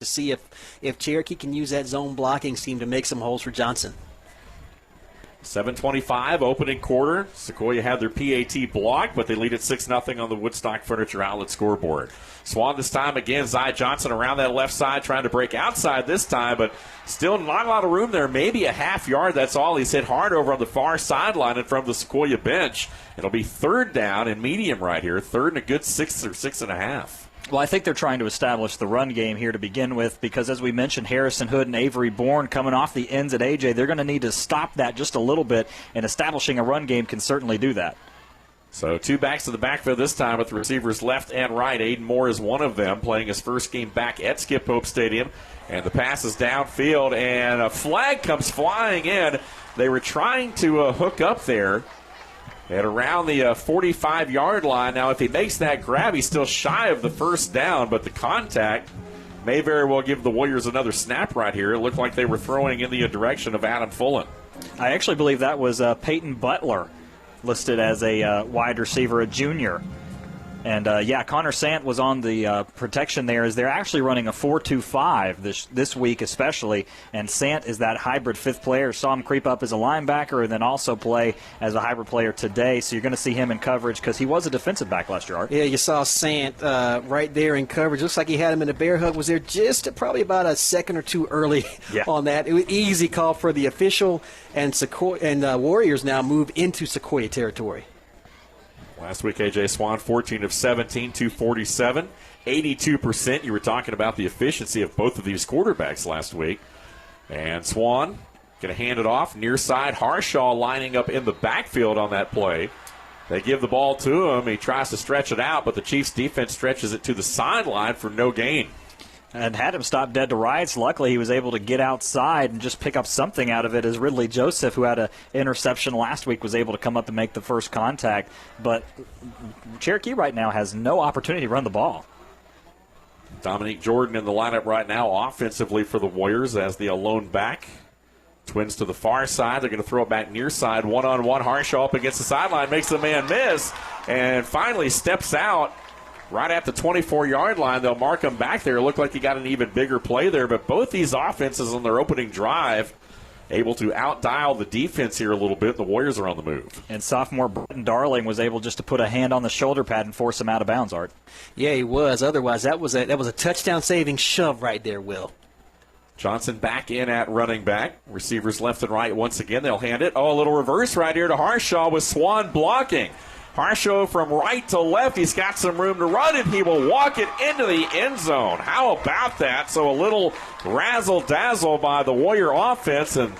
to see if Cherokee can use that zone blocking scheme to make some holes for Johnson. 7:25 opening quarter. Sequoyah had their PAT blocked, but they lead at 6-0 on the Woodstock Furniture Outlet scoreboard. Swan this time again. Zy Johnson around that left side trying to break outside this time, but still not a lot of room there. Maybe a half yard, that's all. He's hit hard over on the far sideline and from the Sequoyah bench. It'll be third down and medium right here. Third and a good 6 or 6.5. Well, I think they're trying to establish the run game here to begin with because, as we mentioned, Harrison Hood and Avery Bourne coming off the ends at A.J., they're going to need to stop that just a little bit, and establishing a run game can certainly do that. So 2 backs to the backfield this time with the receivers left and right. Aiden Moore is one of them, playing his first game back at Skip Pope Stadium. And the pass is downfield, and a flag comes flying in. They were trying to hook up there at around the 45-yard line. Now, if he makes that grab, he's still shy of the first down, but the contact may very well give the Warriors another snap right here. It looked like they were throwing in the direction of Adam Fullen. I actually believe that was Peyton Butler, listed as a wide receiver, a junior. And, Connor Sant was on the protection there, as they're actually running a 4-2-5 this week especially, and Sant is that hybrid fifth player. Saw him creep up as a linebacker and then also play as a hybrid player today, so you're going to see him in coverage because he was a defensive back last year, Art. Yeah, you saw Sant right there in coverage. Looks like he had him in a bear hug. Was there just probably about a second or two early on that. It was easy call for the official, and Warriors now move into Sequoyah territory. Last week, A.J. Swan, 14 of 17, 247, 82%. You were talking about the efficiency of both of these quarterbacks last week. And Swan going to hand it off. Near side, Harshaw lining up in the backfield on that play. They give the ball to him. He tries to stretch it out, but the Chiefs' defense stretches it to the sideline for no gain. And had him stop dead to rights. Luckily, he was able to get outside and just pick up something out of it, as Ridley Joseph, who had an interception last week, was able to come up and make the first contact. But Cherokee right now has no opportunity to run the ball. Dominique Jordan in the lineup right now offensively for the Warriors as the lone back. Twins to the far side. They're going to throw it back near side. One-on-one. Harshaw up against the sideline. Makes the man miss. And finally steps out right at the 24-yard line. They'll mark him back there. It looked like he got an even bigger play there. But both these offenses on their opening drive able to outdial the defense here a little bit. The Warriors are on the move. And sophomore Bretton Darling was able just to put a hand on the shoulder pad and force him out of bounds, Art. Yeah, he was. Otherwise, that was a touchdown-saving shove right there, Will. Johnson back in at running back. Receivers left and right once again. They'll hand it. Oh, a little reverse right here to Harshaw with Swan blocking. Harshaw from right to left. He's got some room to run, and he will walk it into the end zone. How about that? So a little razzle-dazzle by the Warrior offense, and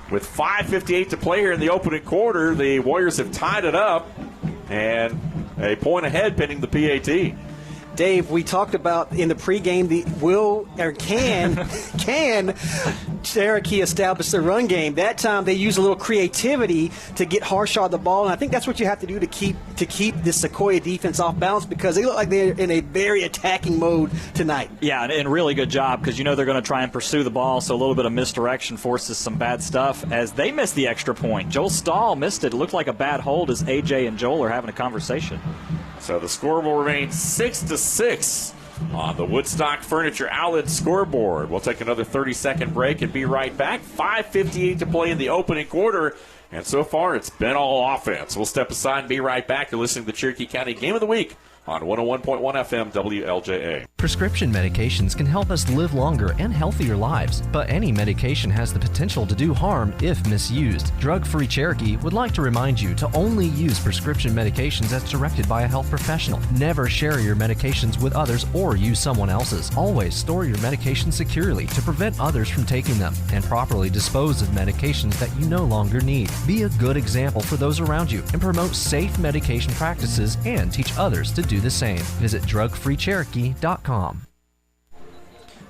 with 5:58 to play here in the opening quarter, the Warriors have tied it up, and a point ahead pending the PAT. Dave, we talked about in the pregame can Cherokee establish the run game. That time they use a little creativity to get Harshaw the ball, and I think that's what you have to do to keep this Sequoyah defense off balance, because they look like they're in a very attacking mode tonight. Yeah, and really good job, because they're going to try and pursue the ball, so a little bit of misdirection forces some bad stuff as they miss the extra point. Joel Stahl missed it. It looked like a bad hold as A.J. and Joel are having a conversation. So the score will remain 6-6 on the Woodstock Furniture Outlet scoreboard. We'll take another 30-second break and be right back. 5:58 to play in the opening quarter, and so far it's been all offense. We'll step aside and be right back. You're listening to the Cherokee County Game of the Week on 101.1 FM WLJA. Prescription medications can help us live longer and healthier lives, but any medication has the potential to do harm if misused. Drug Free Cherokee would like to remind you to only use prescription medications as directed by a health professional. Never share your medications with others or use someone else's. Always store your medications securely to prevent others from taking them, and properly dispose of medications that you no longer need. Be a good example for those around you and promote safe medication practices and teach others to do the same. Visit drugfreecherokee.com.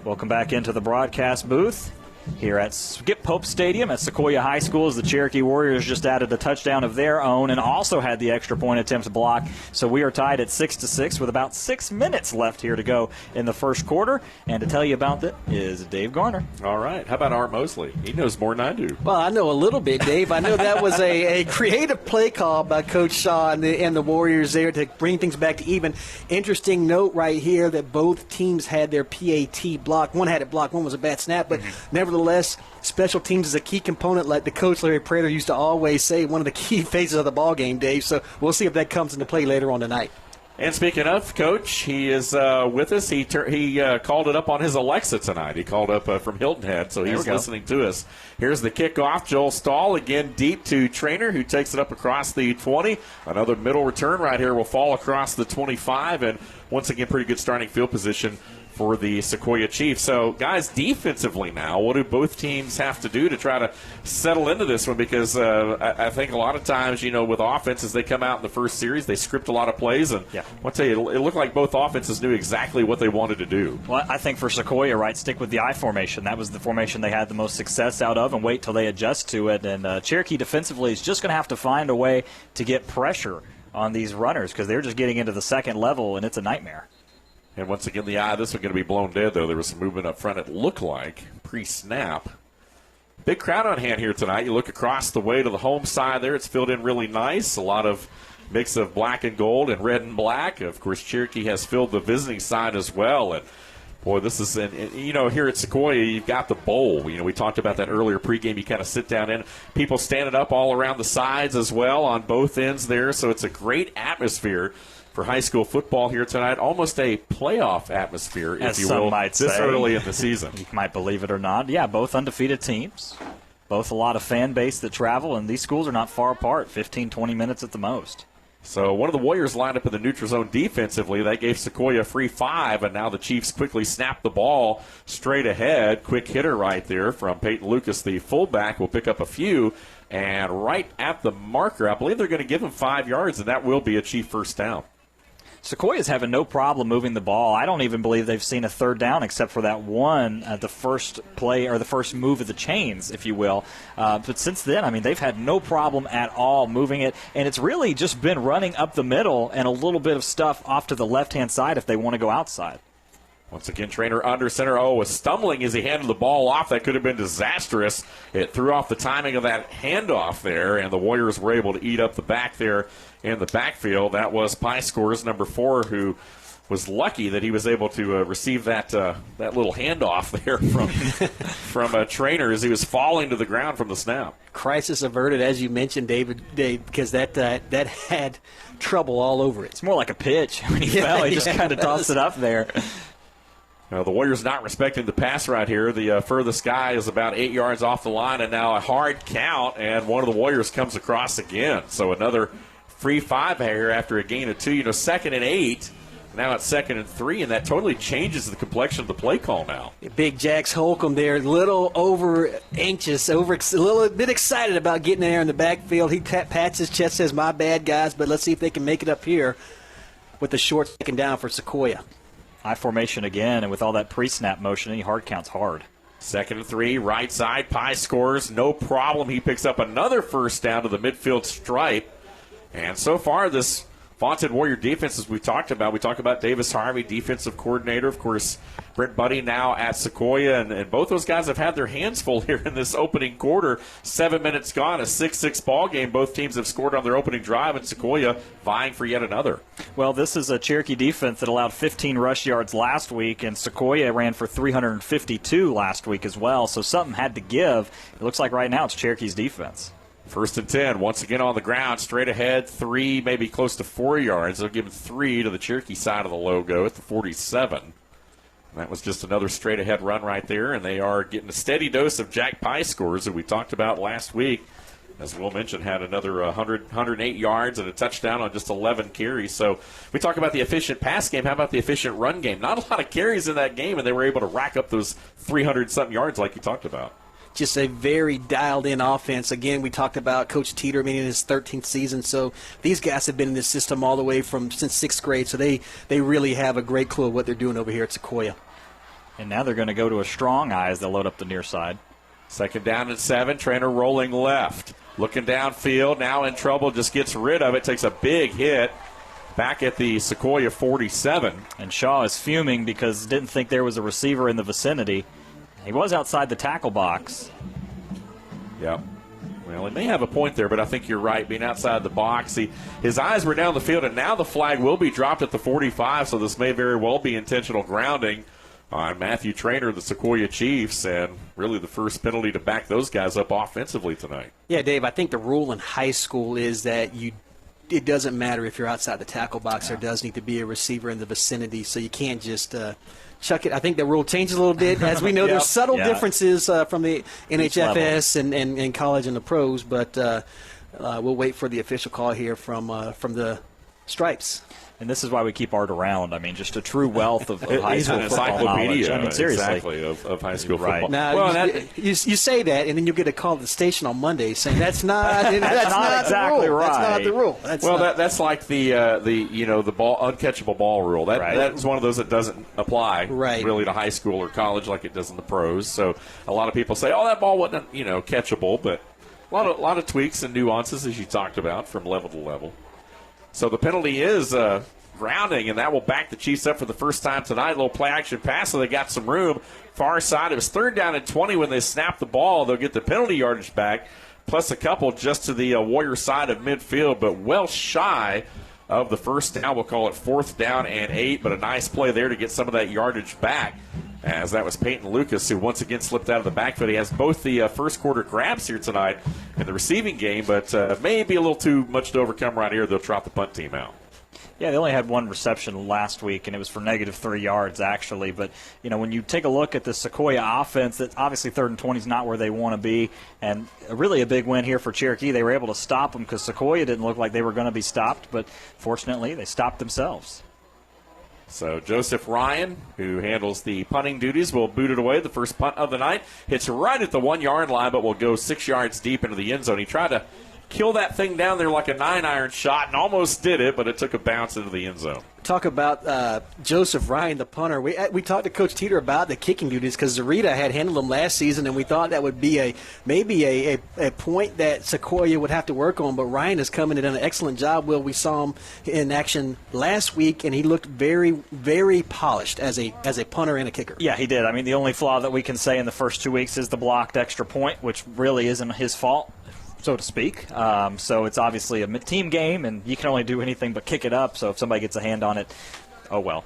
Welcome back into the broadcast booth. here at Skip Pope Stadium at Sequoyah High School, as the Cherokee Warriors just added a touchdown of their own and also had the extra point attempt block. So we are tied at 6-6 with about 6 minutes left here to go in the first quarter. And to tell you about that is Dave Garner. All right. How about Art Mosley? He knows more than I do. Well, I know a little bit, Dave. I know that was a creative play call by Coach Shaw and the Warriors there to bring things back to even. Interesting note right here that both teams had their PAT blocked. One had it blocked, one was a bad snap, but nevertheless, special teams is a key component, like the coach Larry Prater used to always say, one of the key phases of the ball game, Dave. So we'll see if that comes into play later on tonight. And speaking of, Coach, he is with us. He called it up on his Alexa tonight. He called up from Hilton Head, so he's listening to us. Here's the kickoff. Joel Stahl again deep to Trainer, who takes it up across the 20. Another middle return right here will fall across the 25, and once again, pretty good starting field position for the Sequoyah Chiefs. So, guys, defensively now, what do both teams have to do to try to settle into this one? Because I think a lot of times, with offenses, they come out in the first series, they script a lot of plays, and I'll tell you, it looked like both offenses knew exactly what they wanted to do. Well, I think for Sequoyah, right, stick with the I formation. That was the formation they had the most success out of, and wait till they adjust to it. And Cherokee defensively is just going to have to find a way to get pressure on these runners, because they're just getting into the second level, and it's a nightmare. And once again, this one going to be blown dead, though. There was some movement up front, it looked like, pre-snap. Big crowd on hand here tonight. You look across the way to the home side there. It's filled in really nice. A lot of mix of black and gold and red and black. Of course, Cherokee has filled the visiting side as well. And, boy, this is, here at Sequoyah, you've got the bowl. We talked about that earlier pregame. You kind of sit down in. People standing up all around the sides as well on both ends there. So it's a great atmosphere for high school football here tonight, almost a playoff atmosphere, if you will, might this say. Early in the season. You might believe it or not. Yeah, both undefeated teams, both a lot of fan base that travel, and these schools are not far apart, 15, 20 minutes at the most. So one of the Warriors lined up in the neutral zone defensively. That gave Sequoyah a free 5, and now the Chiefs quickly snap the ball straight ahead. Quick hitter right there from Peyton Lucas, the fullback, will pick up a few. And right at the marker, I believe they're going to give him 5 yards, and that will be a Chief first down. Sequoyah's having no problem moving the ball. I don't even believe they've seen a third down except for that one, the first play or the first move of the chains, if you will. But since then, they've had no problem at all moving it. And it's really just been running up the middle and a little bit of stuff off to the left-hand side if they want to go outside. Once again, Trainer under center. Was stumbling as he handed the ball off. That could have been disastrous. It threw off the timing of that handoff there, and the Warriors were able to eat up the back there in the backfield. That was Pie Scores, number 4, who was lucky that he was able to receive that little handoff there from Trainer as he was falling to the ground from the snap. Crisis averted, as you mentioned, Dave, because that had trouble all over it. It's more like a pitch. When he fell, he just kind of tossed it up there. The Warriors not respecting the pass right here. The furthest guy is about 8 yards off the line, and now a hard count, and one of the Warriors comes across again. So another free 5 here after a gain of 2. 2nd and 8. Now it's 2nd and 3, and that totally changes the complexion of the play call now. Big Jax Holcomb there, a little over anxious, a little bit excited about getting in there in the backfield. He pats his chest, says, "My bad, guys, but let's see if they can make it up here with the short second down for Sequoyah." I formation again, and with all that pre-snap motion, any hard count's hard. 2nd and 3, right side. Pie Scores, no problem. He picks up another first down to the midfield stripe. And so far, this vaunted Warrior defense, as we talked about Davis Harvey, defensive coordinator. Of course, Brent Buddy now at Sequoyah, and both those guys have had their hands full here in this opening quarter. 7 minutes gone, a 6-6 ball game. Both teams have scored on their opening drive, and Sequoyah vying for yet another. Well, this is a Cherokee defense that allowed 15 rush yards last week, and Sequoyah ran for 352 last week as well, so something had to give. It looks like right now it's Cherokee's defense. 1st and 10, once again on the ground, straight ahead, 3, maybe close to 4 yards. They'll give him 3 to the Cherokee side of the logo at the 47. And that was just another straight-ahead run right there, and they are getting a steady dose of Jack Pie Scores that we talked about last week. As Will mentioned, had another 108 yards and a touchdown on just 11 carries. So we talk about the efficient pass game. How about the efficient run game? Not a lot of carries in that game, and they were able to rack up those 300-something yards like you talked about. Just a very dialed-in offense. Again, we talked about Coach Teeter being in his 13th season, so these guys have been in this system all the way since 6th grade, so they really have a great clue of what they're doing over here at Sequoyah. And now they're going to go to a strong eye as they load up the near side. Second down and 7. Trainer rolling left. Looking downfield. Now in trouble. Just gets rid of it. Takes a big hit. Back at the Sequoyah 47. And Shaw is fuming because didn't think there was a receiver in the vicinity. He was outside the tackle box. Yep. Well, he may have a point there, but I think you're right. Being outside the box, his eyes were down the field, and now the flag will be dropped at the 45, so this may very well be intentional grounding on Matthew Trainer, the Sequoyah Chiefs, and really the first penalty to back those guys up offensively tonight. Yeah, Dave, I think the rule in high school is that it doesn't matter if you're outside the tackle box. There does need to be a receiver in the vicinity, so you can't just chuck it. I think the rule changes a little bit. As we know, there's subtle differences from the NHFS and college and the pros, but we'll wait for the official call here from the Stripes. And this is why we keep Art around. I mean, just a true wealth of high He's school an football knowledge. encyclopedia, I mean, seriously. exactly, of high school Right. football. Now, Well, you say that, and then you'll get a call to the station on Monday saying that's not not exactly the rule. right. That's not the rule. That's like the ball uncatchable ball rule. That's one of those that doesn't apply really to high school or college like it does in the pros. So a lot of people say, "Oh, that ball wasn't catchable," but a lot of tweaks and nuances as you talked about from level to level. So the penalty is grounding, and that will back the Chiefs up for the first time tonight. A little play action pass, so they got some room. Far side, it was 3rd down and 20 when they snapped the ball. They'll get the penalty yardage back, plus a couple just to the Warrior side of midfield, but well shy of the first down. We'll call it 4th down and 8, but a nice play there to get some of that yardage back, as that was Peyton Lucas, who once again slipped out of the backfield. He has both the first quarter grabs here tonight in the receiving game, but maybe a little too much to overcome right here. They'll trot the punt team out. Yeah, they only had one reception last week, and it was for -3 yards, actually. But, when you take a look at the Sequoyah offense, that obviously 3rd and 20 is not where they want to be. And really a big win here for Cherokee. They were able to stop them because Sequoyah didn't look like they were going to be stopped. But fortunately, they stopped themselves. So Joseph Ryan, who handles the punting duties, will boot it away. The first punt of the night hits right at the 1-yard line, but will go 6 yards deep into the end zone. He tried to kill that thing down there like a 9-iron shot and almost did it, but it took a bounce into the end zone. Talk about Joseph Ryan, the punter. We talked to Coach Teeter about the kicking duties because Zarita had handled them last season, and we thought that would be maybe a point that Sequoyah would have to work on. But Ryan has come in and done an excellent job. We saw him in action last week, and he looked very, very polished as a punter and a kicker. Yeah, he did. I mean, the only flaw that we can say in the first 2 weeks is the blocked extra point, which really isn't his fault, so to speak. So it's obviously a team game, and you can only do anything but kick it up. So if somebody gets a hand on it, oh well.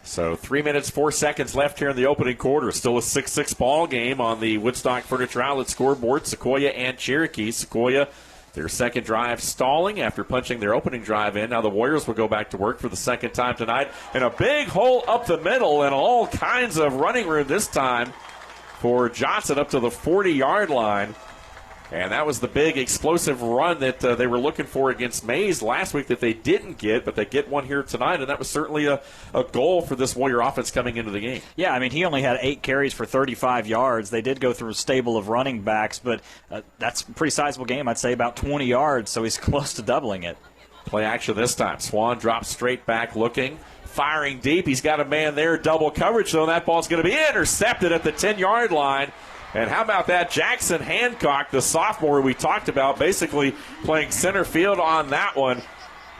So 3 minutes, 4 seconds left here in the opening quarter. Still a 6-6 ball game on the Woodstock Furniture Outlet scoreboard. Sequoyah and Cherokee. Sequoyah, their second drive stalling after punching their opening drive in. Now the Warriors will go back to work for the second time tonight. And a big hole up the middle and all kinds of running room this time for Johnson up to the 40-yard line. And that was the big explosive run that they were looking for against Mays last week that they didn't get, but they get one here tonight, and that was certainly a goal for this Warrior offense coming into the game. Yeah, I mean, he only had 8 carries for 35 yards. They did go through a stable of running backs, but that's a pretty sizable game. I'd say about 20 yards, so he's close to doubling it. Play action this time. Swan drops straight back looking, firing deep. He's got a man there, double coverage, though, and that ball's going to be intercepted at the 10-yard line. And how about that? Jackson Hancock, the sophomore we talked about, basically playing center field on that one.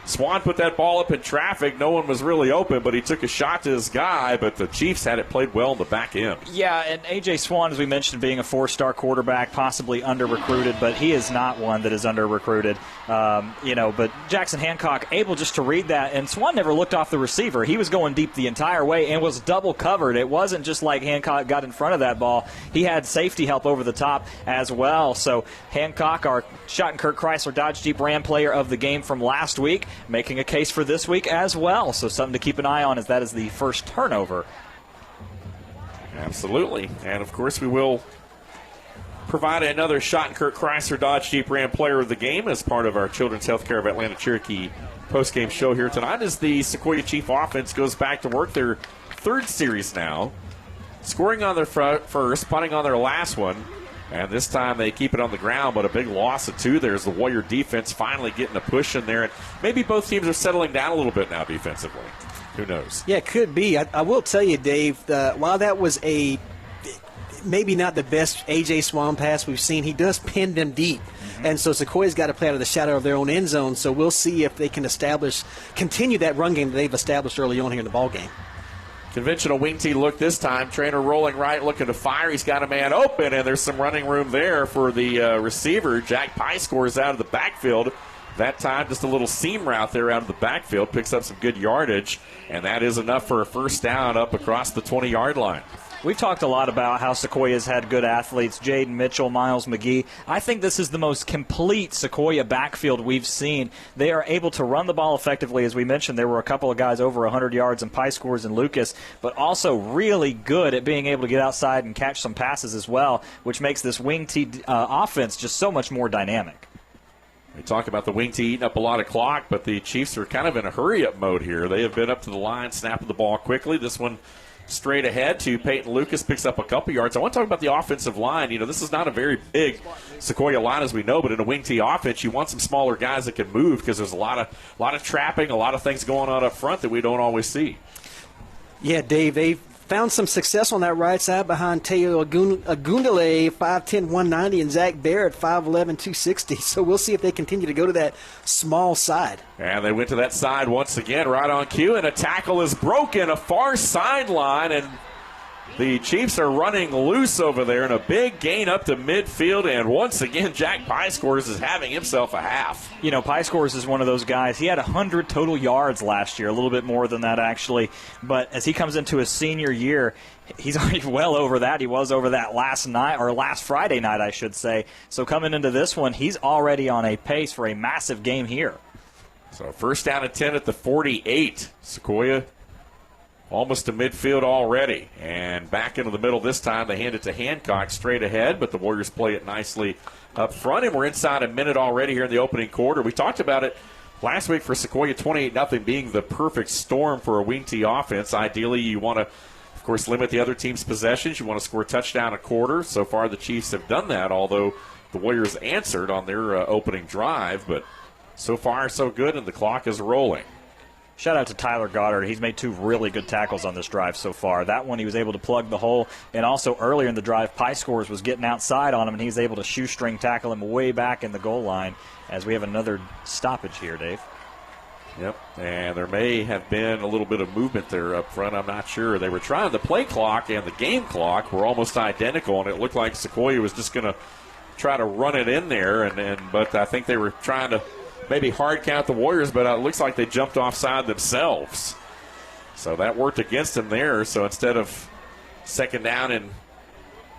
Swan put that ball up in traffic. No one was really open, but he took a shot to his guy, but the Chiefs had it played well in the back end. Yeah, and A.J. Swan, as we mentioned, being a 4-star quarterback, possibly under-recruited, but he is not one that is under-recruited. But Jackson Hancock able just to read that, and Swan never looked off the receiver. He was going deep the entire way and was double covered. It wasn't just like Hancock got in front of that ball. He had safety help over the top as well. So Hancock, our Schottenkirk Chrysler Dodge Jeep Ram player of the game from last week, making a case for this week as well. So something to keep an eye on, as that is the first turnover. Absolutely. And, of course, we will provide another Schottenkirk Chrysler Dodge Jeep Ram player of the game as part of our Children's Healthcare of Atlanta Cherokee postgame show here tonight as the Sequoyah Chief offense goes back to work. Their third series now, scoring on their first, punting on their last one. And this time they keep it on the ground, but a big loss of 2 there as the Warrior defense finally getting a push in there. And maybe both teams are settling down a little bit now defensively. Who knows? Yeah, it could be. I will tell you, Dave, while that was maybe not the best A.J. Swan pass we've seen. He does pin them deep. And so Sequoiah's got to play out of the shadow of their own end zone. So we'll see if they can continue that run game that they've established early on here in the ball game. Conventional wing tee look this time. Trainer rolling right, looking to fire. He's got a man open, and there's some running room there for the receiver. Jack Pye scores out of the backfield. That time, just a little seam route there out of the backfield. Picks up some good yardage, and that is enough for a first down up across the 20-yard line. We've talked a lot about how Sequoiah's had good athletes, Jaden Mitchell, Miles McGee. I think this is the most complete Sequoyah backfield we've seen. They are able to run the ball effectively. As we mentioned, there were a couple of guys over 100 yards and Pye scores and Lucas, but also really good at being able to get outside and catch some passes as well, which makes this wing tee offense just so much more dynamic. We talk about the wing tee eating up a lot of clock, but the Chiefs are kind of in a hurry-up mode here. They have been up to the line, snapping the ball quickly. This one straight ahead to Peyton Lucas, picks up a couple yards. I want to talk about the offensive line. You know, this is not a very big Sequoyah line as we know, but in a wing tee offense, you want some smaller guys that can move because there's a lot of trapping, a lot of things going on up front that we don't always see. Yeah, Dave, they've found some success on that right side behind Teo Agundale, 5'10", 190, and Zach Barrett, 5'11", 260. So we'll see if they continue to go to that small side. And they went to that side once again, right on cue, and a tackle is broken, a far sideline, and the Chiefs are running loose over there, and a big gain up to midfield, and once again, Jack Pye scores is having himself a half. You know, Pye scores is one of those guys. He had 100 total yards last year, a little bit more than that actually, but as he comes into his senior year, he's already well over that. He was over that last Friday night, I should say. So coming into this one, he's already on a pace for a massive game here. So first down and 10 at the 48. Sequoyah almost to midfield already. And back into the middle this time. They hand it to Hancock straight ahead, but the Warriors play it nicely up front. And we're inside a minute already here in the opening quarter. We talked about it last week for Sequoyah, 28-0 being the perfect storm for a wing tee offense. Ideally, you want to, of course, limit the other team's possessions. You want to score a touchdown a quarter. So far, the Chiefs have done that, although the Warriors answered on their opening drive. But so far, so good, and the clock is rolling. Shout out to Tyler Goddard. He's made two really good tackles on this drive so far. That one he was able to plug the hole, and also earlier in the drive, Pye scores was getting outside on him, and he was able to shoestring tackle him way back in the goal line as we have another stoppage here, Dave. Yep, and there may have been a little bit of movement there up front. I'm not sure. They were trying the play clock and the game clock were almost identical, and it looked like Sequoyah was just going to try to run it in there, but I think they were trying to maybe hard count the Warriors, but it looks like they jumped offside themselves. So that worked against them there. So instead of second down and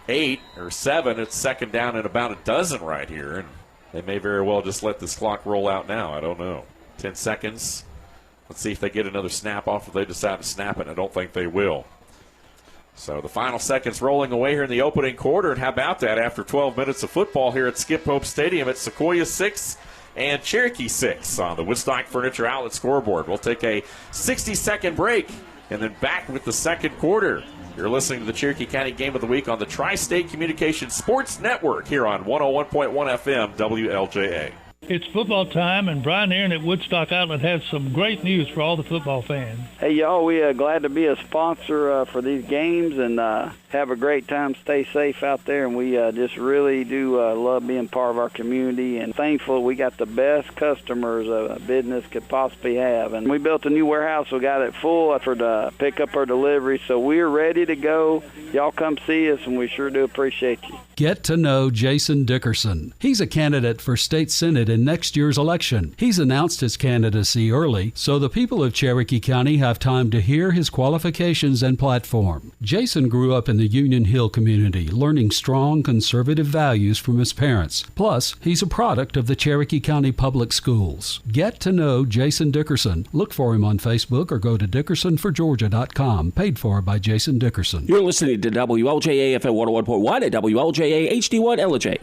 8 or 7, it's second down and about a dozen right here. And they may very well just let this clock roll out now. I don't know. 10 seconds. Let's see if they get another snap off if they decide to snap it. I don't think they will. So the final seconds rolling away here in the opening quarter. And how about that after 12 minutes of football here at Skip Hope Stadium at Sequoyah 6 and Cherokee 6 on the Woodstock Furniture Outlet scoreboard. We'll take a 60-second break and then back with the second quarter. You're listening to the Cherokee County Game of the Week on the Tri-State Communications Sports Network here on 101.1 FM WLJA. It's football time, and Brian Aaron at Woodstock Outlet has some great news for all the football fans. Hey, y'all, we glad to be a sponsor for these games, and have a great time. Stay safe out there, and we just really do love being part of our community, and thankful we got the best customers a business could possibly have. And we built a new warehouse. We got it full for the pickup or delivery, so we're ready to go. Y'all come see us, and we sure do appreciate you. Get to know Jason Dickerson. He's a candidate for state senate in next year's election. He's announced his candidacy early, so the people of Cherokee County have time to hear his qualifications and platform. Jason grew up in the Union Hill community, learning strong conservative values from his parents. Plus, he's a product of the Cherokee County Public Schools. Get to know Jason Dickerson. Look for him on Facebook or go to dickersonforgeorgia.com. Paid for by Jason Dickerson. You're listening to WLJA FM 101.1 at WLJA HD1 LJ.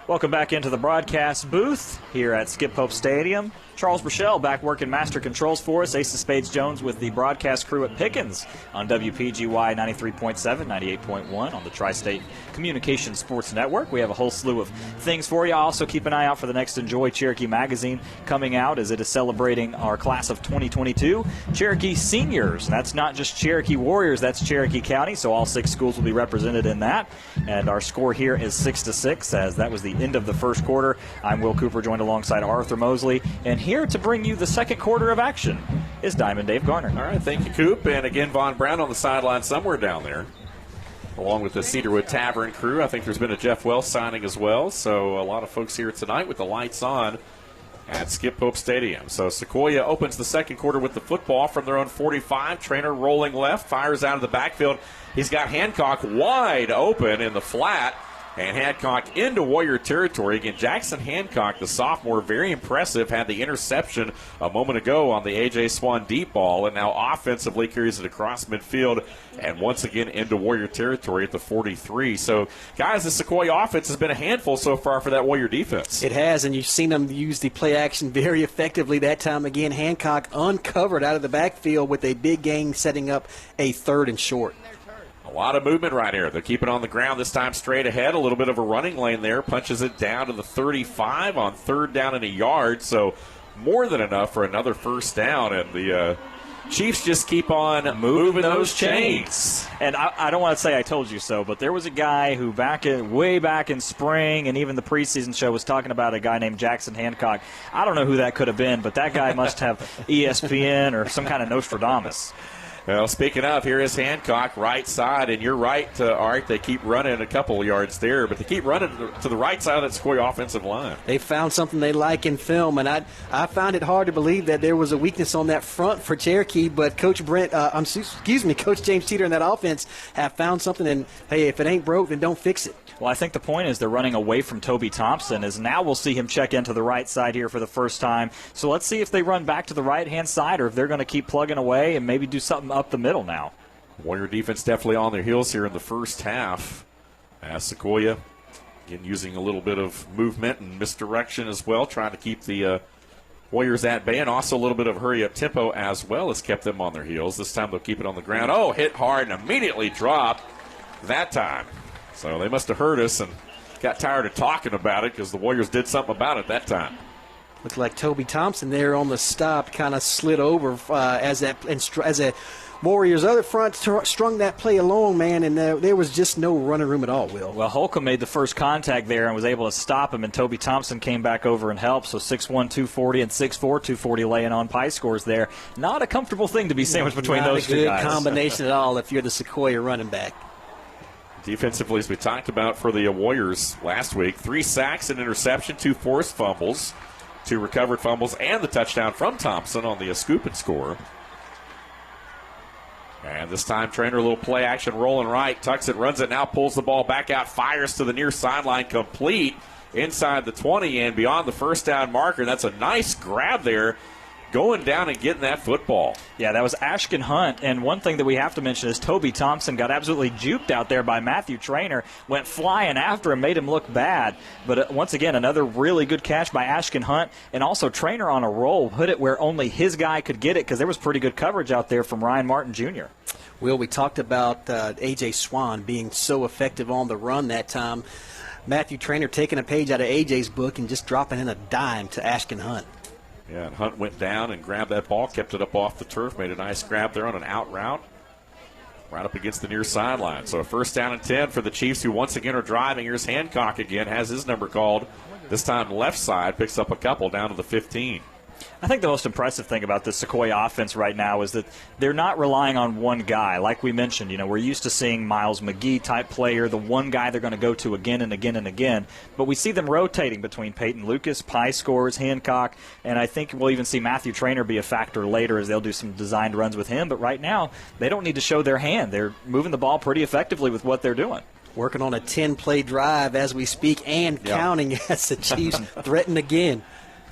Welcome back into the broadcast booth here at Skip Pope Stadium. Charles Burchell back working master controls for us. Ace of Spades Jones with the broadcast crew at Pickens on WPGY 93.7, 98.1 on the Tri-State Communications Sports Network. We have a whole slew of things for you. Also keep an eye out for the next Enjoy Cherokee magazine coming out as it is celebrating our class of 2022 Cherokee seniors. That's not just Cherokee Warriors, that's Cherokee County, so all 6 schools will be represented in that. And our score here is 6-6 as that was the end of the first quarter. I'm Will Cooper, joined alongside Arthur Mosley, and here to bring you the second quarter of action is Diamond Dave Garner. All right, thank you, Coop. And again, Von Brown on the sideline somewhere down there, along with the Cedarwood Tavern crew. I think there's been a Jeff Wells signing as well. So a lot of folks here tonight with the lights on at Skip Pope Stadium. So Sequoyah opens the second quarter with the football from their own 45. Trainer rolling left, fires out of the backfield. He's got Hancock wide open in the flat. And Hancock into Warrior territory. Again, Jackson Hancock, the sophomore, very impressive. Had the interception a moment ago on the A.J. Swan deep ball. And now offensively carries it across midfield. And once again into Warrior territory at the 43. So, guys, the Sequoyah offense has been a handful so far for that Warrior defense. It has, and you've seen them use the play action very effectively that time. Again, Hancock uncovered out of the backfield with a big gain, setting up a 3rd and short. A lot of movement right here. They're keeping on the ground this time straight ahead. A little bit of a running lane there. Punches it down to the 35 on 3rd down and a yard. So more than enough for another first down. And the Chiefs just keep on moving those chains. And I don't want to say I told you so, but there was a guy who way back in spring and even the preseason show was talking about a guy named Jackson Hancock. I don't know who that could have been, but that guy must have ESPN or some kind of Nostradamus. Well, speaking of, here is Hancock, right side, and you're right, Art. They keep running a couple of yards there, but they keep running to the right side of that Sequoyah offensive line. They found something they like in film, and I found it hard to believe that there was a weakness on that front for Cherokee, but Coach Coach James Teeter and that offense have found something, and, hey, if it ain't broke, then don't fix it. Well, I think the point is they're running away from Toby Thompson, as now we'll see him check into the right side here for the first time. So let's see if they run back to the right-hand side or if they're going to keep plugging away and maybe do something up the middle now. Warrior defense definitely on their heels here in the first half. As Sequoyah, again, using a little bit of movement and misdirection as well, trying to keep the Warriors at bay, and also a little bit of hurry-up tempo as well has kept them on their heels. This time they'll keep it on the ground. Oh, hit hard and immediately dropped that time. So they must have heard us and got tired of talking about it because the Warriors did something about it that time. Looked like Toby Thompson there on the stop kind of slid over as a Warriors' other front strung that play along, man, and there was just no running room at all, Will. Well, Holcomb made the first contact there and was able to stop him, and Toby Thompson came back over and helped. So 6'1", 240, and 6'4", 240 laying on pie scores there. Not a comfortable thing to be sandwiched between those two guys. Not a good combination at all if you're the Sequoyah running back. Defensively, as we talked about for the Warriors last week, 3 sacks, an interception, 2 forced fumbles, 2 recovered fumbles, and the touchdown from Thompson on the scoop and score. And this time, Trainer, a little play action, rolling right, tucks it, runs it, now pulls the ball back out, fires to the near sideline, complete inside the 20 and beyond the first down marker. That's a nice grab there, going down and getting that football. Yeah, that was Ashkin Hunt, and one thing that we have to mention is Toby Thompson got absolutely juked out there by Matthew Trainer, went flying after him, made him look bad. But once again, another really good catch by Ashkin Hunt, and also Trainer on a roll, put it where only his guy could get it because there was pretty good coverage out there from Ryan Martin Jr. Will, we talked about A.J. Swan being so effective on the run that time. Matthew Trainer taking a page out of A.J.'s book and just dropping in a dime to Ashkin Hunt. Yeah, and Hunt went down and grabbed that ball, kept it up off the turf, made a nice grab there on an out route, right up against the near sideline. So a first down and 10 for the Chiefs, who once again are driving. Here's Hancock again, has his number called. This time left side, picks up a couple down to the 15. I think the most impressive thing about the Sequoyah offense right now is that they're not relying on one guy. Like we mentioned, we're used to seeing Miles McGee-type player, the one guy they're going to go to again and again and again. But we see them rotating between Peyton Lucas, Pie Scores, Hancock, and I think we'll even see Matthew Trainer be a factor later as they'll do some designed runs with him. But right now, they don't need to show their hand. They're moving the ball pretty effectively with what they're doing. Working on a 10-play drive as we speak and counting as the Chiefs threaten again.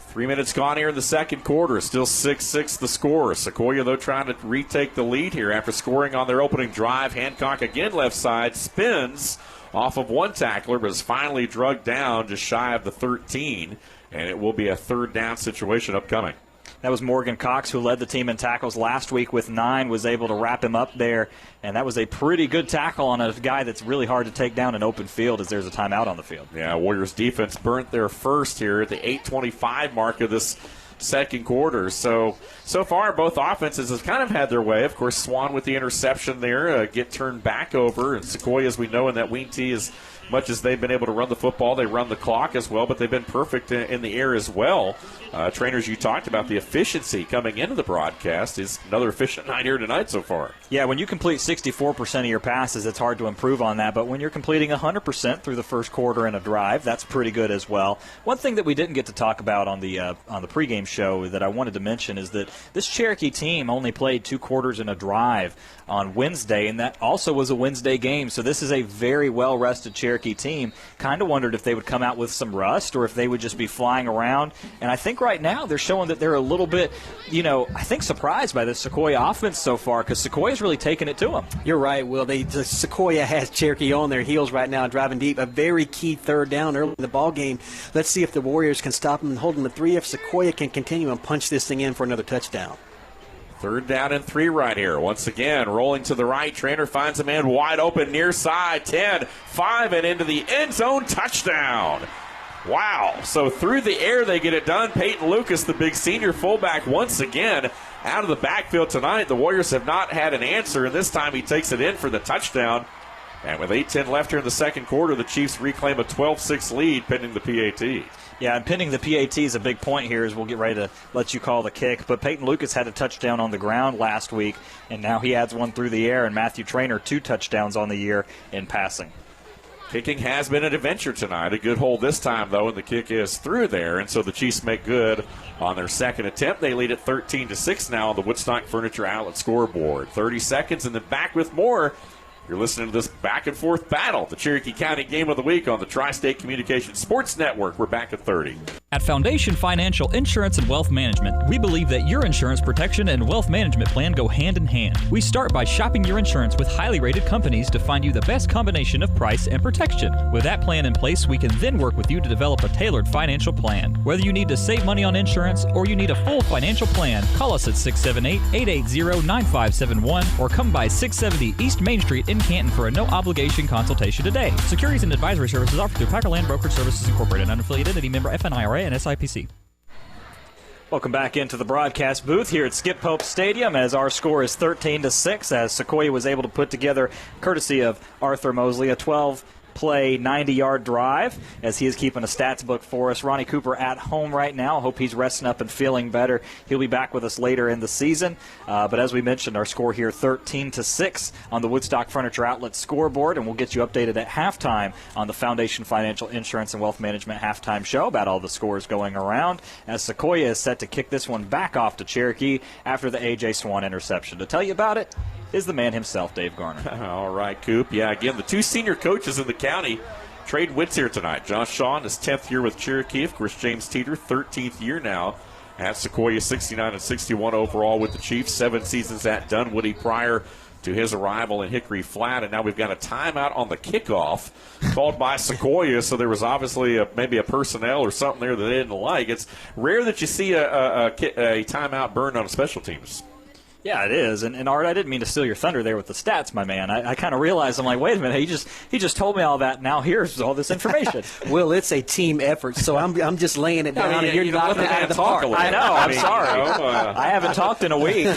3 minutes gone here in the second quarter. Still 6-6 the score. Sequoyah, though, trying to retake the lead here after scoring on their opening drive. Hancock again left side, spins off of one tackler, but is finally drugged down just shy of the 13, and it will be a third down situation upcoming. That was Morgan Cox, who led the team in tackles last week with 9, was able to wrap him up there. And that was a pretty good tackle on a guy that's really hard to take down in open field as there's a timeout on the field. Yeah, Warriors defense burnt their first here at the 8:25 mark of this second quarter. So far, both offenses have kind of had their way. Of course, Swan with the interception there, get turned back over. And Sequoyah, as we know, in that wing tee, as much as they've been able to run the football, they run the clock as well, but they've been perfect in the air as well. Trainers, you talked about the efficiency coming into the broadcast. Is another efficient night here tonight so far. Yeah, when you complete 64% of your passes, it's hard to improve on that. But when you're completing 100% through the first quarter in a drive, that's pretty good as well. One thing that we didn't get to talk about on the pregame show that I wanted to mention is that this Cherokee team only played 2 quarters in a drive on Wednesday, and that also was a Wednesday game. So this is a very well-rested Cherokee team. Kind of wondered if they would come out with some rust or if they would just be flying around. And I think right now they're showing that they're a little bit, I think surprised by the Sequoyah offense so far, because Sequoyah's really taking it to them. You're right, Will. The Sequoyah has Cherokee on their heels right now, driving deep. A very key third down early in the ball game. Let's see if the Warriors can stop them and hold them to 3. If Sequoyah can continue and punch this thing in for another touchdown. 3rd down and 3 right here. Once again, rolling to the right. Trainer finds a man wide open near side. 10, 5, and into the end zone. Touchdown. Wow. So through the air they get it done. Peyton Lucas, the big senior fullback, once again out of the backfield tonight. The Warriors have not had an answer, and this time he takes it in for the touchdown. And with 8:10 left here in the second quarter, the Chiefs reclaim a 12-6 lead pending the PAT. Yeah, and pending the PAT is a big point here as we'll get ready to let you call the kick. But Peyton Lucas had a touchdown on the ground last week, and now he adds one through the air, and Matthew Trainer 2 touchdowns on the year in passing. Kicking has been an adventure tonight. A good hold this time, though, and the kick is through there. And so the Chiefs make good on their second attempt. They lead at 13-6 now on the Woodstock Furniture Outlet scoreboard. 30 seconds, and then back with more. You're listening to this back-and-forth battle, the Cherokee County Game of the Week on the Tri-State Communications Sports Network. We're back at 30. At Foundation Financial Insurance and Wealth Management, we believe that your insurance protection and wealth management plan go hand in hand. We start by shopping your insurance with highly rated companies to find you the best combination of price and protection. With that plan in place, we can then work with you to develop a tailored financial plan. Whether you need to save money on insurance or you need a full financial plan, call us at 678-880-9571 or come by 670 East Main Street in Canton for a no-obligation consultation today. Securities and advisory services offered through Packerland Brokerage Services Incorporated, an unaffiliated entity, member FNIRA and SIPC. Welcome back into the broadcast booth here at Skip Pope Stadium as our score is 13-6 as Sequoyah was able to put together, courtesy of Arthur Mosley, a 12-play, 90-yard drive as he is keeping a stats book for us. Ronnie Cooper at home right now. Hope he's resting up and feeling better. He'll be back with us later in the season. But as we mentioned, our score here 13-6 on the Woodstock Furniture Outlet scoreboard, and we'll get you updated at halftime on the Foundation Financial Insurance and Wealth Management halftime show about all the scores going around as Sequoyah is set to kick this one back off to Cherokee after the A.J. Swan interception. To tell you about it is the man himself, Dave Garner. All right, Coop. Yeah, again, the 2 senior coaches in the county trade wits here tonight. Josh Shaw, his 10th year with Cherokee. Of course, James Teeter, 13th year now at Sequoyah, 69-61 overall with the Chiefs. 7 seasons at Dunwoody prior to his arrival in Hickory Flat. And now we've got a timeout on the kickoff called by Sequoyah. So there was obviously maybe a personnel or something there that they didn't like. It's rare that you see a timeout burned on special teams. Yeah, it is. And Art, I didn't mean to steal your thunder there with the stats, my man. I kind of realized, I'm like, wait a minute, he just told me all that. Now here's all this information. Well, it's a team effort, so I'm just laying it down, and you're knocking it out of the park. I know. I'm sorry. I haven't talked in a week.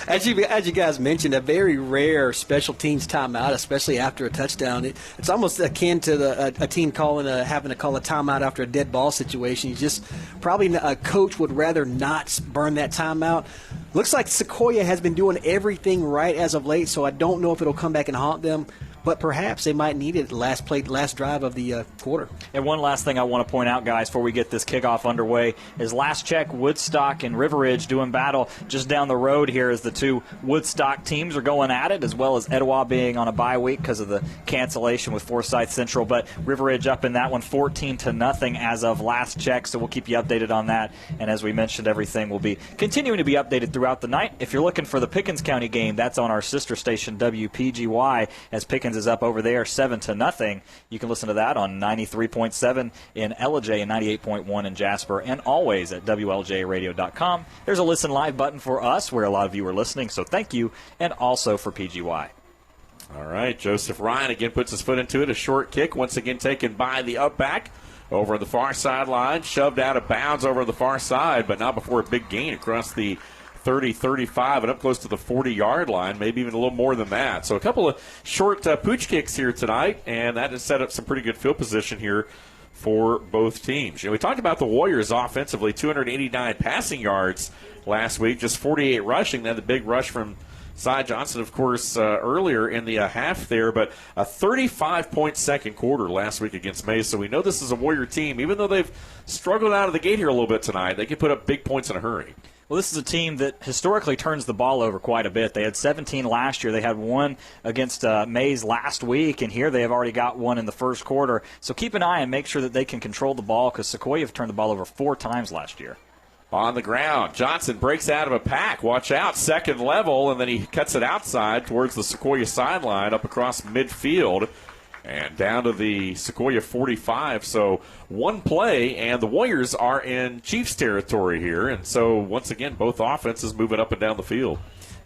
As you guys mentioned, a very rare special teams timeout, especially after a touchdown. It's almost akin to a team having to call a timeout after a dead ball situation. You just probably a coach would rather not burn that timeout. Looks like Sequoyah has been doing everything right as of late, so I don't know if it'll come back and haunt them. but perhaps they might need it last drive of the quarter. And one last thing I want to point out, guys, before we get this kickoff underway, is last check, Woodstock and River Ridge doing battle just down the road here as the two Woodstock teams are going at it, as well as Etowah being on a bye week because of the cancellation with Forsyth Central. But River Ridge up in that one 14-0 as of last check, so we'll keep you updated on that. And as we mentioned, everything will be continuing to be updated throughout the night. If you're looking for the Pickens County game, that's on our sister station WPGY, as Pickens is up over there 7-0. You can listen to that on 93.7 in LJ and 98.1 in Jasper, and always at WLJRadio.com. There's a listen live button for us where a lot of you are listening, so thank you, and also for PGY. All right, Joseph Ryan again puts his foot into it. A short kick, once again taken by the up back over on the far sideline, shoved out of bounds over the far side, but not before a big gain across the 30, 35, and up close to the 40-yard line, maybe even a little more than that. So a couple of short pooch kicks here tonight, and that has set up some pretty good field position here for both teams. We talked about the Warriors offensively, 289 passing yards last week, just 48 rushing. They had the big rush from Cy Johnson, of course, earlier in the half there, but a 35-point second quarter last week against Mays. So we know this is a Warrior team. Even though they've struggled out of the gate here a little bit tonight, they can put up big points in a hurry. Well, this is a team that historically turns the ball over quite a bit. They had 17 last year. They had one against Mays last week, and here they have already got one in the first quarter. So keep an eye and make sure that they can control the ball, because Sequoyah have turned the ball over 4 times last year. On the ground, Johnson breaks out of a pack. Watch out, second level, and then he cuts it outside towards the Sequoyah sideline up across midfield and down to the Sequoyah 45. So one play, and the Warriors are in Chiefs territory here. And so, once again, both offenses moving up and down the field.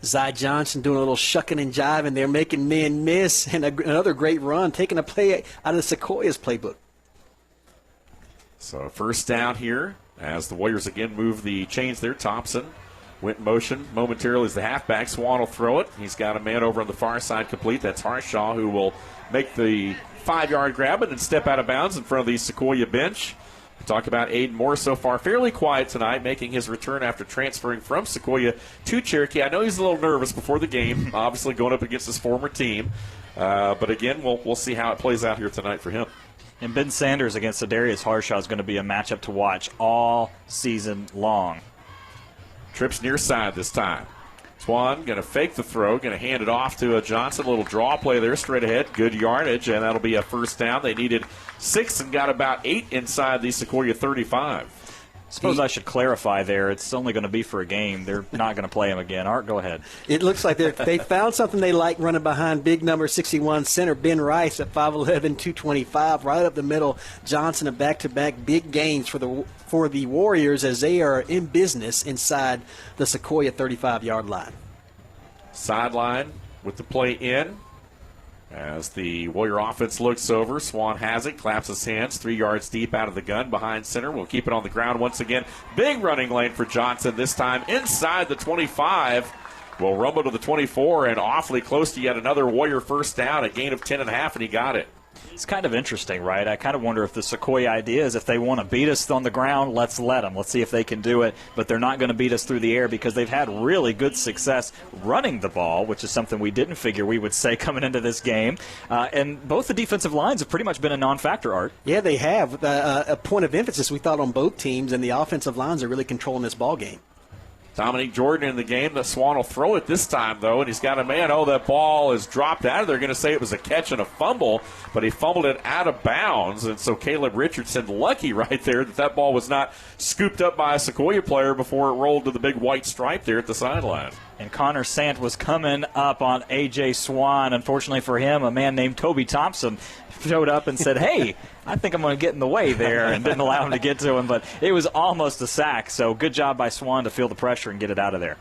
Zy Johnson doing a little shucking and jiving there, making men miss, and another great run, taking a play out of the Sequoiah's playbook. So first down here as the Warriors again move the chains there. Thompson went in motion momentarily as the halfback. Swan will throw it. He's got a man over on the far side complete. That's Harshaw, who will make the 5-yard grab and then step out of bounds in front of the Sequoyah bench. We talk about Aiden Moore so far. Fairly quiet tonight, making his return after transferring from Sequoyah to Cherokee. I know he's a little nervous before the game, obviously going up against his former team. But again, we'll see how it plays out here tonight for him. And Ben Sanders against Adarius Harshaw is going to be a matchup to watch all season long. Trips near side this time. Swan going to fake the throw, going to hand it off to Johnson. A little draw play there, straight ahead. Good yardage, and that'll be a first down. They needed 6 and got about 8 inside the Sequoyah 35. Suppose I should clarify there. It's only going to be for a game. They're not going to play him again. Art, go ahead. It looks like they found something they like running behind big number 61 center Ben Rice at 5'11", 225, right up the middle. Johnson a back-to-back big gains for the Warriors as they are in business inside the Sequoyah 35-yard line. Sideline with the play in. As the Warrior offense looks over, Swan has it, claps his hands, 3 yards deep out of the gun behind center. We'll keep it on the ground once again. Big running lane for Johnson, this time inside the 25. Will rumble to the 24 and awfully close to yet another Warrior first down, a gain of 10.5, and he got it. It's kind of interesting, right? I kind of wonder if the Sequoyah idea is if they want to beat us on the ground, let's let them. Let's see if they can do it. But they're not going to beat us through the air because they've had really good success running the ball, which is something we didn't figure we would say coming into this game. And both the defensive lines have pretty much been a non-factor, Art. Yeah, they have. A point of emphasis we thought on both teams, and the offensive lines are really controlling this ball game. Dominique Jordan in the game. The Swan will throw it this time, though, and he's got a man. Oh, that ball is dropped out of there. They're going to say it was a catch and a fumble, but he fumbled it out of bounds. And so Caleb Richardson, lucky right there that ball was not scooped up by a Sequoyah player before it rolled to the big white stripe there at the sideline. And Connor Sant was coming up on A.J. Swan. Unfortunately for him, a man named Toby Thompson showed up and said, hey, I think I'm going to get in the way there, and didn't allow him to get to him. But it was almost a sack, so good job by Swan to feel the pressure and get it out of there.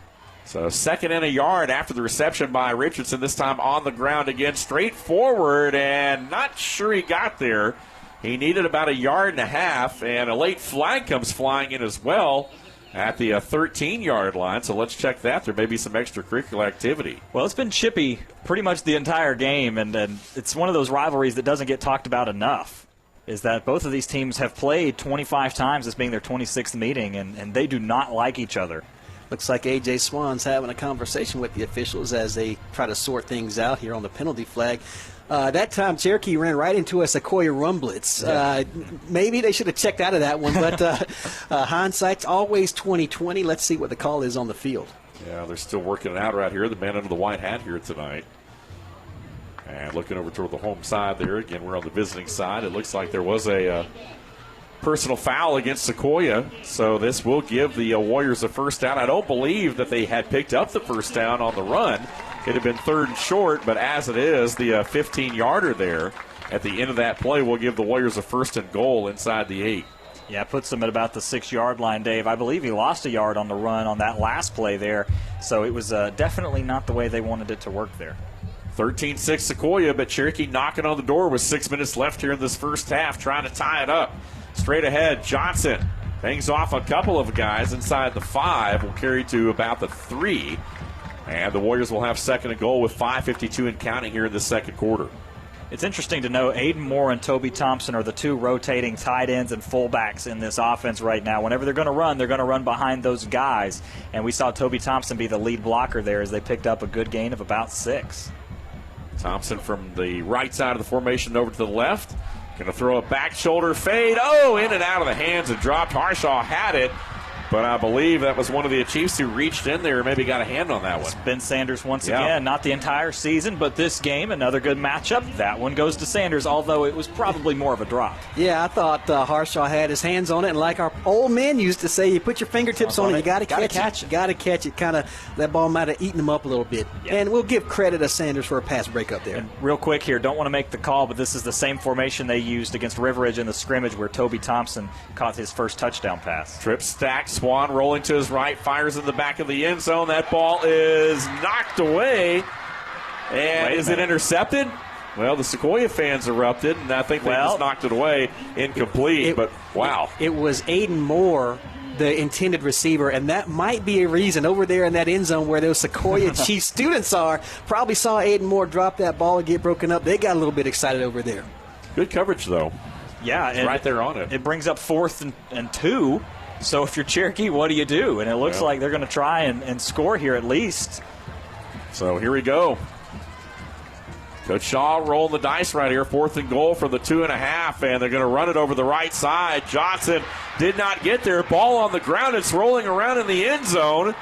So 2nd and a yard after the reception by Richardson, this time on the ground again, straight forward, and not sure he got there. He needed about 1.5 yards, and a late flag comes flying in as well at the 13-yard line, so let's check that. There may be some extracurricular activity. Well, it's been chippy pretty much the entire game, and it's one of those rivalries that doesn't get talked about enough, is that both of these teams have played 25 times, this being their 26th meeting, and they do not like each other. Looks like A.J. Swan's having a conversation with the officials as they try to sort things out here on the penalty flag. That time, Cherokee ran right into a Sequoyah run blitz. Maybe they should have checked out of that one, but hindsight's always 20/20. Let's see what the call is on the field. Yeah, they're still working it out right here. The man under the white hat here tonight. And looking over toward the home side there. Again, we're on the visiting side. It looks like there was a personal foul against Sequoyah, so this will give the Warriors a first down. I don't believe that they had picked up the first down on the run. It had been 3rd and short, but as it is, the 15-yarder there at the end of that play will give the Warriors a 1st and goal inside the 8. Yeah, puts them at about the 6-yard line, Dave. I believe he lost a yard on the run on that last play there, so it was definitely not the way they wanted it to work there. 13-6 Sequoyah, but Cherokee knocking on the door with 6 minutes left here in this first half, trying to tie it up. Straight ahead, Johnson bangs off a couple of guys inside the 5, will carry to about the 3. And the Warriors will have 2nd and goal with 5:52 and counting here in the second quarter. It's interesting to know Aiden Moore and Toby Thompson are the 2 rotating tight ends and fullbacks in this offense right now. Whenever they're going to run behind those guys. And we saw Toby Thompson be the lead blocker there as they picked up a good gain of about 6. Thompson from the right side of the formation over to the left. Going to throw a back shoulder fade. Oh, in and out of the hands and dropped. Harshaw had it, but I believe that was one of the Chiefs who reached in there and maybe got a hand on that one. Ben Sanders once again, not the entire season, but this game, another good matchup. That one goes to Sanders, although it was probably more of a drop. Yeah, I thought Harshaw had his hands on it, and like our old men used to say, you put your fingertips on it, you got to catch it. Got to catch it. Kind of that ball might have eaten him up a little bit. Yeah. And we'll give credit to Sanders for a pass breakup there. And real quick here, don't want to make the call, but this is the same formation they used against River Ridge in the scrimmage where Toby Thompson caught his first touchdown pass. Trip stack, Swan rolling to his right, fires in the back of the end zone. That ball is knocked away. And is it intercepted? Well, the Sequoyah fans erupted, and I think they just knocked it away. Incomplete, but wow. It was Aiden Moore, the intended receiver, and that might be a reason over there in that end zone where those Sequoyah Chief students are. Probably saw Aiden Moore drop that ball and get broken up. They got a little bit excited over there. Good coverage, though. Yeah. It's right there on it. It brings up 4th and 2. So if you're Cherokee, what do you do? And it looks like they're going to try and score here at least. So here we go. Coach Shaw rolling the dice right here. 4th and goal for the 2.5, and they're going to run it over the right side. Johnson did not get there. Ball on the ground. It's rolling around in the end zone.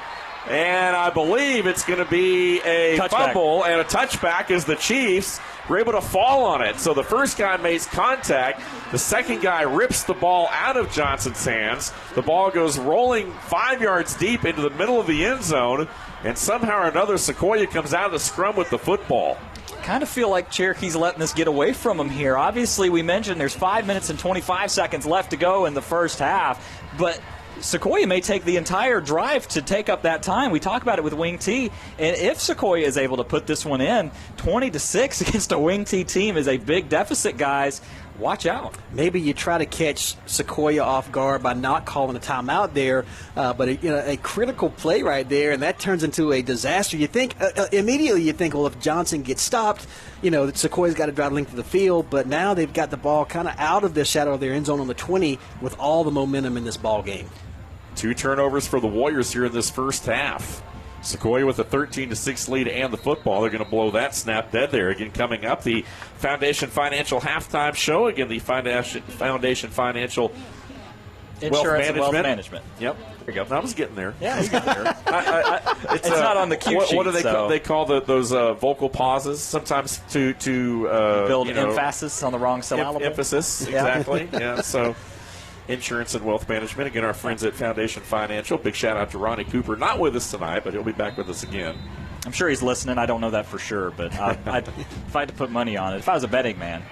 And I believe it's going to be a fumble and a touchback as the Chiefs were able to fall on it. So the first guy makes contact. The second guy rips the ball out of Johnson's hands. The ball goes rolling 5 yards deep into the middle of the end zone. And somehow or another, Sequoyah comes out of the scrum with the football. Kind of feel like Cherokee's letting this get away from them here. Obviously, we mentioned there's 5 minutes and 25 seconds left to go in the first half. But Sequoyah may take the entire drive to take up that time. We talk about it with Wing T, and if Sequoyah is able to put this one in, 20-6 against a Wing T team is a big deficit, guys. Watch out. Maybe you try to catch Sequoyah off guard by not calling a timeout there, but a critical play right there, and that turns into a disaster. You think immediately you think, well, if Johnson gets stopped, Sequoyah's got to drive length of the field, but now they've got the ball kind of out of the shadow of their end zone on the 20 with all the momentum in this ball game. 2 turnovers for the Warriors here in this first half. Sequoyah with a 13-6 lead and the football. They're going to blow that snap dead there. Again, coming up, the Foundation Financial halftime show. Again, the Foundation Financial Insurance and Wealth Management. Yep. There you go. I was getting there. Yeah, he's getting there. It's not on the cue sheet. What do they call? They call those vocal pauses sometimes to build emphasis on the wrong syllable. Emphasis, exactly. Yeah. So. Insurance and Wealth Management. Again, our friends at Foundation Financial. Big shout out to Ronnie Cooper. Not with us tonight, but he'll be back with us again. I'm sure he's listening. I don't know that for sure, but if I had to put money on it, if I was a betting man.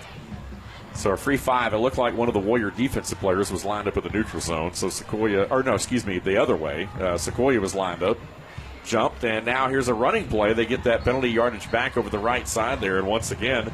So a free 5. It looked like one of the Warrior defensive players was lined up in the neutral zone. So the other way. Sequoyah was lined up, jumped, and now here's a running play. They get that penalty yardage back over the right side there, and once again,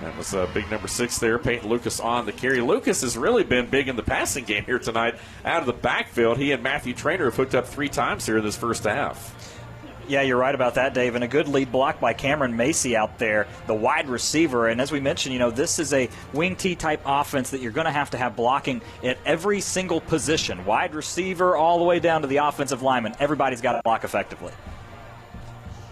that was big number 6 there, Peyton Lucas on the carry. Lucas has really been big in the passing game here tonight out of the backfield. He and Matthew Traynor have hooked up 3 times here in this first half. Yeah, you're right about that, Dave. And a good lead block by Cameron Macy out there, the wide receiver. And as we mentioned, this is a wing T type offense that you're going to have blocking at every single position. Wide receiver all the way down to the offensive lineman. Everybody's got to block effectively.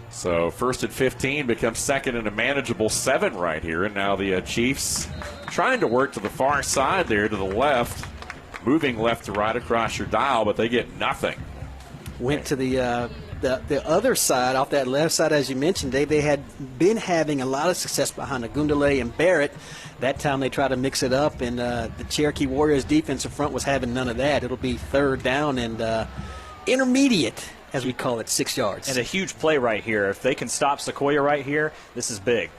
So 1st and 15 becomes 2nd and a manageable 7 right here. And now the Chiefs trying to work to the far side there to the left, moving left to right across your dial, but they get nothing. Went to the other side, off that left side, as you mentioned, Dave. They had been having a lot of success behind Agundale and Barrett. That time they tried to mix it up, and the Cherokee Warriors defensive front was having none of that. It'll be 3rd down and intermediate, as we call it, 6 yards. And a huge play right here. If they can stop Sequoyah right here, this is big.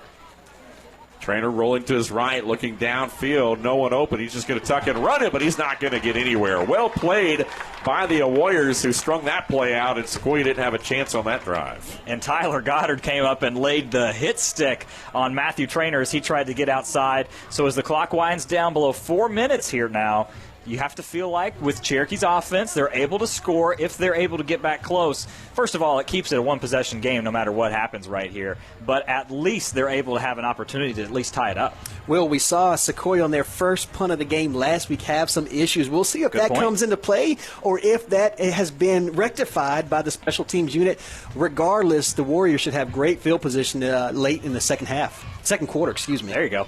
Trainer rolling to his right, looking downfield. No one open. He's just going to tuck and run it, but he's not going to get anywhere. Well played by the Warriors, who strung that play out, and Sequoyah didn't have a chance on that drive. And Tyler Goddard came up and laid the hit stick on Matthew Trainer as he tried to get outside. So as the clock winds down below 4 minutes here now, you have to feel like with Cherokee's offense, they're able to score if they're able to get back close. First of all, it keeps it a one-possession game no matter what happens right here. But at least they're able to have an opportunity to at least tie it up. Well, we saw Sequoyah on their first punt of the game last week have some issues. We'll see if that comes into play or if that has been rectified by the special teams unit. Regardless, the Warriors should have great field position late in the second quarter. There you go.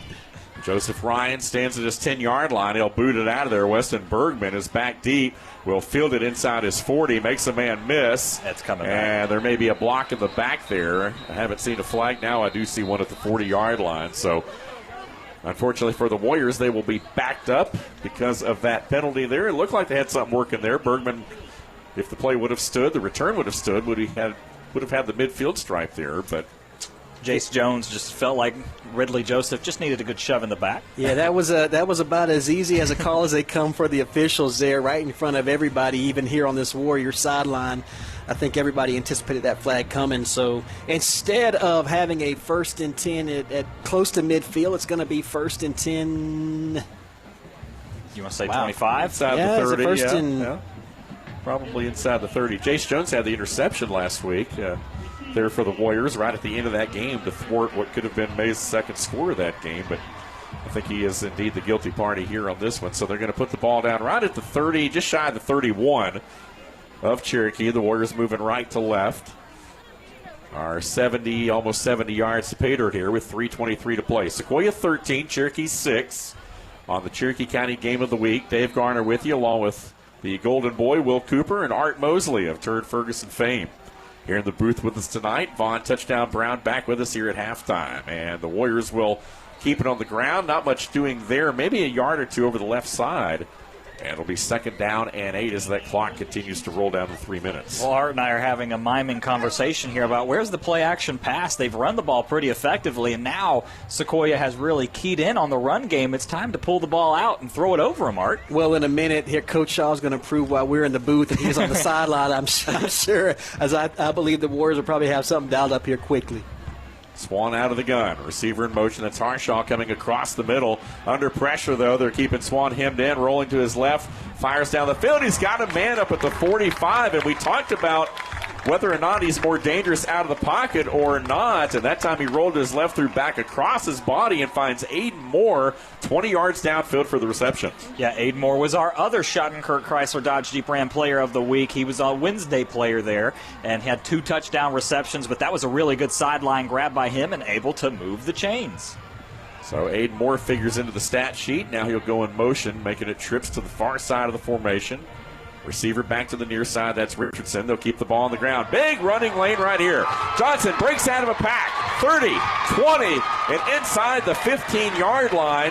Joseph Ryan stands at his 10-yard line. He'll boot it out of there. Weston Bergman is back deep. Will field it inside his 40. Makes a man miss. That's coming back. And there may be a block in the back there. I haven't seen a flag now. I do see one at the 40-yard line. So, unfortunately for the Warriors, they will be backed up because of that penalty there. It looked like they had something working there. Bergman, if the play would have stood, the return would have stood, would have had the midfield stripe there, but Jace Jones just felt like Ridley Joseph just needed a good shove in the back. Yeah, that was about as easy as a call as they come for the officials there, right in front of everybody, even here on this Warrior sideline. I think everybody anticipated that flag coming. So instead of having a 1st and 10 at close to midfield, it's going to be 1st and 10. You want to say 25? Inside the 30, probably inside the 30. Jace Jones had the interception last week. There for the Warriors right at the end of that game to thwart what could have been May's second score of that game, but I think he is indeed the guilty party here on this one. So they're going to put the ball down right at the 30, just shy of the 31 of Cherokee. The Warriors moving right to left. Are almost 70 yards to pay dirt here with 3:23 to play. Sequoyah 13, Cherokee 6 on the Cherokee County Game of the Week. Dave Garner with you, along with the Golden Boy, Will Cooper, and Art Mosley of Turd Ferguson fame. Here in the booth with us tonight, Vaughn Touchdown Brown back with us here at halftime. And the Warriors will keep it on the ground. Not much doing there. Maybe a yard or two over the left side. And it'll be 2nd down and 8 as that clock continues to roll down to 3 minutes. Well, Art and I are having a miming conversation here about where's the play-action pass. They've run the ball pretty effectively, and now Sequoyah has really keyed in on the run game. It's time to pull the ball out and throw it over him, Art. Well, in a minute here, Coach Shaw's going to prove why we're in the booth and he's on the sideline, I'm sure, as I believe the Warriors will probably have something dialed up here quickly. Swan out of the gun. Receiver in motion. That's Harshaw coming across the middle. Under pressure, though. They're keeping Swan hemmed in. Rolling to his left. Fires down the field. He's got a man up at the 45. And we talked about whether or not he's more dangerous out of the pocket or not. And that time he rolled his left through back across his body and finds Aiden Moore 20 yards downfield for the reception. Yeah, Aiden Moore was our other Schottenkirk Chrysler Dodge Jeep Ram player of the week. He was a Wednesday player there and had 2 touchdown receptions, but that was a really good sideline grab by him and able to move the chains. So Aiden Moore figures into the stat sheet. Now he'll go in motion, making it trips to the far side of the formation. Receiver back to the near side. That's Richardson. They'll keep the ball on the ground. Big running lane right here. Johnson breaks out of a pack. 30, 20, and inside the 15-yard line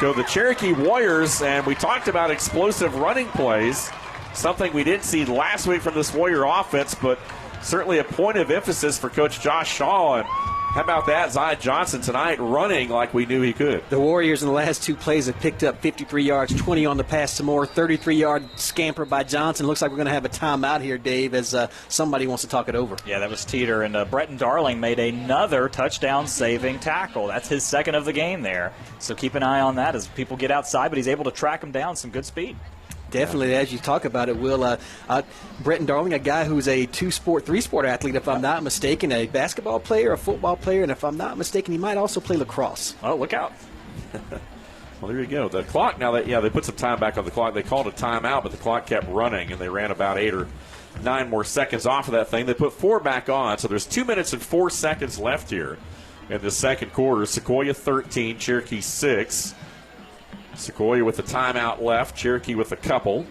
go the Cherokee Warriors. And we talked about explosive running plays, something we didn't see last week from this Warrior offense, but certainly a point of emphasis for Coach Josh Shaw. And how about that? Zai Johnson tonight running like we knew he could. The Warriors in the last 2 plays have picked up 53 yards, 20 on the pass to Moore, 33-yard scamper by Johnson. Looks like we're going to have a timeout here, Dave, as somebody wants to talk it over. Yeah, that was Teeter. And Bretton Darling made another touchdown-saving tackle. That's his second of the game there. So keep an eye on that as people get outside, but he's able to track him down. Some good speed. Definitely, as you talk about it, Will. Bretton Darling, a guy who's a 2-sport, 3-sport athlete, if I'm not mistaken, a basketball player, a football player, and if I'm not mistaken, he might also play lacrosse. Oh, look out. Well, there you go. The clock now, they put some time back on the clock. They called a timeout, but the clock kept running, and they ran about 8 or 9 more seconds off of that thing. They put 4 back on, so there's 2 minutes and 4 seconds left here in the second quarter. Sequoyah 13, Cherokee 6. Sequoyah with the timeout left, Cherokee with a couple.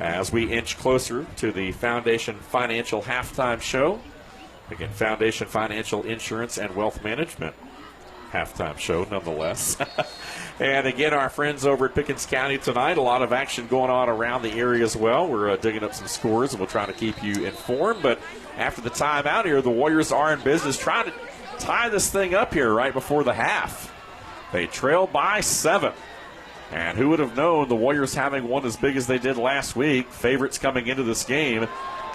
As we inch closer to the Foundation Financial halftime show. Again, Foundation Financial Insurance and Wealth Management halftime show nonetheless. And again, our friends over at Pickens County tonight, a lot of action going on around the area as well. We're digging up some scores, and we'll try to keep you informed. But after the timeout here, the Warriors are in business trying to tie this thing up here right before the half. They trail by 7. And who would have known the Warriors having one as big as they did last week? Favorites coming into this game.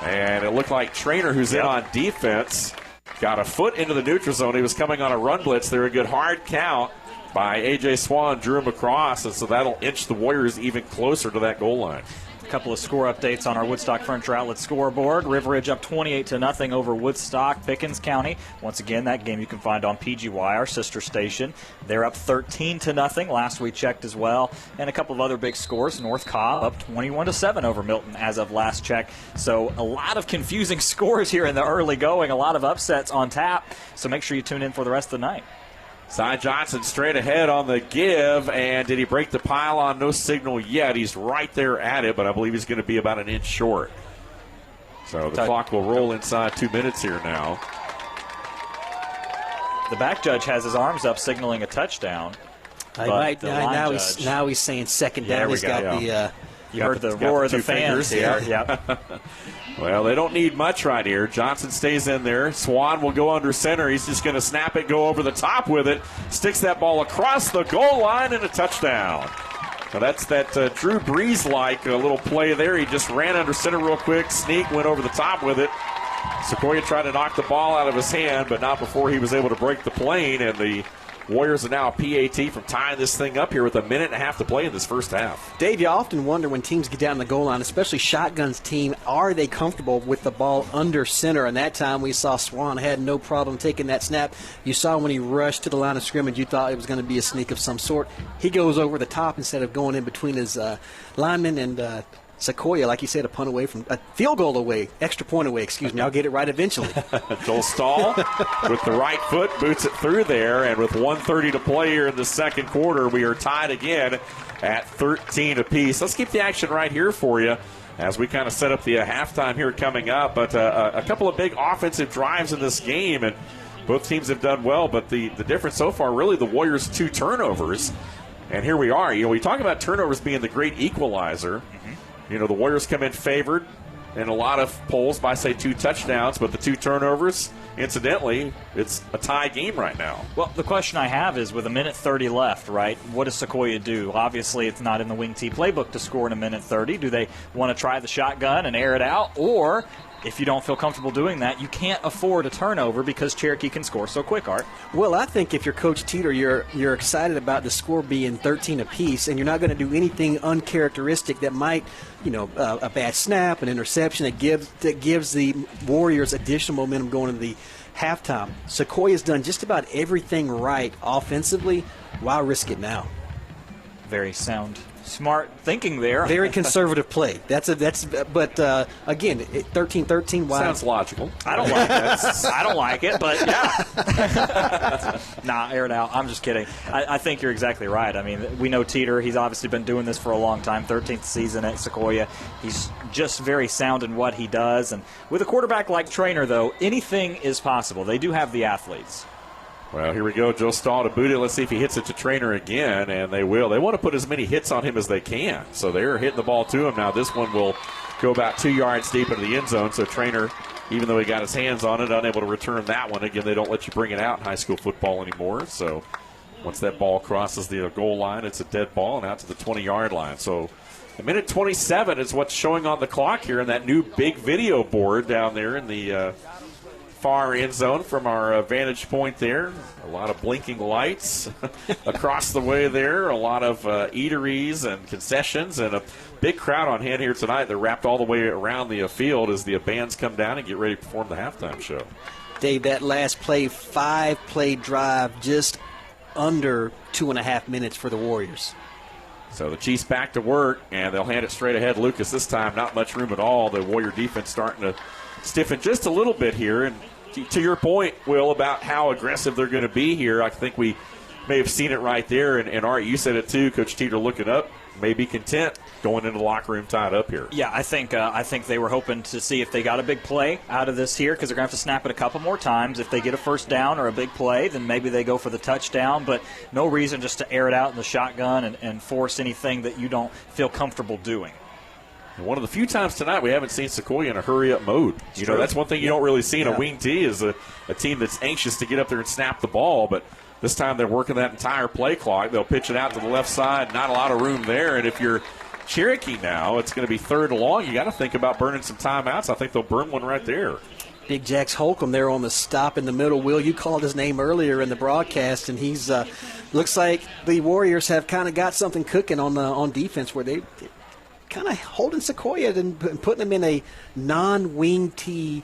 And it looked like Trainer, who's in on defense, got a foot into the neutral zone. He was coming on a run blitz. There, a good hard count by A.J. Swan, drew him across, and so that'll inch the Warriors even closer to that goal line. A couple of score updates on our Woodstock Furniture Outlet scoreboard. River Ridge up 28-0 over Woodstock, Pickens County. Once again, that game you can find on PGY, our sister station. They're up 13-0. Last we checked as well. And a couple of other big scores. North Cobb up 21-7 over Milton as of last check. So a lot of confusing scores here in the early going. A lot of upsets on tap. So make sure you tune in for the rest of the night. Cy Johnson straight ahead on the give, and did he break the pylon? No signal yet. He's right there at it, but I believe he's going to be about an inch short. So the clock will roll inside 2 minutes here now. The back judge has his arms up signaling a touchdown. Now he's saying second down. He's got the... You heard the roar of the fans here. Yep. Well, they don't need much right here. Johnson stays in there. Swan will go under center. He's just going to snap it, go over the top with it. Sticks that ball across the goal line and a touchdown. Now that's that Drew Brees-like little play there. He just ran under center real quick, sneak, went over the top with it. Sequoyah tried to knock the ball out of his hand, but not before he was able to break the plane, and the Warriors are now a PAT from tying this thing up here with 1.5 minutes to play in this first half. Dave, you often wonder when teams get down the goal line, especially shotgun's team, are they comfortable with the ball under center? And that time we saw Swan had no problem taking that snap. You saw when he rushed to the line of scrimmage, you thought it was going to be a sneak of some sort. He goes over the top instead of going in between his linemen and Sequoyah, like you said, a field goal away, extra point away, excuse me. I'll get it right eventually. Joel Stahl with the right foot boots it through there, and with 1:30 to play here in the second quarter, we are tied again at 13 apiece. Let's keep the action right here for you as we kind of set up the halftime here coming up. But a couple of big offensive drives in this game, and both teams have done well, but the difference so far, really the Warriors' 2 turnovers. And here we are. We talk about turnovers being the great equalizer. The Warriors come in favored in a lot of polls by, say, 2 touchdowns, but the 2 turnovers, incidentally, it's a tie game right now. Well, the question I have is, with 1:30 left, right, what does Sequoyah do? Obviously, it's not in the Wing T playbook to score in 1:30. Do they want to try the shotgun and air it out? Or, if you don't feel comfortable doing that, you can't afford a turnover because Cherokee can score so quick, Art. Well, I think if you're Coach Teeter, you're excited about the score being 13 apiece, and you're not going to do anything uncharacteristic that might, a bad snap, an interception that gives the Warriors additional momentum going into the halftime. Sequoyah's done just about everything right offensively. Why risk it now? Very sound. Smart thinking there. Very conservative play. But again, 13-13. Why? Sounds logical. I don't like it. I don't like it, but yeah. Nah, air it out. I'm just kidding. I think you're exactly right. I mean, we know Teeter. He's obviously been doing this for a long time. 13th season at Sequoyah. He's just very sound in what he does. And with a quarterback like Trainer, though, anything is possible. They do have the athletes. Well, here we go. Joe Stahl to boot it. Let's see if he hits it to Trainer again, and they will. They want to put as many hits on him as they can, so they're hitting the ball to him. Now this one will go about 2 yards deep into the end zone, so Trainer, even though he got his hands on it, unable to return that one. Again, they don't let you bring it out in high school football anymore, so once that ball crosses the goal line, it's a dead ball and out to the 20-yard line. So 1:27 is what's showing on the clock here in that new big video board down there in the far end zone from our vantage point there. A lot of blinking lights across the way there. A lot of eateries and concessions, and a big crowd on hand here tonight. They're wrapped all the way around the field as the bands come down and get ready to perform the halftime show. Dave, that last play, 5-play drive, just under 2.5 minutes for the Warriors. So the Chiefs back to work, and they'll hand it straight ahead. Lucas this time, not much room at all. The Warrior defense starting to stiffen just a little bit here. And to your point, Will, about how aggressive they're going to be here, I think we may have seen it right there. And Art, you said it too. Coach Teeter looking up, may be content going into the locker room tied up here. Yeah, I think they were hoping to see if they got a big play out of this here, because they're going to have to snap it a couple more times. If they get a first down or a big play, then maybe they go for the touchdown, but no reason just to air it out in the shotgun and force anything that you don't feel comfortable doing. And one of the few times tonight we haven't seen Sequoyah in a hurry-up mode. You know, that's one thing you don't really see in a wing T is a team that's anxious to get up there and snap the ball, but this time they're working that entire play clock. They'll pitch it out to the left side, not a lot of room there, and if you're Cherokee now, it's going to be 3rd and long. You got to think about burning some timeouts. I think they'll burn one right there. Big Jax Holcomb there on the stop in the middle. Will, you called his name earlier in the broadcast, and he's looks like the Warriors have kind of got something cooking on defense where they kind of holding Sequoyah and putting them in a non-wing T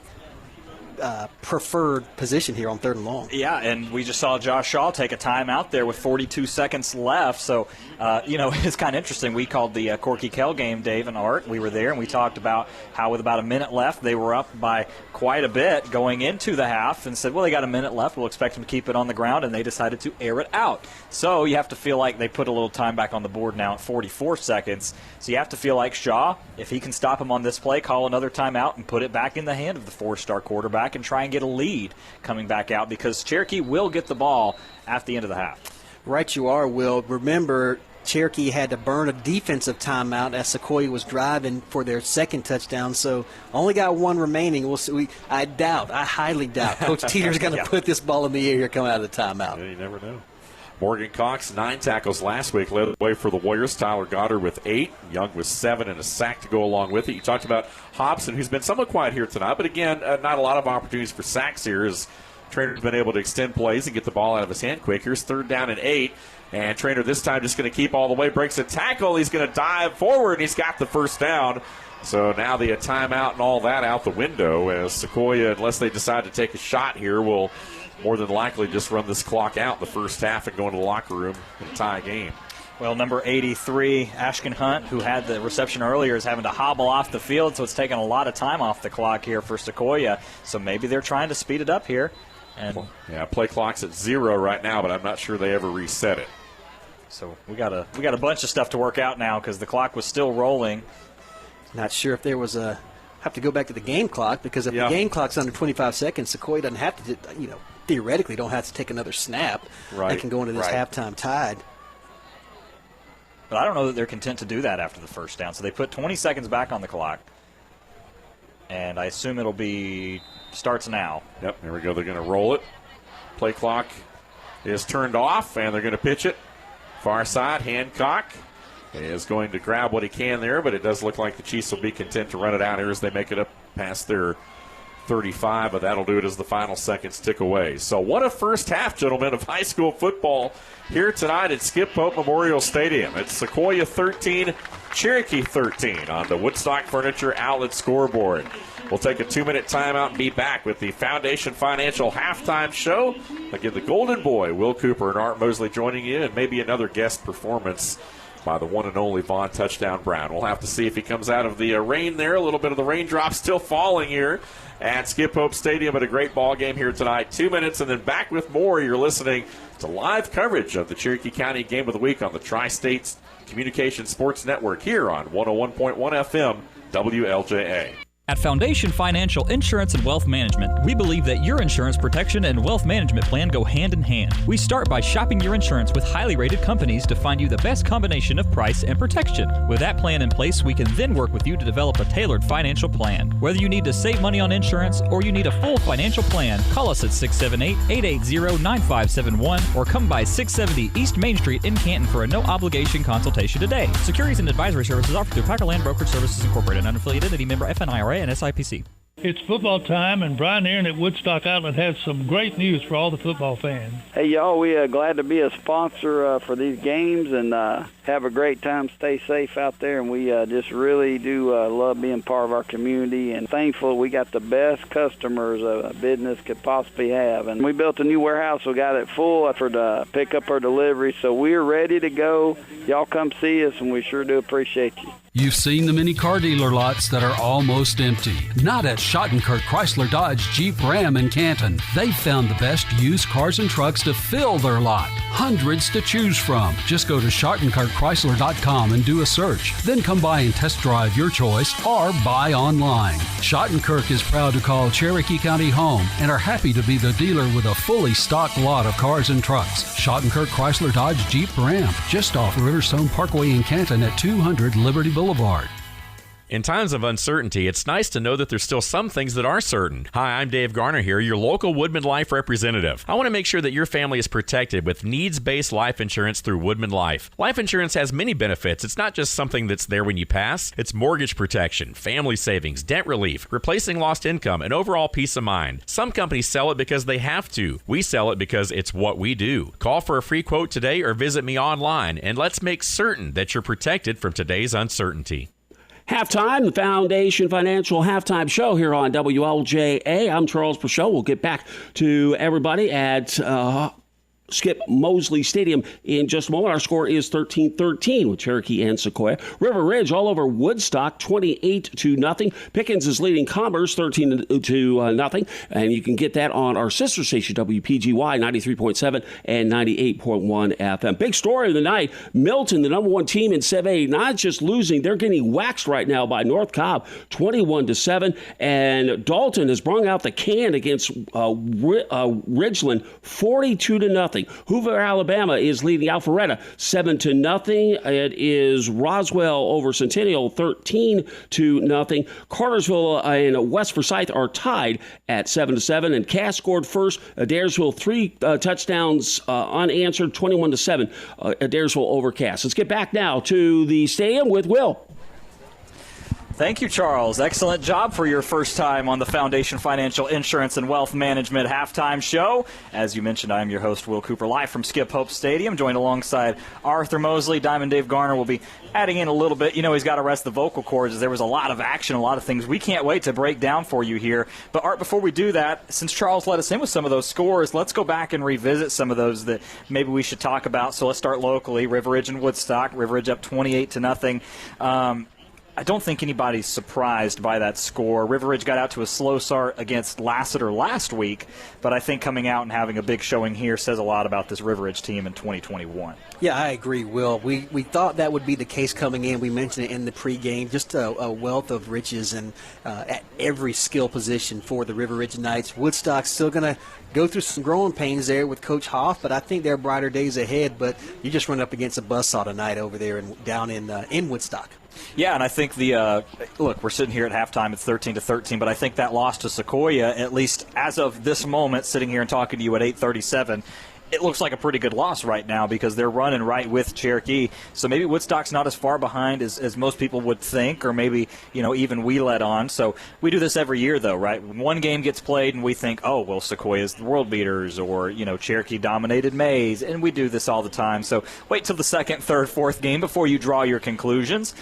preferred position here on 3rd and long. Yeah, and we just saw Josh Shaw take a timeout there with 42 seconds left. So, it's kind of interesting. We called the Corky Kell game, Dave and Art. We were there, and we talked about how with about a minute left, they were up by quite a bit going into the half and said, well, they got a minute left. We'll expect them to keep it on the ground, and they decided to air it out. So you have to feel like they put a little time back on the board now at 44 seconds. So you have to feel like Shaw, if he can stop him on this play, call another timeout and put it back in the hand of the 4-star quarterback and try and get a lead coming back out, because Cherokee will get the ball at the end of the half. Right you are, Will. Remember, Cherokee had to burn a defensive timeout as Sequoyah was driving for their second touchdown, so only got one remaining. We'll see. I highly doubt Coach Teeter's going to put this ball in the air here coming out of the timeout. Yeah, you never know. Morgan Cox, 9 tackles last week, led the way for the Warriors. Tyler Garner with 8. Young with 7 and a sack to go along with it. You talked about Hobson, who's been somewhat quiet here tonight, but again, not a lot of opportunities for sacks here as Trainer's been able to extend plays and get the ball out of his hand quick. Here's 3rd down and 8, and Trainer this time just going to keep all the way, breaks a tackle. He's going to dive forward, and he's got the first down. So now the timeout and all that out the window as Sequoyah, unless they decide to take a shot here, will more than likely just run this clock out in the first half and go into the locker room and tie a game. Well, number 83, Ashkin Hunt, who had the reception earlier, is having to hobble off the field, so it's taking a lot of time off the clock here for Sequoyah. So maybe they're trying to speed it up here. And yeah, play clock's at 0 right now, but I'm not sure they ever reset it. So we got a bunch of stuff to work out now because the clock was still rolling. Not sure if there was have to go back to the game clock, because if the game clock's under 25 seconds, Sequoyah doesn't have to, theoretically don't have to take another snap. Right. They can go into this halftime tied. But I don't know that they're content to do that after the first down. So they put 20 seconds back on the clock. And I assume it'll be starts now. Yep, there we go. They're going to roll it. Play clock is turned off, and they're going to pitch it. Far side, Hancock is going to grab what he can there, but it does look like the Chiefs will be content to run it out here as they make it up past their 35, but that'll do it as the final seconds tick away. So what a first half, gentlemen, of high school football here tonight at Skip Pope Memorial Stadium. It's Sequoyah 13, Cherokee 13 on the Woodstock Furniture Outlet scoreboard. We'll take a 2-minute timeout and be back with the Foundation Financial halftime show. Again, the Golden Boy, Will Cooper and Art Mosley joining you, and maybe another guest performance by the one and only Vaughn Touchdown Brown. We'll have to see if he comes out of the rain there. A little bit of the raindrops still falling here at Skip Pope Stadium, but a great ball game here tonight. 2 minutes and then back with more. You're listening to live coverage of the Cherokee County Game of the Week on the Tri-States Communications Sports Network here on 101.1 FM WLJA. At Foundation Financial Insurance and Wealth Management, we believe that your insurance protection and wealth management plan go hand in hand. We start by shopping your insurance with highly rated companies to find you the best combination of price and protection. With that plan in place, we can then work with you to develop a tailored financial plan. Whether you need to save money on insurance or you need a full financial plan, call us at 678-880-9571 or come by 670 East Main Street in Canton for a no-obligation consultation today. Securities and advisory services offered through Packer Land Brokerage Services Incorporated, unaffiliated, any member FNIRA and SIPC. It's football time, and Brian Aaron at Woodstock Outlet has some great news for all the football fans. Hey, y'all, we glad to be a sponsor for these games, and have a great time. Stay safe out there, and we just really do love being part of our community, and thankful we got the best customers a business could possibly have. And we built a new warehouse. We got it full for the pickup or delivery, so we're ready to go. Y'all come see us, and we sure do appreciate you. You've seen the many car dealer lots that are almost empty. Not at Schottenkirk Chrysler Dodge Jeep Ram in Canton. They've found the best used cars and trucks to fill their lot. Hundreds to choose from. Just go to SchottenkirkChrysler.com and do a search. Then come by and test drive your choice or buy online. Schottenkirk is proud to call Cherokee County home and are happy to be the dealer with a fully stocked lot of cars and trucks. Schottenkirk Chrysler Dodge Jeep Ram, just off Riverstone Parkway in Canton at 200 Liberty Boulevard. In times of uncertainty, it's nice to know that there's still some things that are certain. Hi, I'm Dave Garner here, your local Woodman Life representative. I want to make sure that your family is protected with needs-based life insurance through Woodman Life. Life insurance has many benefits. It's not just something that's there when you pass. It's mortgage protection, family savings, debt relief, replacing lost income, and overall peace of mind. Some companies sell it because they have to. We sell it because it's what we do. Call for a free quote today or visit me online, and let's make certain that you're protected from today's uncertainty. Halftime, the Foundation Financial Halftime Show here on WLJA. I'm Charles Purcell. We'll get back to everybody at Skip Mosley Stadium in just a moment. Our score is 13-13 with Cherokee and Sequoyah. River Ridge all over Woodstock, 28-0. Pickens is leading Commerce 13-0, and you can get that on our sister station WPGY 93.7 and 98.1 FM. Big story of the night: Milton, the number one team in Sev A, not just losing, they're getting waxed right now by North Cobb 21-7, and Dalton has brung out the can against Ridgeland 42-0. Hoover, Alabama is leading Alpharetta 7-0. It is Roswell over Centennial 13-0. Cartersville and West Forsyth are tied at 7-7, and Cass scored first. Adairsville 3 touchdowns unanswered, 21-7. Adairsville over Cass. Let's get back now to the stadium with Will. Thank you, Charles. Excellent job for your first time on the Foundation Financial Insurance and Wealth Management Halftime Show. As you mentioned, I am your host, Will Cooper, live from Skip Hope Stadium, joined alongside Arthur Mosley. Diamond Dave Garner will be adding in a little bit. You know, he's got to rest the vocal cords, as there was a lot of action, a lot of things we can't wait to break down for you here. But, Art, before we do that, since Charles let us in with some of those scores, let's go back and revisit some of those that maybe we should talk about. So let's start locally. River Ridge and Woodstock. River Ridge up 28-0. I don't think anybody's surprised by that score. River Ridge got out to a slow start against Lassiter last week, but I think coming out and having a big showing here says a lot about this River Ridge team in 2021. Yeah, I agree, Will. We thought that would be the case coming in. We mentioned it in the pregame. Just a wealth of riches and at every skill position for the River Ridge Knights. Woodstock's still going to go through some growing pains there with Coach Hoff, but I think there are brighter days ahead. But you just run up against a buzzsaw tonight over there down in Woodstock. Yeah, and I think look, we're sitting here at halftime, it's 13-13, but I think that loss to Sequoyah, at least as of this moment, sitting here and talking to you at 8:37, it looks like a pretty good loss right now because they're running right with Cherokee. So maybe Woodstock's not as far behind as most people would think, or maybe, even we let on. So we do this every year, though, right? When one game gets played and we think, oh, well, Sequoiah's the world beaters, or, Cherokee dominated Mays, and we do this all the time. So wait till the second, third, fourth game before you draw your conclusions.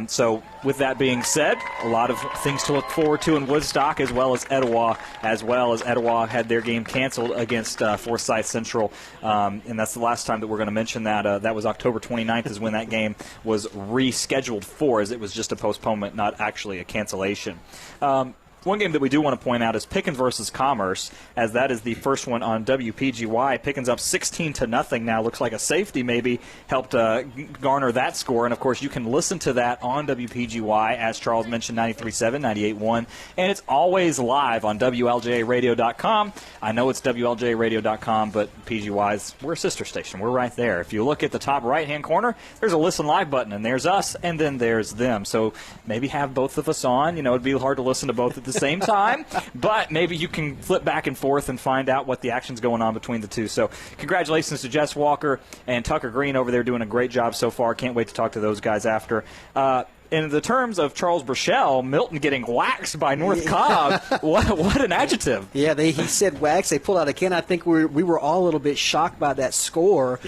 So with that being said, a lot of things to look forward to in Woodstock, as well as Etowah, Etowah had their game canceled against Forsyth Central. And that's the last time that we're going to mention that. That was October 29th is when that game was rescheduled for, as it was just a postponement, not actually a cancellation. One game that we do want to point out is Pickens versus Commerce, as that is the first one on WPGY. Pickens up 16-0 now. Looks like a safety maybe helped garner that score. And, of course, you can listen to that on WPGY, as Charles mentioned, 93.7, 98.1. And it's always live on WLJAradio.com. I know it's WLJAradio.com, but PGY's, we're a sister station. We're right there. If you look at the top right-hand corner, there's a Listen Live button, and there's us, and then there's them. So maybe have both of us on. It'd be hard to listen to both at the same time, but maybe you can flip back and forth and find out what the action's going on between the two. So congratulations to Jess Walker and Tucker Green over there, doing a great job so far. Can't wait to talk to those guys after. in the terms of Charles Burchell, Milton getting waxed by North Cobb, what an adjective. Yeah, he said wax. They pulled out a can. I think we were all a little bit shocked by that score,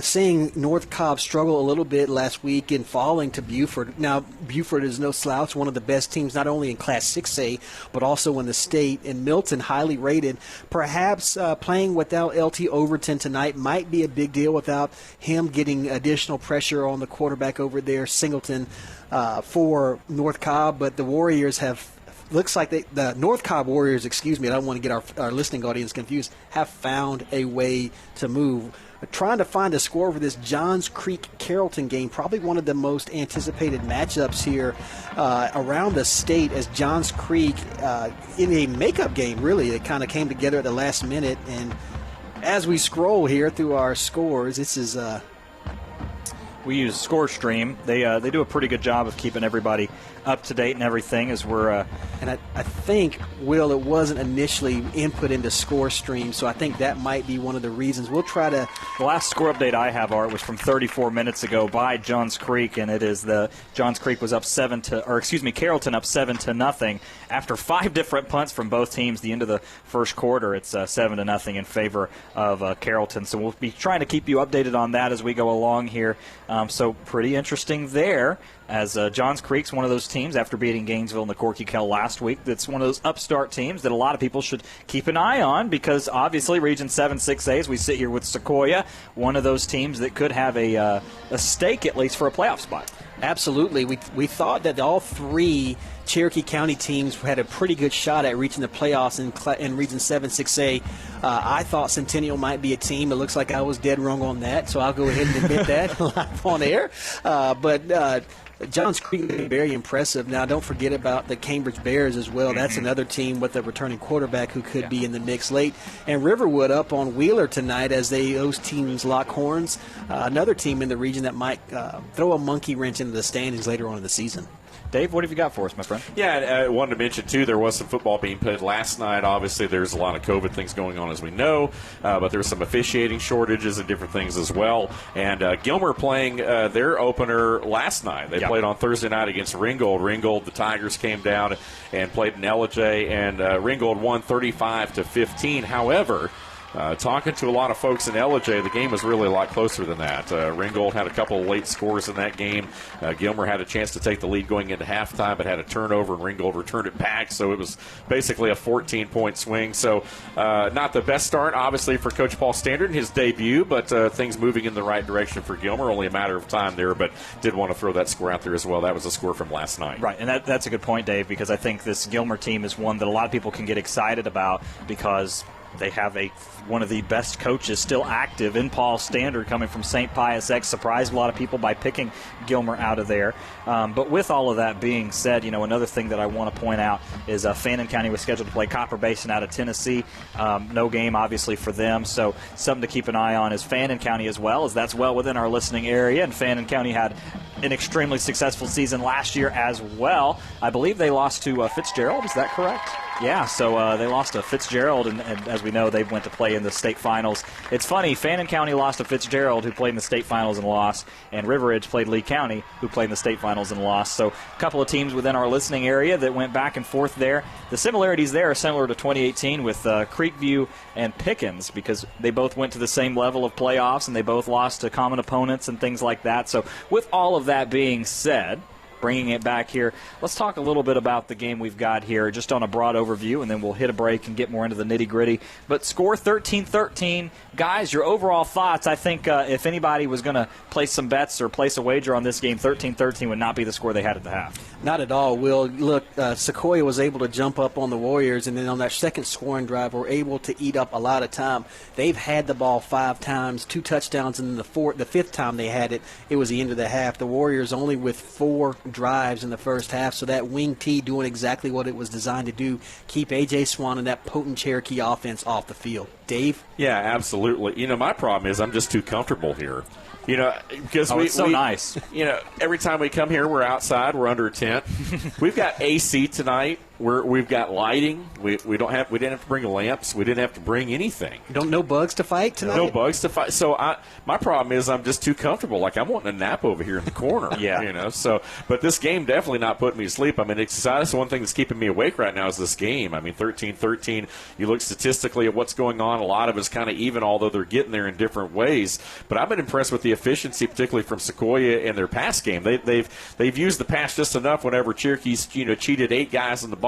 seeing North Cobb struggle a little bit last week in falling to Buford. Now, Buford is no slouch, one of the best teams not only in Class 6A, but also in the state. And Milton, highly rated. Perhaps playing without LT Overton tonight might be a big deal without him getting additional pressure on the quarterback over there, Singleton, for North Cobb. But the Warriors looks like the North Cobb Warriors, I don't want to get our listening audience confused, have found a way to move. Trying to find a score for this Johns Creek-Carrollton game, probably one of the most anticipated matchups here around the state, as Johns Creek, in a makeup game, really, it kind of came together at the last minute. And as we scroll here through our scores, this is... We use ScoreStream. They do a pretty good job of keeping everybody up to date and everything as we're... And I think, Will, it wasn't initially input into ScoreStream, so I think that might be one of the reasons. We'll try to... The last score update I have, Art, was from 34 minutes ago by Johns Creek, and it is Johns Creek was up Carrollton up 7-0 after 5 different punts from both teams. The end of the first quarter, it's 7-0 in favor of Carrollton. So we'll be trying to keep you updated on that as we go along here. So pretty interesting there, as Johns Creek's one of those teams, after beating Gainesville in the Corky Kell last week, that's one of those upstart teams that a lot of people should keep an eye on, because obviously Region 7 6A, as we sit here with Sequoyah, one of those teams that could have a stake at least for a playoff spot. Absolutely. We thought that all 3 Cherokee County teams had a pretty good shot at reaching the playoffs in Region 7 6A. I thought Centennial might be a team. It looks like I was dead wrong on that, so I'll go ahead and admit that live on air. But Johns Creek is very impressive. Now, don't forget about the Cambridge Bears as well. That's another team with a returning quarterback who could be in the mix late. And Riverwood up on Wheeler tonight as they host teams Lockhorns, another team in the region that might throw a monkey wrench into the standings later on in the season. Dave, what have you got for us, my friend? Yeah, I wanted to mention, too, there was some football being played last night. Obviously, there's a lot of COVID things going on, as we know, but there's some officiating shortages and different things as well. And Gilmer playing their opener last night. They played on Thursday night against Ringgold. Ringgold, the Tigers, came down and played in LJ, and Ringgold won 35-15. However, talking to a lot of folks in LJ, the game was really a lot closer than that. Ringgold had a couple of late scores in that game. Gilmer had a chance to take the lead going into halftime, but had a turnover, and Ringgold returned it back. So it was basically a 14-point swing. So not the best start, obviously, for Coach Paul Standard in his debut, but things moving in the right direction for Gilmer. Only a matter of time there, but did want to throw that score out there as well. That was a score from last night. Right, and that's a good point, Dave, because I think this Gilmer team is one that a lot of people can get excited about, because they have one of the best coaches still active in Paul Standard, coming from St. Pius X. Surprised a lot of people by picking Gilmer out of there. But with all of that being said, another thing that I want to point out is Fannin County was scheduled to play Copper Basin out of Tennessee. No game, obviously, for them. So something to keep an eye on is Fannin County as well, as that's well within our listening area. And Fannin County had an extremely successful season last year as well. I believe they lost to Fitzgerald. Is that correct? Yeah, so they lost to Fitzgerald, and as we know, they went to play in the state finals. It's funny, Fannin County lost to Fitzgerald, who played in the state finals and lost, and River Ridge played Lee County, who played in the state finals and lost. So a couple of teams within our listening area that went back and forth there. The similarities there are similar to 2018 with Creekview and Pickens, because they both went to the same level of playoffs, and they both lost to common opponents and things like that. So with all of that being said, bringing it back here, let's talk a little bit about the game we've got here, just on a broad overview, and then we'll hit a break and get more into the nitty-gritty. But score 13-13. Guys, your overall thoughts. I think if anybody was going to place some bets or place a wager on this game, 13-13 would not be the score they had at the half. Not at all, Will. Look, Sequoyah was able to jump up on the Warriors, and then on that second scoring drive were able to eat up a lot of time. They've had the ball 5 times, 2 touchdowns, and the fifth time they had it, it was the end of the half. The Warriors only with 4 drives in the first half, so that wing T doing exactly what it was designed to do, keep A.J. Swan and that potent Cherokee offense off the field. Dave? Yeah, absolutely. My problem is I'm just too comfortable here. Because it's so nice. Every time we come here, we're outside. We're under a tent. We've got AC tonight. We've got lighting. We didn't have to bring lamps. We didn't have to bring anything. No bugs to fight tonight? No bugs to fight. So my problem is I'm just too comfortable. Like, I'm wanting a nap over here in the corner. Yeah. But this game definitely not putting me to sleep. I mean, that's the one thing that's keeping me awake right now is this game. I mean, 13-13. You look statistically at what's going on. A lot of it's kind of even, although they're getting there in different ways. But I've been impressed with the efficiency, particularly from Sequoyah in their pass game. They've used the pass just enough whenever Cherokee's cheated 8 guys in the box.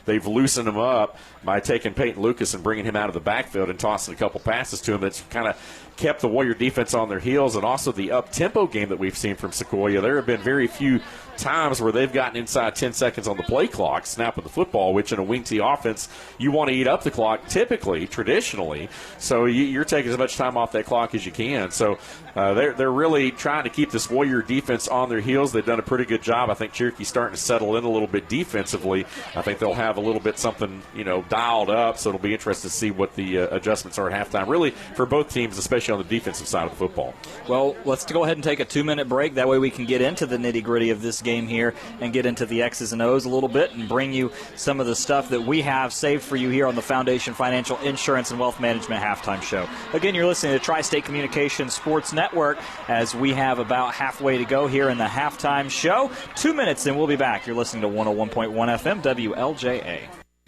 They've loosened him up by taking Peyton Lucas and bringing him out of the backfield and tossing a couple passes to him. That's kind of kept the Warrior defense on their heels, and also the up-tempo game that we've seen from Sequoyah. There have been very few times where they've gotten inside 10 seconds on the play clock, snapping the football, which in a wing T offense, you want to eat up the clock traditionally. So you're taking as much time off that clock as you can. So they're really trying to keep this Warrior defense on their heels. They've done a pretty good job. I think Cherokee's starting to settle in a little bit defensively. I think they'll have a little bit something, dialed up, so it'll be interesting to see what the adjustments are at halftime, really, for both teams, especially on the defensive side of the football. Well, let's go ahead and take a 2-minute break. That way we can get into the nitty-gritty of this game here and get into the X's and O's a little bit and bring you some of the stuff that we have saved for you here on the Foundation Financial Insurance and Wealth Management Halftime Show. Again, you're listening to Tri-State Communications Sports Network as we have about halfway to go here in the halftime show. 2 minutes and we'll be back. You're listening to 101.1 FM WLJA.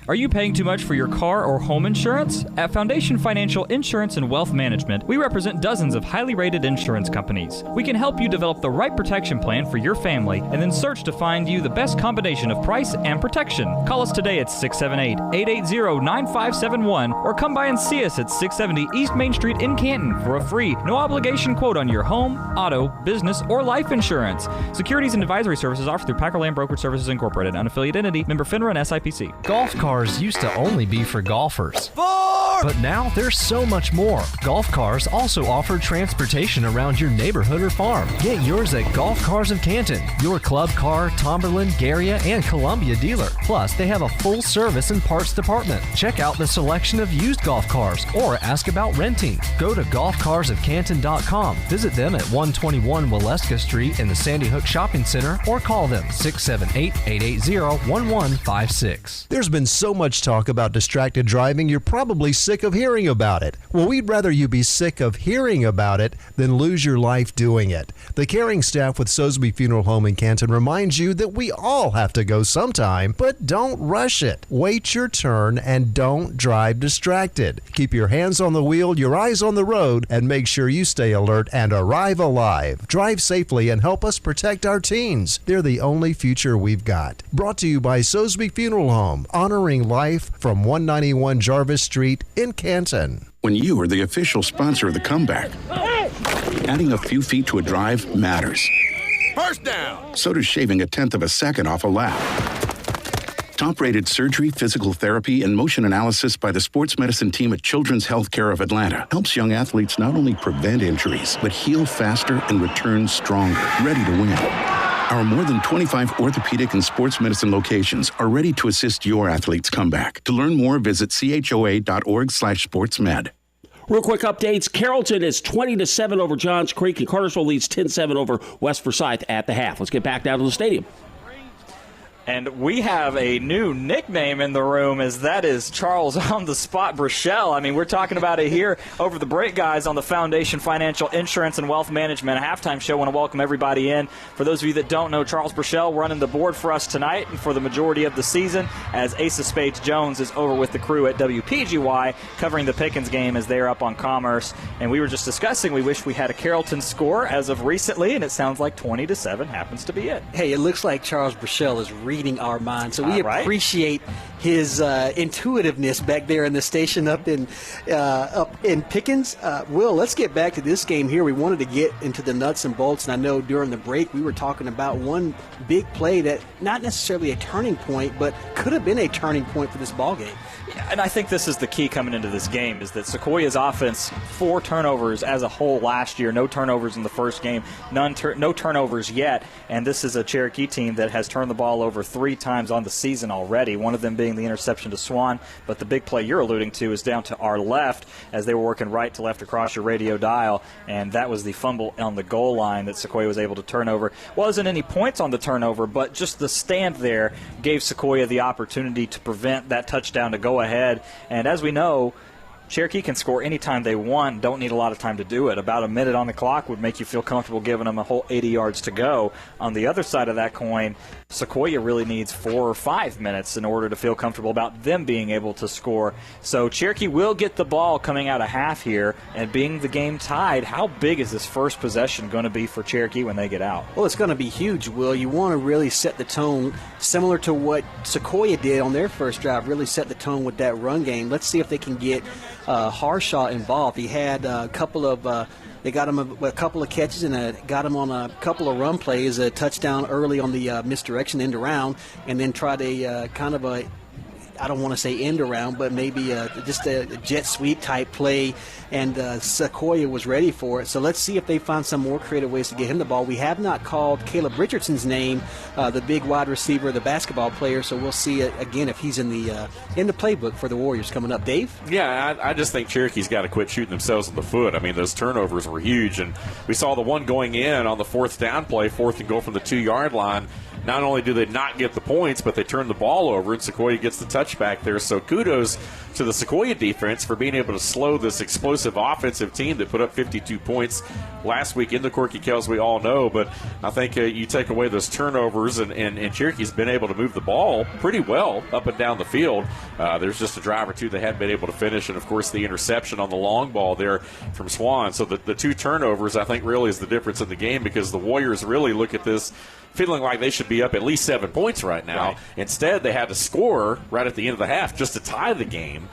Are you paying too much for your car or home insurance? At Foundation Financial Insurance and Wealth Management, we represent dozens of highly rated insurance companies. We can help you develop the right protection plan for your family and then search to find you the best combination of price and protection. Call us today at 678-880-9571 or come by and see us at 670 East Main Street in Canton for a free, no-obligation quote on your home, auto, business, or life insurance. Securities and advisory services offered through Packer Land Brokerage Services Incorporated, unaffiliated entity, member FINRA and SIPC. Golf cars used to only be for golfers. But now there's so much more. Golf Cars also offer transportation around your neighborhood or farm. Get yours at Golf Cars of Canton, your Club Car, Tomberlin, Garia, and Columbia dealer. Plus, they have a full service and parts department. Check out the selection of used golf cars or ask about renting. Go to golfcarsofcanton.com. Visit them at 121 Waleska Street in the Sandy Hook Shopping Center or call them 678-880-1156. There's been so much talk about distracted driving, you're probably sick of hearing about it. Well, we'd rather you be sick of hearing about it than lose your life doing it. The caring staff with Soseby Funeral Home in Canton reminds you that we all have to go sometime, but don't rush it. Wait your turn and don't drive distracted. Keep your hands on the wheel, your eyes on the road, and make sure you stay alert and arrive alive. Drive safely and help us protect our teens. They're the only future we've got. Brought to you by Soseby Funeral Home, honoring life from 191 Jarvis Street in Canton. When you are the official sponsor of the comeback, adding a few feet to a drive matters. First down! So does shaving a tenth of a second off a lap. Top-rated surgery, physical therapy, and motion analysis by the sports medicine team at Children's Healthcare of Atlanta helps young athletes not only prevent injuries, but heal faster and return stronger, ready to win. Our more than 25 orthopedic and sports medicine locations are ready to assist your athlete's comeback. To learn more, visit choa.org/sportsmed. Real quick updates. Carrollton is 20-7 over Johns Creek, and Cartersville leads 10-7 over West Forsyth at the half. Let's get back down to the stadium. And we have a new nickname in the room, as that is Charles on the Spot Brachel. I mean, we're talking about it here over the break, guys, on the Foundation Financial Insurance and Wealth Management halftime show. I want to welcome everybody in. For those of you that don't know, Charles Brachel running the board for us tonight and for the majority of the season, as Ace of Spades Jones is over with the crew at WPGY covering the Pickens game as they're up on Commerce. And we were just discussing, we wish we had a Carrollton score as of recently, and it sounds like 20-7 happens to be it. Hey, it looks like Charles Brachel is reading our minds, so we appreciate his intuitiveness back there in the station up in Pickens. Will, let's get back to this game here. We wanted to get into the nuts and bolts, and I know during the break we were talking about one big play that not necessarily a turning point, but could have been a turning point for this ball game. Yeah, and I think this is the key coming into this game, is that Sequoiah's offense, 4 turnovers as a whole last year, no turnovers in the first game, no turnovers yet, and this is a Cherokee team that has turned the ball over 3 times on the season already, one of them being being the interception to Swan. But the big play you're alluding to is down to our left as they were working right to left across your radio dial, and that was the fumble on the goal line that Sequoyah was able to turn over. Wasn't any points on the turnover, but just the stand there gave Sequoyah the opportunity to prevent that touchdown to go ahead. And as we know, Cherokee can score anytime they want, don't need a lot of time to do it. About a minute on the clock would make you feel comfortable giving them a whole 80 yards to go. On the other side of that coin, Sequoyah really needs 4 or 5 minutes in order to feel comfortable about them being able to score. So Cherokee will get the ball coming out of half here, and being the game tied, how big is this first possession going to be for Cherokee when they get out? Well, it's going to be huge, Will. You want to really set the tone similar to what Sequoyah did on their first drive, really set the tone with that run game. Let's see if they can get Harshaw involved. He had a couple of they got him a couple of catches and got him on a couple of run plays, a touchdown early on the misdirection end around, and then tried a kind of a, I don't want to say end around, but maybe just a jet sweep type play, and Sequoyah was ready for it. So let's see if they find some more creative ways to get him the ball. We have not called Caleb Richardson's name, the big wide receiver, the basketball player, so we'll see again if he's in the playbook for the Warriors coming up. Dave? Yeah, I just think Cherokee's got to quit shooting themselves in the foot. I mean, those turnovers were huge, and we saw the one going in on the 4th down play, 4th and goal from the 2-yard line. Not only do they not get the points, but they turn the ball over, and Sequoyah gets the touchback there. So kudos to the Sequoyah defense for being able to slow this explosive offensive team that put up 52 points last week in the Corky Kells, we all know. But I think you take away those turnovers, and Cherokee's been able to move the ball pretty well up and down the field. There's just a drive or two they haven't been able to finish, and, of course, the interception on the long ball there from Swan. So the 2 turnovers, I think, really is the difference in the game, because the Warriors really look at this feeling like they should be up at least 7 points right now. Right. Instead, they had to score right at the end of the half just to tie the game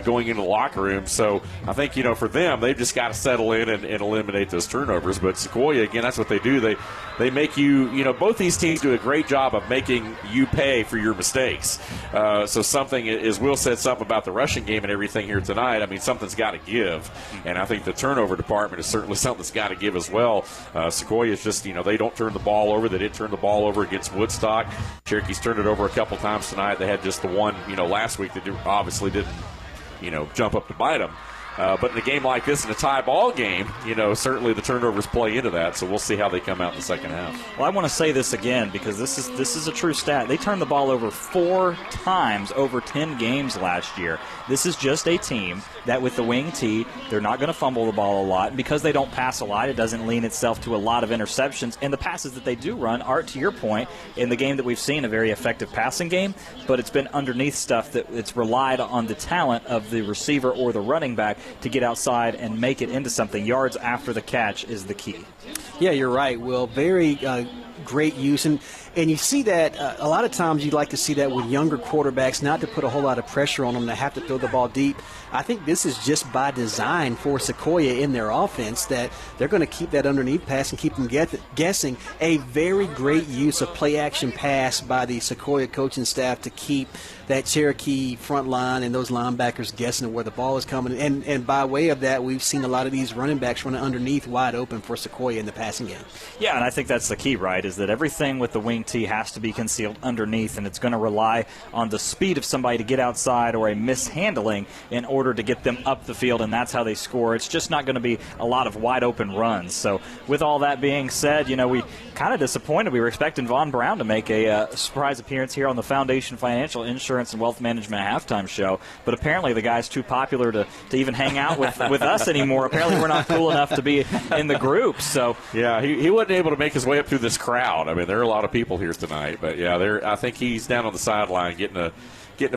going into the locker room. So I think, for them, they've just got to settle in and eliminate those turnovers. But Sequoyah, again, that's what they do. They make you, both these teams do a great job of making you pay for your mistakes. So something, as Will said, something about the rushing game and everything here tonight, I mean, something's got to give. And I think the turnover department is certainly something that's got to give as well. Sequoyah is just, they don't turn the ball over. They didn't turn the ball over against Woodstock. Cherokee's turned it over a couple times tonight. They had just the one, last week that obviously didn't, jump up to bite them. But in a game like this, in a tie ball game, certainly the turnovers play into that. So we'll see how they come out in the second half. Well, I want to say this again because this is a true stat. They turned the ball over 4 times over 10 games last year. This is just a team that with the wing T, they're not going to fumble the ball a lot. And because they don't pass a lot, it doesn't lean itself to a lot of interceptions. And the passes that they do run are, to your point, in the game that we've seen, a very effective passing game. But it's been underneath stuff that it's relied on the talent of the receiver or the running back to get outside and make it into something. Yards after the catch is the key. Yeah, you're right, Will. Very great use. And you see that a lot of times you'd like to see that with younger quarterbacks, not to put a whole lot of pressure on them to have to throw the ball deep. I think this is just by design for Sequoyah in their offense, that they're going to keep that underneath pass and keep them guessing. A very great use of play-action pass by the Sequoyah coaching staff to keep that Cherokee front line and those linebackers guessing where the ball is coming. And by way of that, we've seen a lot of these running backs running underneath wide open for Sequoyah in the passing game. Yeah, and I think that's the key, right, is that everything with the wing T has to be concealed underneath, and it's going to rely on the speed of somebody to get outside or a mishandling in order to get them up the field, and that's how they score. It's just not going to be a lot of wide open runs. So with all that being said, we kind of disappointed. We were expecting Von Brown to make a surprise appearance here on the Foundation Financial Insurance and Wealth Management halftime show, but apparently the guy's too popular to even hang out with us anymore. Apparently we're not cool enough to be in the group. So yeah, he wasn't able to make his way up through this crowd. I mean, there are a lot of people here tonight, but yeah, I think he's down on the sideline getting a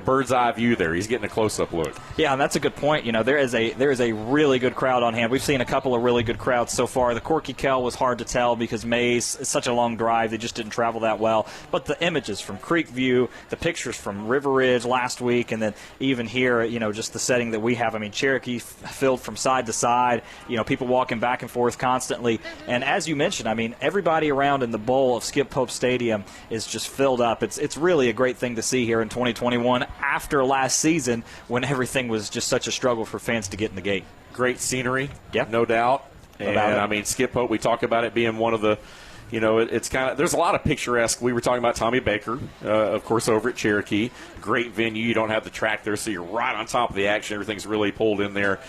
bird's eye view there. He's getting a close-up look. Yeah, and that's a good point. There is a really good crowd on hand. We've seen a couple of really good crowds so far. The Corky Kell was hard to tell because Mays is such a long drive. They just didn't travel that well. But the images from Creekview, the pictures from River Ridge last week, and then even here, just the setting that we have. I mean, Cherokee filled from side to side, people walking back and forth constantly. And as you mentioned, I mean, everybody around in the bowl of Skip Pope Stadium is just filled up. It's really a great thing to see here in 2021. After last season when everything was just such a struggle for fans to get in the gate. Great scenery, yeah, no doubt. And I mean, Skip Pope, we talk about it being one of the it's kind of, there's a lot of picturesque. We were talking about Tommy Baker, of course, over at Cherokee. Great venue. You don't have the track there, so you're right on top of the action. Everything's really pulled in there.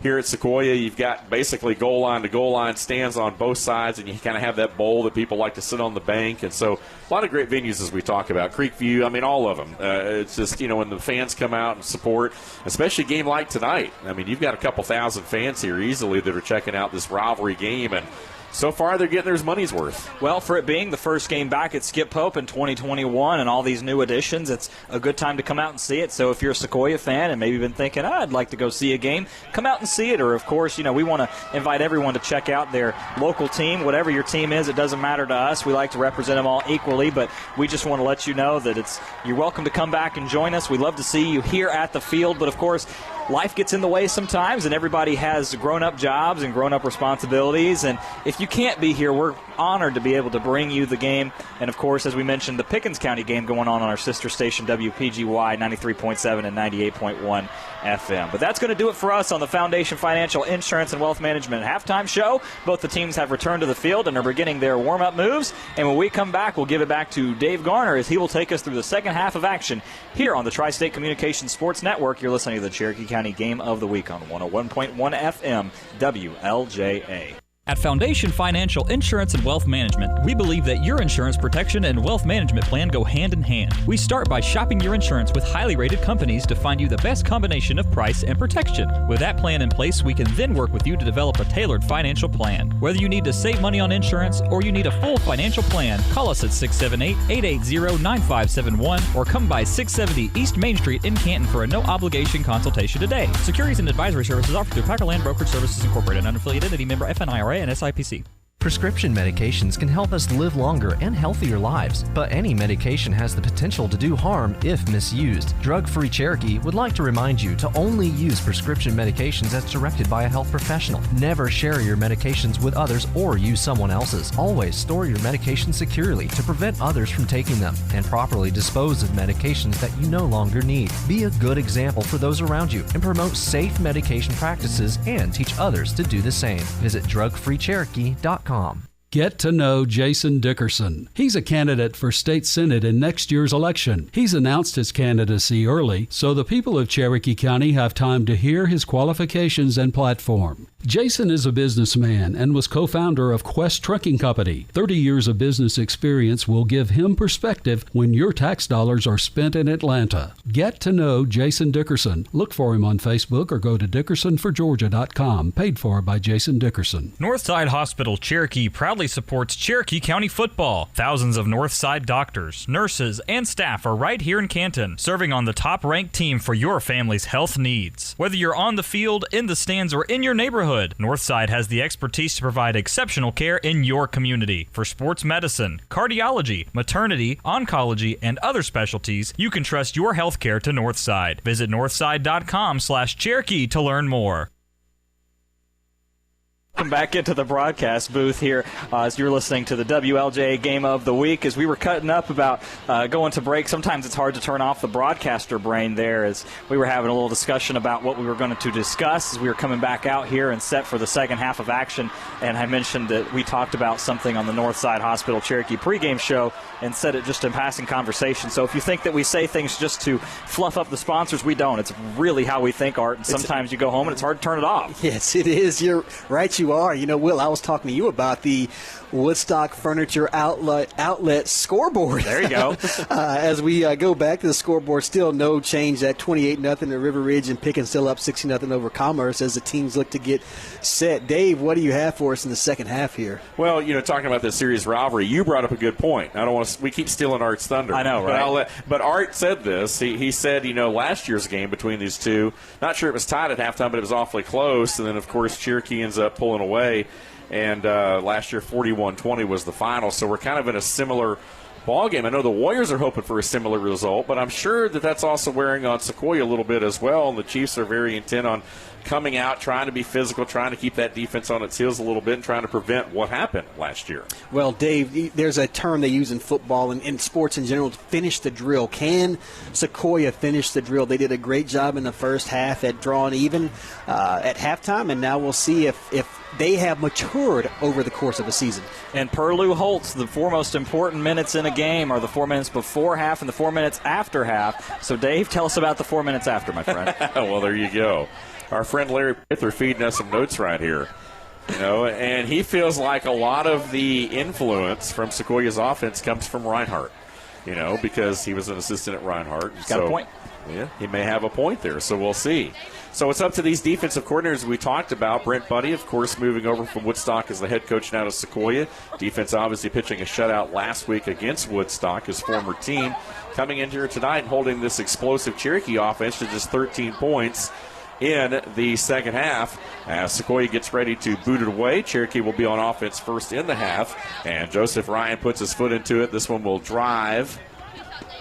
Here at Sequoyah, you've got basically goal line to goal line stands on both sides, and you kind of have that bowl that people like to sit on the bank. And so a lot of great venues as we talk about. Creekview, I mean, all of them. It's just, when the fans come out and support, especially a game like tonight. I mean, you've got a couple thousand fans here easily that are checking out this rivalry game, and so far, they're getting their money's worth. Well, for it being the first game back at Skip Pope in 2021 and all these new additions, it's a good time to come out and see it. So if you're a Sequoyah fan and maybe been thinking, I'd like to go see a game, come out and see it. Or, of course, we want to invite everyone to check out their local team. Whatever your team is, it doesn't matter to us. We like to represent them all equally, but we just want to let you know that you're welcome to come back and join us. We'd love to see you here at the field, but, of course, life gets in the way sometimes, and everybody has grown-up jobs and grown-up responsibilities. And if you can't be here, we're honored to be able to bring you the game. And, of course, as we mentioned, the Pickens County game going on our sister station, WPGY 93.7 and 98.1 FM. But that's going to do it for us on the Foundation Financial Insurance and Wealth Management halftime show. Both the teams have returned to the field and are beginning their warm-up moves. And when we come back, we'll give it back to Dave Garner as he will take us through the second half of action here on the Tri-State Communications Sports Network. You're listening to the Cherokee County Game of the Week on 101.1 FM WLJA. At Foundation Financial Insurance and Wealth Management, we believe that your insurance protection and wealth management plan go hand in hand. We start by shopping your insurance with highly rated companies to find you the best combination of price and protection. With that plan in place, we can then work with you to develop a tailored financial plan. Whether you need to save money on insurance or you need a full financial plan, call us at 678-880-9571 or come by 670 East Main Street in Canton for a no-obligation consultation today. Securities and advisory services offered through Packer Land Brokerage Services Incorporated, an unaffiliated entity, member FNIRA and SIPC. Prescription medications can help us live longer and healthier lives, but any medication has the potential to do harm if misused. Drug-Free Cherokee would like to remind you to only use prescription medications as directed by a health professional. Never share your medications with others or use someone else's. Always store your medications securely to prevent others from taking them, and properly dispose of medications that you no longer need. Be a good example for those around you and promote safe medication practices and teach others to do the same. Visit drugfreecherokee.com. Get to know Jason Dickerson. He's a candidate for state senate in next year's election. He's announced his candidacy early, so the people of Cherokee County have time to hear his qualifications and platform. Jason is a businessman and was co-founder of Quest Trucking Company. 30 years of business experience will give him perspective when your tax dollars are spent in Atlanta. Get to know Jason Dickerson. Look for him on Facebook or go to dickersonforgeorgia.com. Paid for by Jason Dickerson. Northside Hospital Cherokee proudly supports Cherokee County football. Thousands of Northside doctors, nurses, and staff are right here in Canton, serving on the top-ranked team for your family's health needs. Whether you're on the field, in the stands, or in your neighborhood, Northside has the expertise to provide exceptional care in your community. For sports medicine, cardiology, maternity, oncology, and other specialties, you can trust your health care to Northside. Visit northside.com/Cherokee to learn more. Welcome back into the broadcast booth here as you're listening to the WLJA Game of the Week. As we were cutting up about going to break, sometimes it's hard to turn off the broadcaster brain there as we were having a little discussion about what we were going to discuss as we were coming back out here and set for the second half of action. And I mentioned that we talked about something on the Northside Hospital Cherokee pregame show and said it just in passing conversation. So if you think that we say things just to fluff up the sponsors, we don't. It's really how we think, Art. And sometimes you go home and it's hard to turn it off. Yes, it is. You're right. You are. Will, I was talking to you about the Woodstock Furniture Outlet scoreboard. There you go. As we go back to the scoreboard, still no change at 28-0 at River Ridge, and Pickens still up 60-0 over Commerce as the teams look to get set. Dave, what do you have for us in the second half here? Well, talking about this series rivalry, you brought up a good point. I don't want to. We keep stealing Art's thunder. I know, right? But Art said this. He said, last year's game between these two, not sure it was tied at halftime, but it was awfully close. And then, of course, Cherokee ends up pulling away. And last year, 41-20 was the final. So we're kind of in a similar ball game. I know the Warriors are hoping for a similar result, but I'm sure that that's also wearing on Sequoyah a little bit as well. And the Chiefs are very intent on coming out, trying to be physical, trying to keep that defense on its heels a little bit, and trying to prevent what happened last year. Well, Dave, there's a term they use in football and in sports in general, finish the drill. Can Sequoyah finish the drill? They did a great job in the first half at drawing even at halftime, and now we'll see if they have matured over the course of a season. And per Lou Holtz, the 4 most important minutes in a game are the 4 minutes before half and the 4 minutes after half. So, Dave, tell us about the 4 minutes after, my friend. Well, there you go. Our friend Larry Pither feeding us some notes right here. And he feels like a lot of the influence from Sequoyah's offense comes from Reinhardt, because he was an assistant at Reinhardt. He's got a point. Yeah, he may have a point there, so we'll see. So it's up to these defensive coordinators we talked about. Brent Buddy, of course, moving over from Woodstock as the head coach now to Sequoyah. Defense obviously pitching a shutout last week against Woodstock, his former team. Coming in here tonight and holding this explosive Cherokee offense to just 13 points in the second half. As Sequoyah gets ready to boot it away, Cherokee will be on offense first in the half. And Joseph Ryan puts his foot into it. This one will drive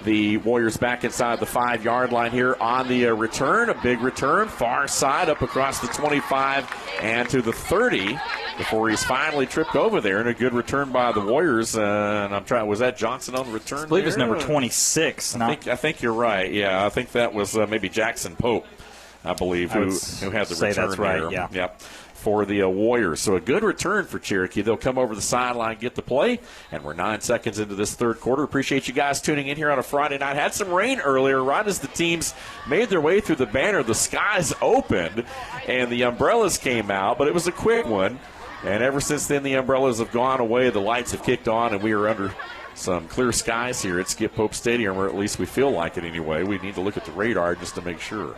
the Warriors back inside the 5-yard line here on the return. A big return, far side up across the 25 and to the 30 before he's finally tripped over there. And a good return by the Warriors. And I'm trying, was that Johnson on the return? I believe it's number 26. I think you're right. Yeah, I think that was maybe Jackson Pope, I believe, who had the return that's right, there. yeah. Yep. For the Warriors. So a good return for Cherokee. They'll come over the sideline, get the play, and we're 9 seconds into this third quarter. Appreciate you guys tuning in here on a Friday night. Had some rain earlier right as the teams made their way through the banner. The skies opened, and the umbrellas came out, but it was a quick one. And ever since then, the umbrellas have gone away. The lights have kicked on, and we are under some clear skies here at Skip Pope Stadium, or at least we feel like it anyway. We need to look at the radar just to make sure.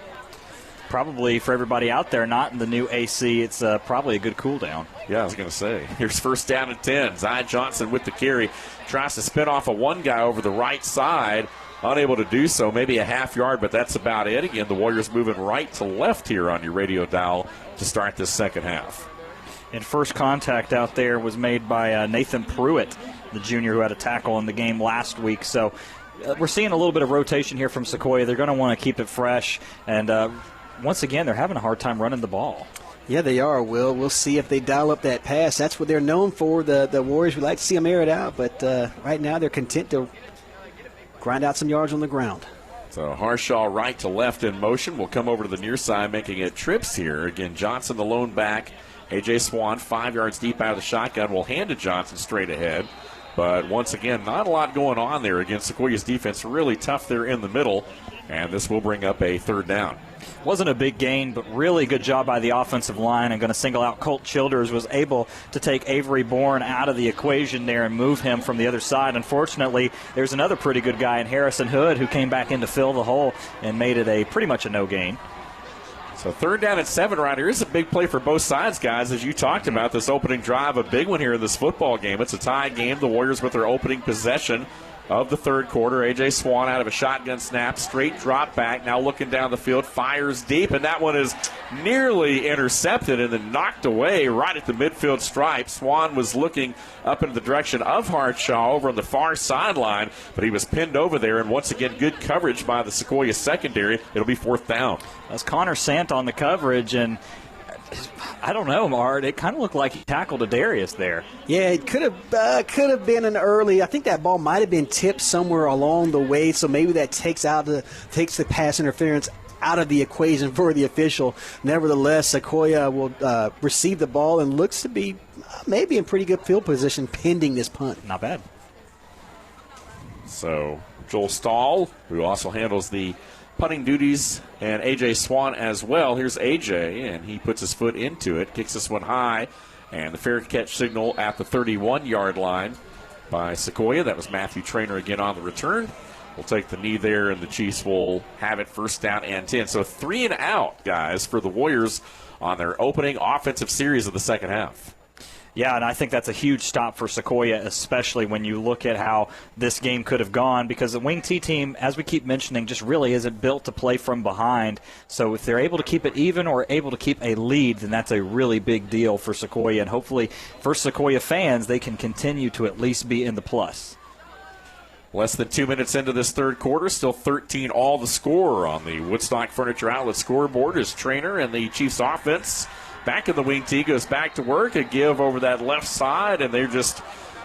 Probably for everybody out there not in the new AC, it's probably a good cool down. Yeah, I was going to say. Here's first down and 10. Zion Johnson with the carry. Tries to spin off one guy over the right side. Unable to do so. Maybe a half yard, but that's about it. Again, the Warriors moving right to left here on your radio dial to start this second half. And first contact out there was made by Nathan Pruitt, the junior who had a tackle in the game last week. So we're seeing a little bit of rotation here from Sequoyah. They're going to want to keep it fresh. And once again, they're having a hard time running the ball. Yeah, they are, Will. We'll see if they dial up that pass. That's what they're known for. The Warriors, we like to see them air it out, but right now they're content to grind out some yards on the ground. So Harshaw right to left in motion. Will come over to the near side, making it trips here. Again, Johnson the lone back. A.J. Swan 5 yards deep out of the shotgun. Will hand to Johnson straight ahead. But once again, not a lot going on there against Sequoyah's defense. Really tough there in the middle. And this will bring up a third down. Wasn't a big gain, but really good job by the offensive line. I'm going to single out Colt Childers, was able to take Avery Bourne out of the equation there and move him from the other side. Unfortunately, there's another pretty good guy in Harrison Hood who came back in to fill the hole and made it pretty much a no gain. So third down and 7 right here. This is a big play for both sides, guys. As you talked about, this opening drive, a big one here in this football game. It's a tie game. The Warriors with their opening possession of the third quarter. A.J. Swan out of a shotgun snap, straight drop back, now looking down the field, fires deep, and that one is nearly intercepted and then knocked away right at the midfield stripe. Swan was looking up in the direction of Hartshaw over on the far sideline, but he was pinned over there, and once again, good coverage by the Sequoyah secondary. It'll be fourth down. That's Connor Sant on the coverage, and I don't know, Mart. It kind of looked like he tackled a Darius there. Yeah, it could have been an early. I think that ball might have been tipped somewhere along the way, so maybe that takes the pass interference out of the equation for the official. Nevertheless, Sequoyah will receive the ball and looks to be maybe in pretty good field position pending this punt. Not bad. So Joel Stahl, who also handles the punting duties, and A.J. Swan as well. Here's A.J., and he puts his foot into it, kicks this one high, and the fair catch signal at the 31-yard line by Sequoyah. That was Matthew Traynor again on the return. We'll take the knee there, and the Chiefs will have it first down and 10. So 3 and out, guys, for the Warriors on their opening offensive series of the second half. Yeah, and I think that's a huge stop for Sequoyah, especially when you look at how this game could have gone, because the Wing T team, as we keep mentioning, just really isn't built to play from behind. So if they're able to keep it even or able to keep a lead, then that's a really big deal for Sequoyah. And hopefully for Sequoyah fans, they can continue to at least be in the plus. Less than 2 minutes into this third quarter, still 13 all the score on the Woodstock Furniture Outlet scoreboard as Trainer and the Chiefs offense back in the wing tee goes back to work. A give over that left side, and they're just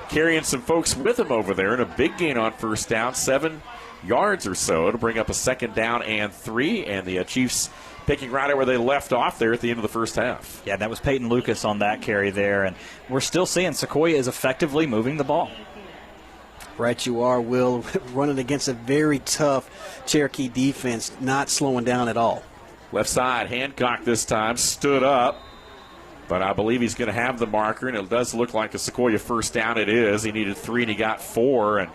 carrying some folks with them over there. And a big gain on first down, 7 yards or so to bring up a 2nd down and 3. And the Chiefs picking right where they left off there at the end of the first half. Yeah, that was Peyton Lucas on that carry there. And we're still seeing Sequoyah is effectively moving the ball. Right, you are, Will, running against a very tough Cherokee defense, not slowing down at all. Left side, Hancock this time, stood up, but I believe he's going to have the marker, and it does look like a Sequoyah first down. It is. He needed 3, and he got 4. And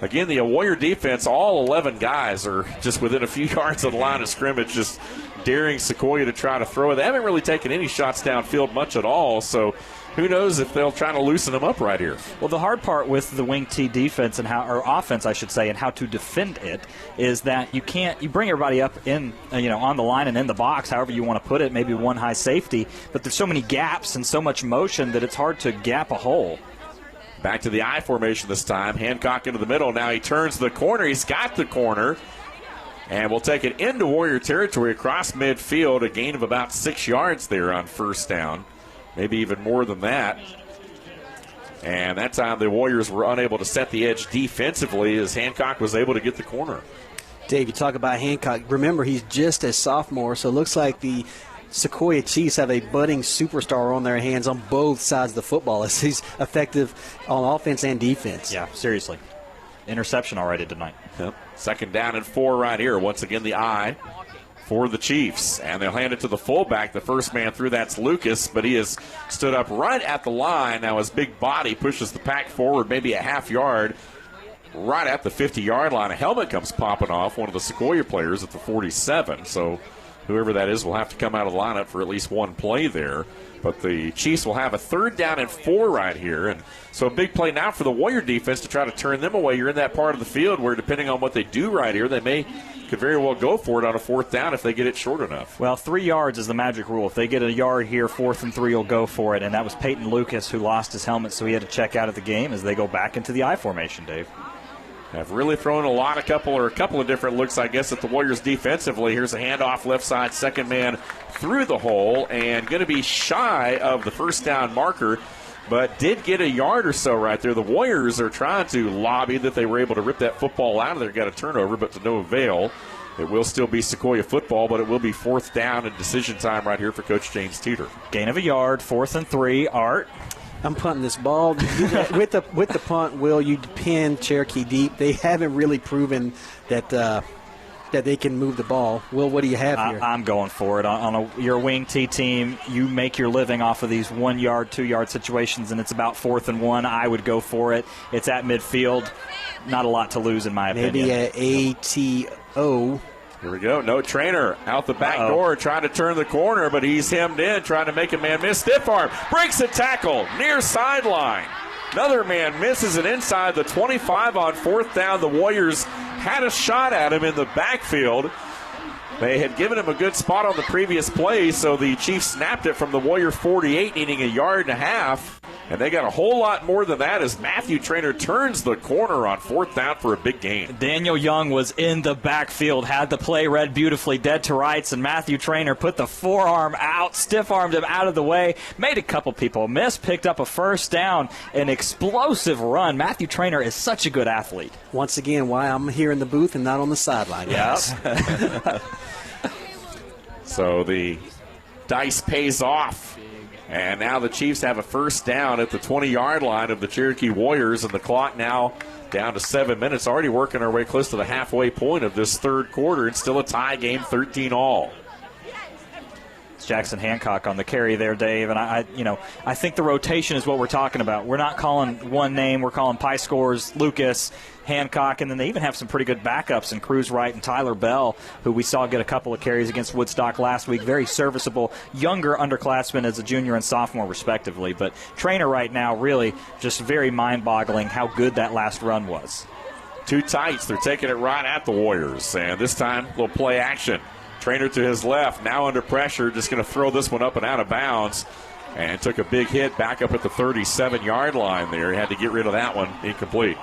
again, the Warrior defense, all 11 guys are just within a few yards of the line of scrimmage, just daring Sequoyah to try to throw it. They haven't really taken any shots downfield much at all, so who knows if they'll try to loosen them up right here. Well, the hard part with the wing T defense or offense, I should say, and how to defend it is that you bring everybody up in, on the line and in the box, however you want to put it, maybe one high safety, but there's so many gaps and so much motion that it's hard to gap a hole. Back to the I formation this time. Hancock into the middle. Now he turns the corner. He's got the corner. And we'll take it into Warrior territory across midfield. A gain of about 6 yards there on first down. Maybe even more than that. And that time the Warriors were unable to set the edge defensively as Hancock was able to get the corner. Dave, you talk about Hancock. Remember, he's just a sophomore, so it looks like the Sequoyah Chiefs have a budding superstar on their hands on both sides of the football as he's effective on offense and defense. Yeah, seriously. Interception already tonight. Yep. 2nd down and 4 right here. Once again, the I for the Chiefs. And they'll hand it to the fullback. The first man through, that's Lucas, but he has stood up right at the line. Now his big body pushes the pack forward maybe a half yard right at the 50-yard line. A helmet comes popping off, one of the Sequoyah players at the 47. So whoever that is will have to come out of the lineup for at least one play there. But the Chiefs will have a 3rd down and 4 right here. And so a big play now for the Warrior defense to try to turn them away. You're in that part of the field where, depending on what they do right here, they could very well go for it on a 4th down if they get it short enough. Well, 3 yards is the magic rule. If they get a yard here, 4th and 3 will go for it. And that was Peyton Lucas who lost his helmet, so he had to check out of the game as they go back into the I formation, Dave. Have really thrown a couple of different looks, I guess, at the Warriors defensively. Here's a handoff left side, 2nd man through the hole, and going to be shy of the first down marker, but did get a yard or so right there. The Warriors are trying to lobby that they were able to rip that football out of there, got a turnover, but to no avail. It will still be Sequoyah football, but it will be 4th down and decision time right here for Coach James Teeter. Gain of a yard, 4th and 3. Art. I'm punting this ball. with the punt, Will, you pin Cherokee deep. They haven't really proven that they can move the ball. Will, what do you have here? I'm going for it. On your wing T team, you make your living off of these 1 yard, 2 yard situations, and it's about 4th and 1. I would go for it. It's at midfield. Not a lot to lose, in my opinion. Maybe an ATO. Here we go. No Trainer out the back door trying to turn the corner, but he's hemmed in trying to make a man miss. Stiff arm. Breaks a tackle. Near sideline. Another man misses it inside the 25 on 4th down. The Warriors had a shot at him in the backfield. They had given him a good spot on the previous play, so the Chiefs snapped it from the Warrior 48, needing a yard and a half. And they got a whole lot more than that as Matthew Trainer turns the corner on 4th down for a big gain. Daniel Young was in the backfield, had the play read beautifully, dead to rights, and Matthew Trainer put the forearm out, stiff-armed him out of the way, made a couple people miss, picked up a first down, an explosive run. Matthew Trainer is such a good athlete. Once again, why I'm here in the booth and not on the sideline. Yes. So the dice pays off. And now the Chiefs have a first down at the 20-yard line of the Cherokee Warriors, and the clock now down to 7 minutes. Already working our way close to the halfway point of this third quarter. It's still a tie game, 13-all. It's Jackson Hancock on the carry there, Dave. And I think the rotation is what we're talking about. We're not calling one name. We're calling pie scores, Lucas, Hancock, and then they even have some pretty good backups in Cruz Wright and Tyler Bell, who we saw get a couple of carries against Woodstock last week. Very serviceable, younger underclassmen as a junior and sophomore, respectively. But Trainer right now really just very mind-boggling how good that last run was. Two tights. They're taking it right at the Warriors. And this time, a little play action. Trainer to his left, now under pressure, just going to throw this one up and out of bounds. And took a big hit back up at the 37-yard line there. He had to get rid of that one, incomplete.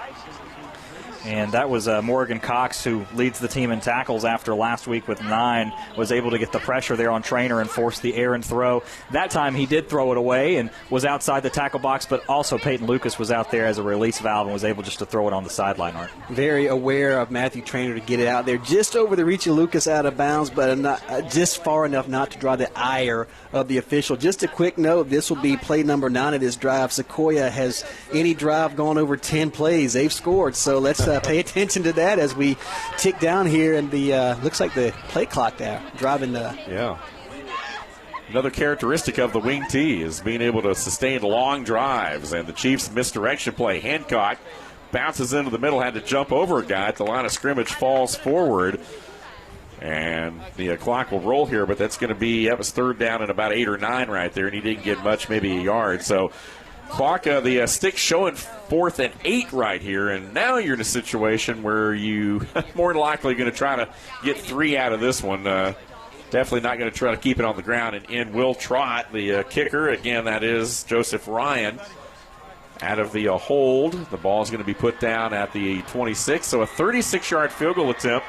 And that was Morgan Cox, who leads the team in tackles after last week with 9, was able to get the pressure there on Trainer and force the errant throw. That time he did throw it away and was outside the tackle box, but also Peyton Lucas was out there as a release valve and was able just to throw it on the sideline, Art. Very aware of Matthew Trainer to get it out there just over the reach of Lucas out of bounds, but not just far enough not to draw the ire of the official. Just a quick note, this will be play number 9 of this drive. Sequoyah has any drive gone over 10 plays. They've scored, so let's pay attention to that as we tick down here, and the looks like the play clock there driving the. Yeah. Another characteristic of the wing T is being able to sustain long drives, and the Chiefs' misdirection play. Hancock bounces into the middle, had to jump over a guy at the line of scrimmage, falls forward, and the clock will roll here, but that's going to be, that was 3rd down and about 8 or 9 right there, and he didn't get much, maybe a yard. So clock, the stick showing 4th and 8 right here, and now you're in a situation where you more than likely going to try to get 3 out of this one. Definitely not going to try to keep it on the ground. And in will trot the kicker. Again, that is Joseph Ryan. Out of the hold, the ball is going to be put down at the 26. So a 36-yard field goal attempt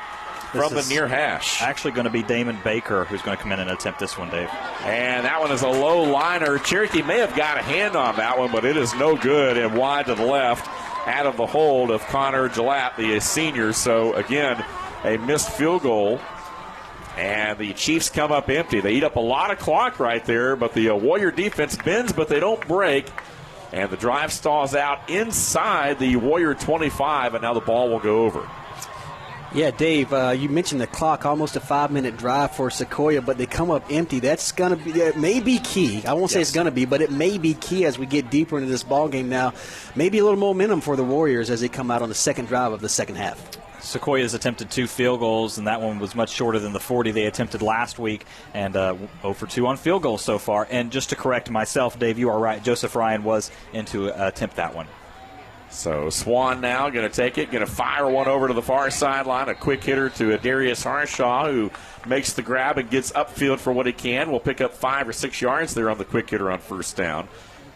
from the near hash. Actually going to be Damon Baker who's going to come in and attempt this one, Dave. And that one is a low liner. Cherokee may have got a hand on that one, but it is no good and wide to the left out of the hold of Connor Gillette, the senior. So, again, a missed field goal. And the Chiefs come up empty. They eat up a lot of clock right there, but the Warrior defense bends, but they don't break. And the drive stalls out inside the Warrior 25, and now the ball will go over. Yeah, Dave, you mentioned the clock, almost a 5-minute drive for Sequoyah, but they come up empty. That's going to be, it may be key. I won't say it's going to be, but it may be key as we get deeper into this ball game now. Maybe a little momentum for the Warriors as they come out on the second drive of the second half. Sequoyah's attempted 2 field goals, and that one was much shorter than the 40 they attempted last week, and 0 for 2 on field goals so far. And just to correct myself, Dave, you are right. Joseph Ryan was in to attempt that one. So Swan now going to take it, going to fire one over to the far sideline. A quick hitter to Darius Harshaw, who makes the grab and gets upfield for what he can. Will pick up 5 or 6 yards there on the quick hitter on first down.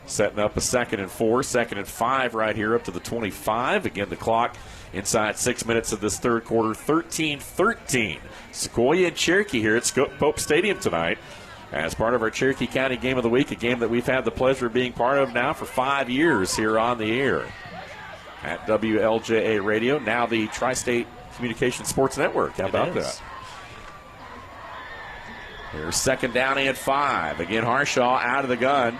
Setting up a 2nd and 4, 2nd and 5 right here up to the 25. Again, the clock inside 6 minutes of this third quarter, 13-13. Sequoyah and Cherokee here at Pope Stadium tonight as part of our Cherokee County Game of the Week, a game that we've had the pleasure of being part of now for 5 years here on the air at WLJA Radio, now the Tri-State Communications Sports Network. How about that? Here's 2nd down and 5. Again, Harshaw out of the gun.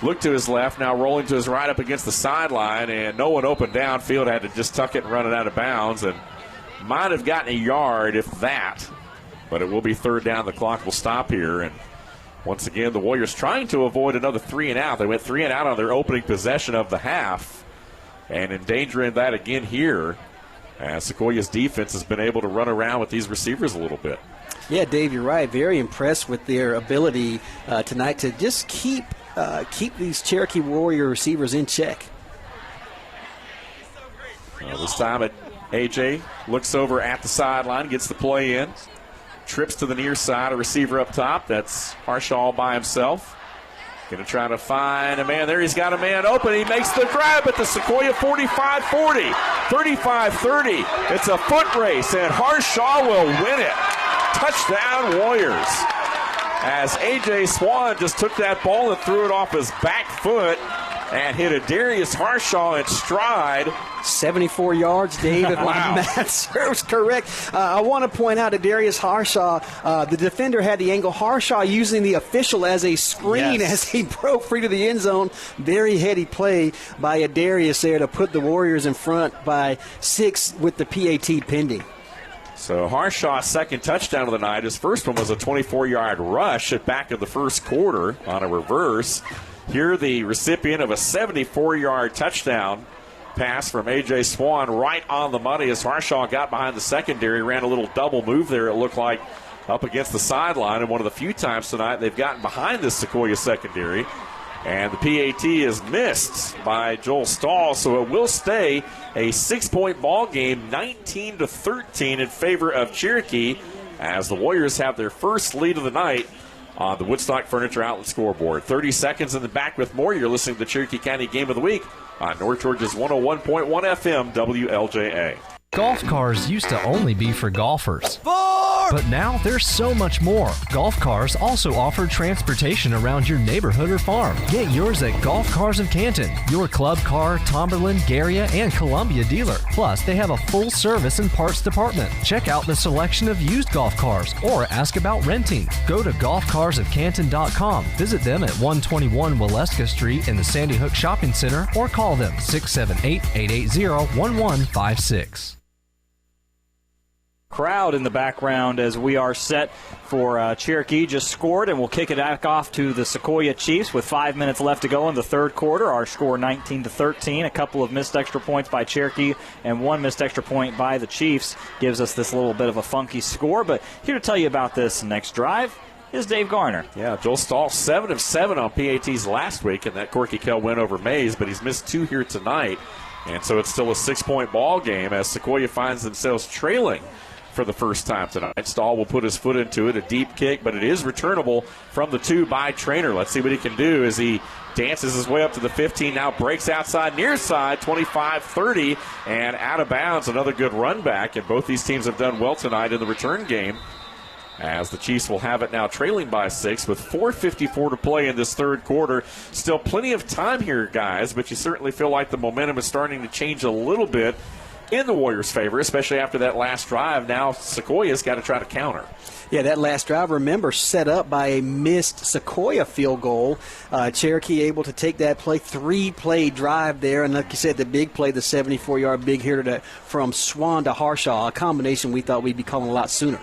Look to his left, now rolling to his right up against the sideline, and no one open downfield, had to just tuck it and run it out of bounds, and might have gotten a yard if that, but it will be 3rd down. The clock will stop here, and once again, the Warriors trying to avoid another 3 and out. They went 3 and out on their opening possession of the half, and endangering that again here, as Sequoyah's defense has been able to run around with these receivers a little bit. Yeah, Dave, you're right. Very impressed with their ability tonight to just keep these Cherokee Warrior receivers in check. This time A.J. looks over at the sideline, gets the play in, trips to the near side, a receiver up top. That's Harshaw all by himself. Going to try to find a man there. He's got a man open. He makes the grab at the Sequoyah 45-40, 35-30. It's a foot race, and Harshaw will win it. Touchdown, Warriors. As A.J. Swan just took that ball and threw it off his back foot and hit a Darius Harshaw in stride. 74 yards, Dave, if my math serves correct. I want to point out to Darius Harshaw, the defender had the angle. Harshaw using the official as a screen as he broke free to the end zone. Very heady play by Darius there to put the Warriors in front by 6 with the PAT pending. So Harshaw's second touchdown of the night. His first one was a 24-yard rush at back of the first quarter on a reverse. Here the recipient of a 74-yard touchdown pass from A.J. Swan right on the money as Harshaw got behind the secondary, ran a little double move there, it looked like, up against the sideline. And one of the few times tonight they've gotten behind this Sequoyah secondary. And the PAT is missed by Joel Stahl, so it will stay a 6-point ball game, 19-13 in favor of Cherokee, as the Warriors have their first lead of the night on the Woodstock Furniture Outlet scoreboard. 30 seconds in the back with more. You're listening to the Cherokee County Game of the Week on North Georgia's 101.1 FM WLJA. Golf cars used to only be for golfers. But now there's so much more. Golf Cars also offer transportation around your neighborhood or farm. Get yours at Golf Cars of Canton, your Club Car, Tomberlin, Garia, and Columbia dealer. Plus, they have a full service and parts department. Check out the selection of used golf cars or ask about renting. Go to golfcarsofcanton.com. Visit them at 121 Waleska Street in the Sandy Hook Shopping Center or call them 678-880-1156. Crowd in the background as we are set for Cherokee just scored, and we'll kick it back off to the Sequoyah Chiefs with 5 minutes left to go in the third quarter. Our score 19-13. A couple of missed extra points by Cherokee and one missed extra point by the Chiefs gives us this little bit of a funky score. But here to tell you about this next drive is Dave Garner. Yeah, Joel Stahl 7 of 7 on PATs last week in that Corky Kell win over Mays, but he's missed 2 here tonight, and so it's still a 6-point ball game as Sequoyah finds themselves trailing for the first time tonight. Stahl will put his foot into it, a deep kick, but it is returnable from the 2 by Trainer. Let's see what he can do as he dances his way up to the 15, now breaks outside, near side, 25-30, and out of bounds. Another good run back, and both these teams have done well tonight in the return game, as the Chiefs will have it now trailing by 6 with 4:54 to play in this third quarter. Still plenty of time here, guys, but you certainly feel like the momentum is starting to change a little bit in the Warriors' favor, especially after that last drive. Now Sequoiah's got to try to counter. Yeah, that last drive, remember, set up by a missed Sequoyah field goal. Cherokee able to take that play, 3-play drive there, and like you said, the big play, the 74-yard big hitter from Swan to Harshaw, a combination we thought we'd be calling a lot sooner.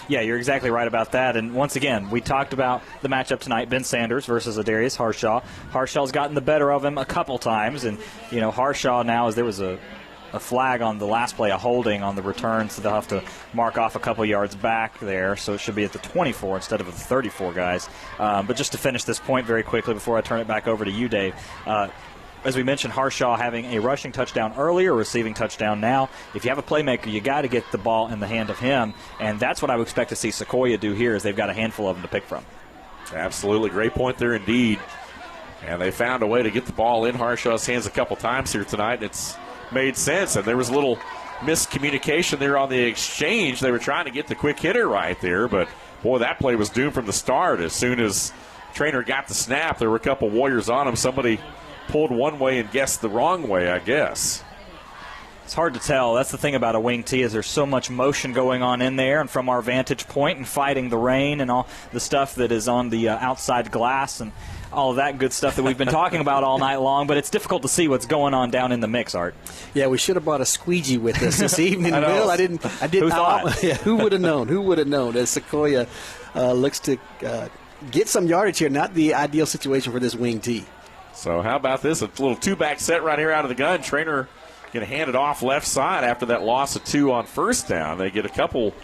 Yeah, you're exactly right about that. And once again, we talked about the matchup tonight, Ben Sanders versus Adarius Harshaw. Harshaw's gotten the better of him a couple times, and, you know, Harshaw now, as there was a flag on the last play, a holding on the return, so they'll have to mark off a couple yards back there, so it should be at the 24 instead of the 34, guys. But just to finish this point very quickly before I turn it back over to you, Dave, as we mentioned, Harshaw having a rushing touchdown earlier, receiving touchdown now. If you have a playmaker, you got to get the ball in the hand of him, and that's what I would expect to see Sequoyah do here, is they've got a handful of them to pick from. Absolutely. Great point there indeed. And they found a way to get the ball in Harshaw's hands a couple times here tonight. It's made sense, and there was a little miscommunication there on the exchange. They were trying to get the quick hitter right there, but boy, that play was doomed from the start. As soon as Trainer got the snap, there were a couple Warriors on him. Somebody pulled one way and guessed the wrong way, I guess. It's hard to tell. That's the thing about a wing tee, is there's so much motion going on in there, and from our vantage point and fighting the rain and all the stuff that is on the outside glass and all of that good stuff that we've been talking about all night long, but it's difficult to see what's going on down in the mix, Art. Yeah, we should have brought a squeegee with us this evening, Bill. I didn't. Who thought? Yeah, who would have known? Who would have known? As Sequoyah looks to get some yardage here, not the ideal situation for this wing tee. So how about this? A little 2-back set right here out of the gun. Trainer going to hand it off left side after that loss of 2 on first down. They get a couple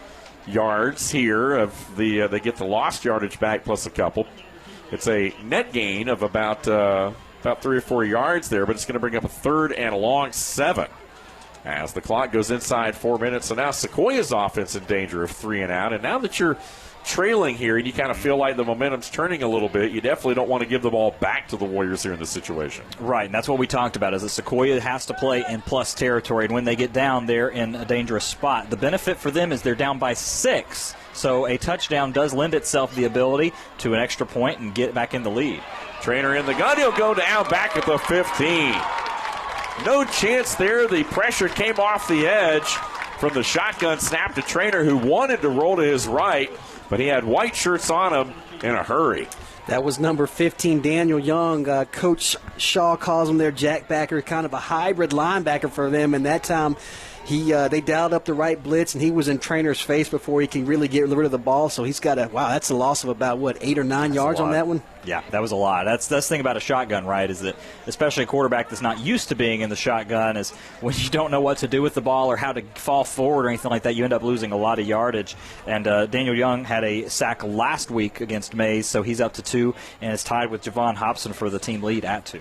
yards here of the. They get the lost yardage back plus a couple. It's a net gain of about 3 or 4 yards there, but it's going to bring up a 3rd and a long 7 as the clock goes inside 4 minutes. So now Sequoiah's offense in danger of 3 and out. And now that you're trailing here and you kind of feel like the momentum's turning a little bit, you definitely don't want to give the ball back to the Warriors here in this situation. Right, and that's what we talked about, is that Sequoyah has to play in plus territory, and when they get down, they're in a dangerous spot. The benefit for them is they're down by 6, so a touchdown does lend itself the ability to an extra point and get back in the lead. Trainer in the gun, he'll go down back at the 15. No chance there. The pressure came off the edge from the shotgun snap to Trainer, who wanted to roll to his right, but he had white shirts on him in a hurry. That was number 15, Daniel Young. Coach Shaw calls him their jackbacker, kind of a hybrid linebacker for them. And that time, they dialed up the right blitz, and he was in Trainer's face before he can really get rid of the ball. So he's got that's a loss of about, 8 or 9 yards on that one? Yeah, that was a lot. That's the thing about a shotgun, right, is that especially a quarterback that's not used to being in the shotgun, is when you don't know what to do with the ball or how to fall forward or anything like that, you end up losing a lot of yardage. And Daniel Young had a sack last week against Mays, so he's up to 2 and is tied with Javon Hobson for the team lead at 2.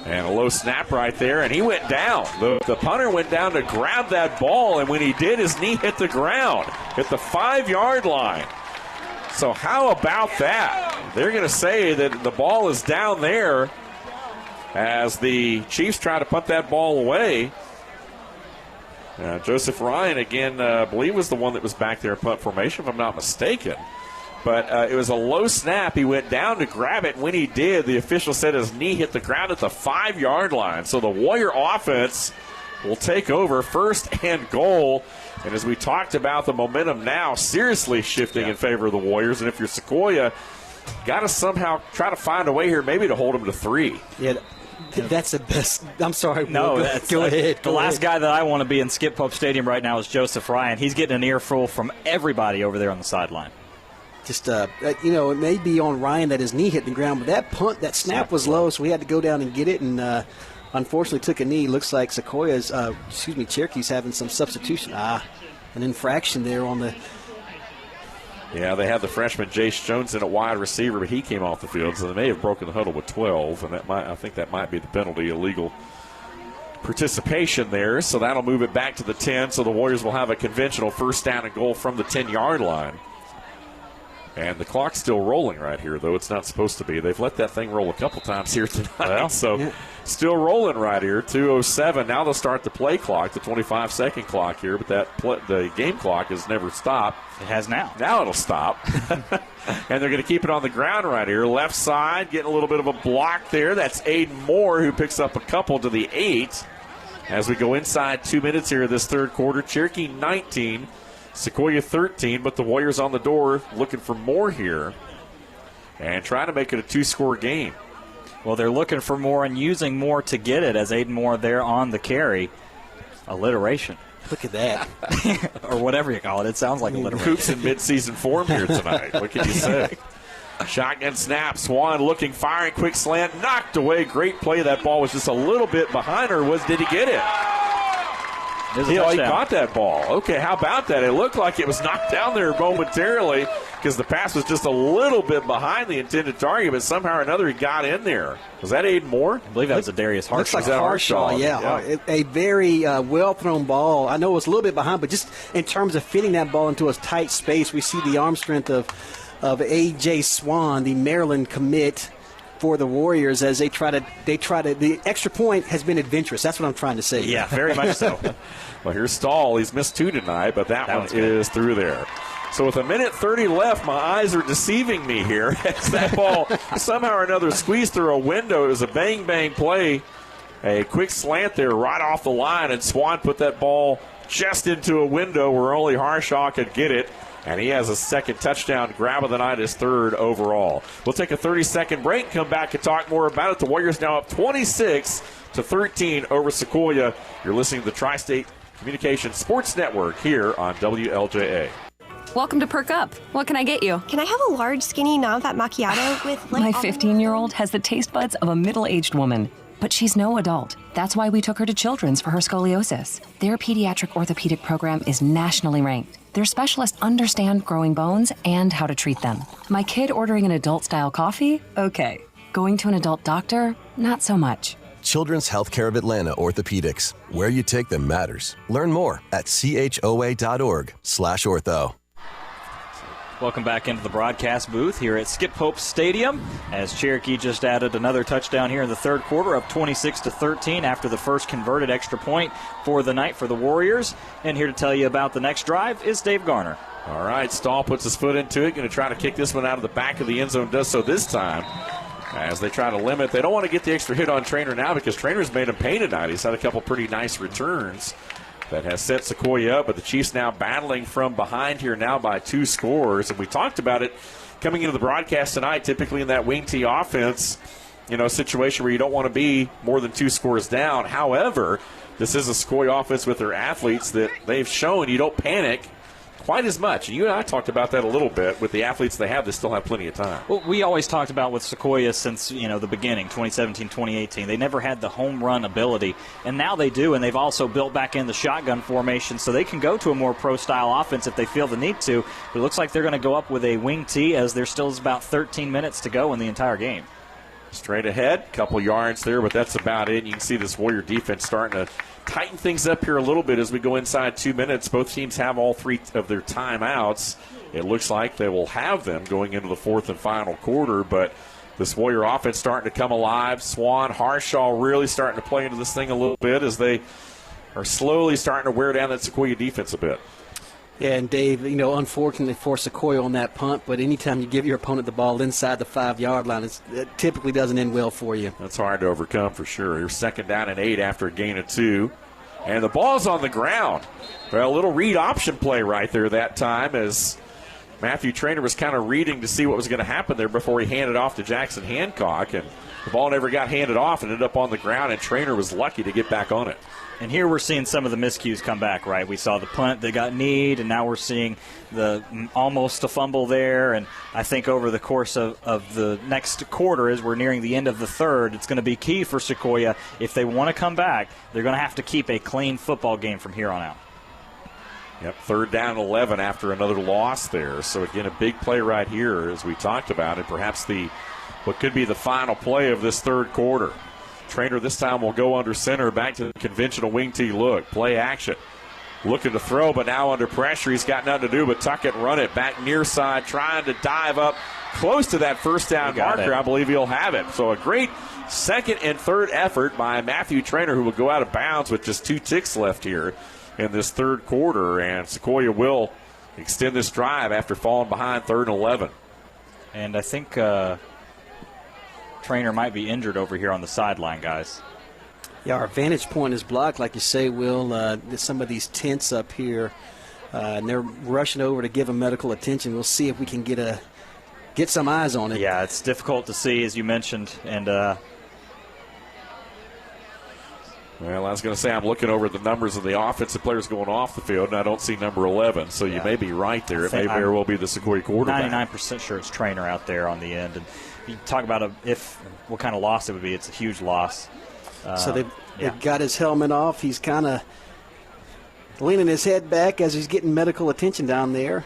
And a low snap right there, and he went down. The punter went down to grab that ball, and when he did, his knee hit the ground at the 5-yard line. So how about that? They're going to say that the ball is down there as the Chiefs try to punt that ball away. Joseph Ryan, again, I believe was the one that was back there in punt formation, if I'm not mistaken. But it was a low snap. He went down to grab it. When he did, the official said his knee hit the ground at the 5-yard line. So the Warrior offense will take over 1st and goal. And as we talked about, the momentum now seriously shifting in favor of the Warriors. And if you're Sequoyah, got to somehow try to find a way here maybe to hold them to 3. Yeah. That's the best. I'm sorry. No, go ahead. The last guy that I want to be in Skip Pope Stadium right now is Joseph Ryan. He's getting an earful from everybody over there on the sideline. Just, it may be on Ryan that his knee hit the ground, but that snap was low, so we had to go down and get it, and unfortunately took a knee. Looks like Cherokee's having some substitution. An infraction there on the. Yeah, they had the freshman Jace Jones in at wide receiver, but he came off the field, so they may have broken the huddle with 12, and I think that might be the penalty, illegal participation there. So that'll move it back to the 10, so the Warriors will have a conventional 1st down and goal from the 10-yard line. And the clock's still rolling right here, though it's not supposed to be. They've let that thing roll a couple times here tonight. Still rolling right here, 2:07. Now they'll start the play clock, the 25-second clock here, but the game clock has never stopped. It has now. Now it'll stop. And they're going to keep it on the ground right here. Left side, getting a little bit of a block there. That's Aiden Moore, who picks up a couple to the 8. As we go inside 2 minutes here of this third quarter, Cherokee 19. Sequoyah 13, but the Warriors on the door looking for more here and trying to make it a 2-score game. Well, they're looking for more and using more to get it as Aiden Moore there on the carry. Alliteration. Look at that. Or whatever you call it. It sounds like alliteration. Coops in midseason form here tonight. What can you say? Shotgun snap. Swan looking, firing, quick slant, knocked away. Great play. That ball was just a little bit behind her. Did he get it? He caught that ball. Okay, how about that? It looked like it was knocked down there momentarily because the pass was just a little bit behind the intended target, but somehow or another he got in there. Was that Aiden Moore? I believe that was a Darius Harshaw. Looks like Harshaw, yeah. A very well-thrown ball. I know it was a little bit behind, but just in terms of fitting that ball into a tight space, we see the arm strength of A.J. Swan, the Maryland commit for the Warriors as they try to the extra point has been adventurous. That's what I'm trying to say. Yeah, very much so. Well, here's Stahl. He's missed 2 tonight, but that one is through there. So with 1:30 left, my eyes are deceiving me here. As that ball somehow or another squeezed through a window. It was a bang play. A quick slant there right off the line, and Swan put that ball just into a window where only Harshaw could get it. And he has a second touchdown grab of the night, his 3rd overall. We'll take a 30-second break, come back and talk more about it. The Warriors now up 26-13 over Sequoyah. You're listening to the Tri-State Communications Sports Network here on WLJA. Welcome to Perk Up. What can I get you? Can I have a large, skinny, non-fat macchiato with My 15-year-old has the taste buds of a middle-aged woman. But she's no adult. That's why we took her to Children's for her scoliosis. Their pediatric orthopedic program is nationally ranked. Their specialists understand growing bones and how to treat them. My kid ordering an adult-style coffee? Okay. Going to an adult doctor? Not so much. Children's Healthcare of Atlanta Orthopedics. Where you take them matters. Learn more at choa.org/ortho. Welcome back into the broadcast booth here at Skip Pope Stadium as Cherokee just added another touchdown here in the third quarter, up 26-13 after the first converted extra point for the night for the Warriors. And here to tell you about the next drive is Dave Garner. All right, Stahl puts his foot into it, going to try to kick this one out of the back of the end zone, does so this time as they try to limit. They don't want to get the extra hit on Trainer now because Trainer's made him pay tonight. He's had a couple pretty nice returns that has set Sequoyah up, but the Chiefs now battling from behind here now by 2 scores. And we talked about it coming into the broadcast tonight, typically in that wing T offense, situation where you don't want to be more than 2 scores down. However, this is a Sequoyah offense with their athletes that they've shown you don't panic quite as much. You and I talked about that a little bit. With the athletes they have, they still have plenty of time. Well, we always talked about with Sequoyah since the beginning, 2017, 2018. They never had the home run ability, and now they do, and they've also built back in the shotgun formation so they can go to a more pro-style offense if they feel the need to. But it looks like they're going to go up with a wing T as there still is about 13 minutes to go in the entire game. Straight ahead, couple yards there, but that's about it. You can see this Warrior defense starting to tighten things up here a little bit as we go inside 2 minutes. Both teams have all 3 of their timeouts. It looks like they will have them going into the 4th and final quarter, but this Warrior offense starting to come alive. Swan, Harshaw really starting to play into this thing a little bit as they are slowly starting to wear down that Sequoyah defense a bit. Yeah, and Dave, unfortunately for Sequoyah on that punt, but anytime you give your opponent the ball inside the 5-yard line, it typically doesn't end well for you. That's hard to overcome for sure. You're 2nd down and 8 after a gain of 2. And the ball's on the ground. Well, a little read option play right there that time as Matthew Trainer was kind of reading to see what was going to happen there before he handed off to Jackson Hancock. And the ball never got handed off and ended up on the ground, and Trainer was lucky to get back on it. And here we're seeing some of the miscues come back, right? We saw the punt that got kneed, and now we're seeing the almost a fumble there. And I think over the course of the next quarter, as we're nearing the end of the third, it's going to be key for Sequoyah. If they want to come back, they're going to have to keep a clean football game from here on out. Yep, 3rd down and 11 after another loss there. So, again, a big play right here, as we talked about, and perhaps what could be the final play of this third quarter. Trainer this time will go under center, back to the conventional wing tee look. Play action. Looking to throw, but now under pressure. He's got nothing to do but tuck it and run it. Back near side, trying to dive up close to that first down marker. I believe he'll have it. So a great 2nd and 3rd effort by Matthew Trainer, who will go out of bounds with just 2 ticks left here in this third quarter. And Sequoyah will extend this drive after falling behind 3rd and 11. And I think Trainer might be injured over here on the sideline, guys. Yeah, our vantage point is blocked, like you say, Will. Some of these tents up here, and they're rushing over to give him medical attention. We'll see if we can get some eyes on it. Yeah, it's difficult to see, as you mentioned. And well, I was going to say I'm looking over the numbers of the offensive players going off the field, and I don't see number 11. So you may be right there. It may very well be the Sequoyah quarterback. 99% sure it's Trainer out there on the end. And you talk about what kind of loss it would be. It's a huge loss. So they've got his helmet off. He's kind of leaning his head back as he's getting medical attention down there.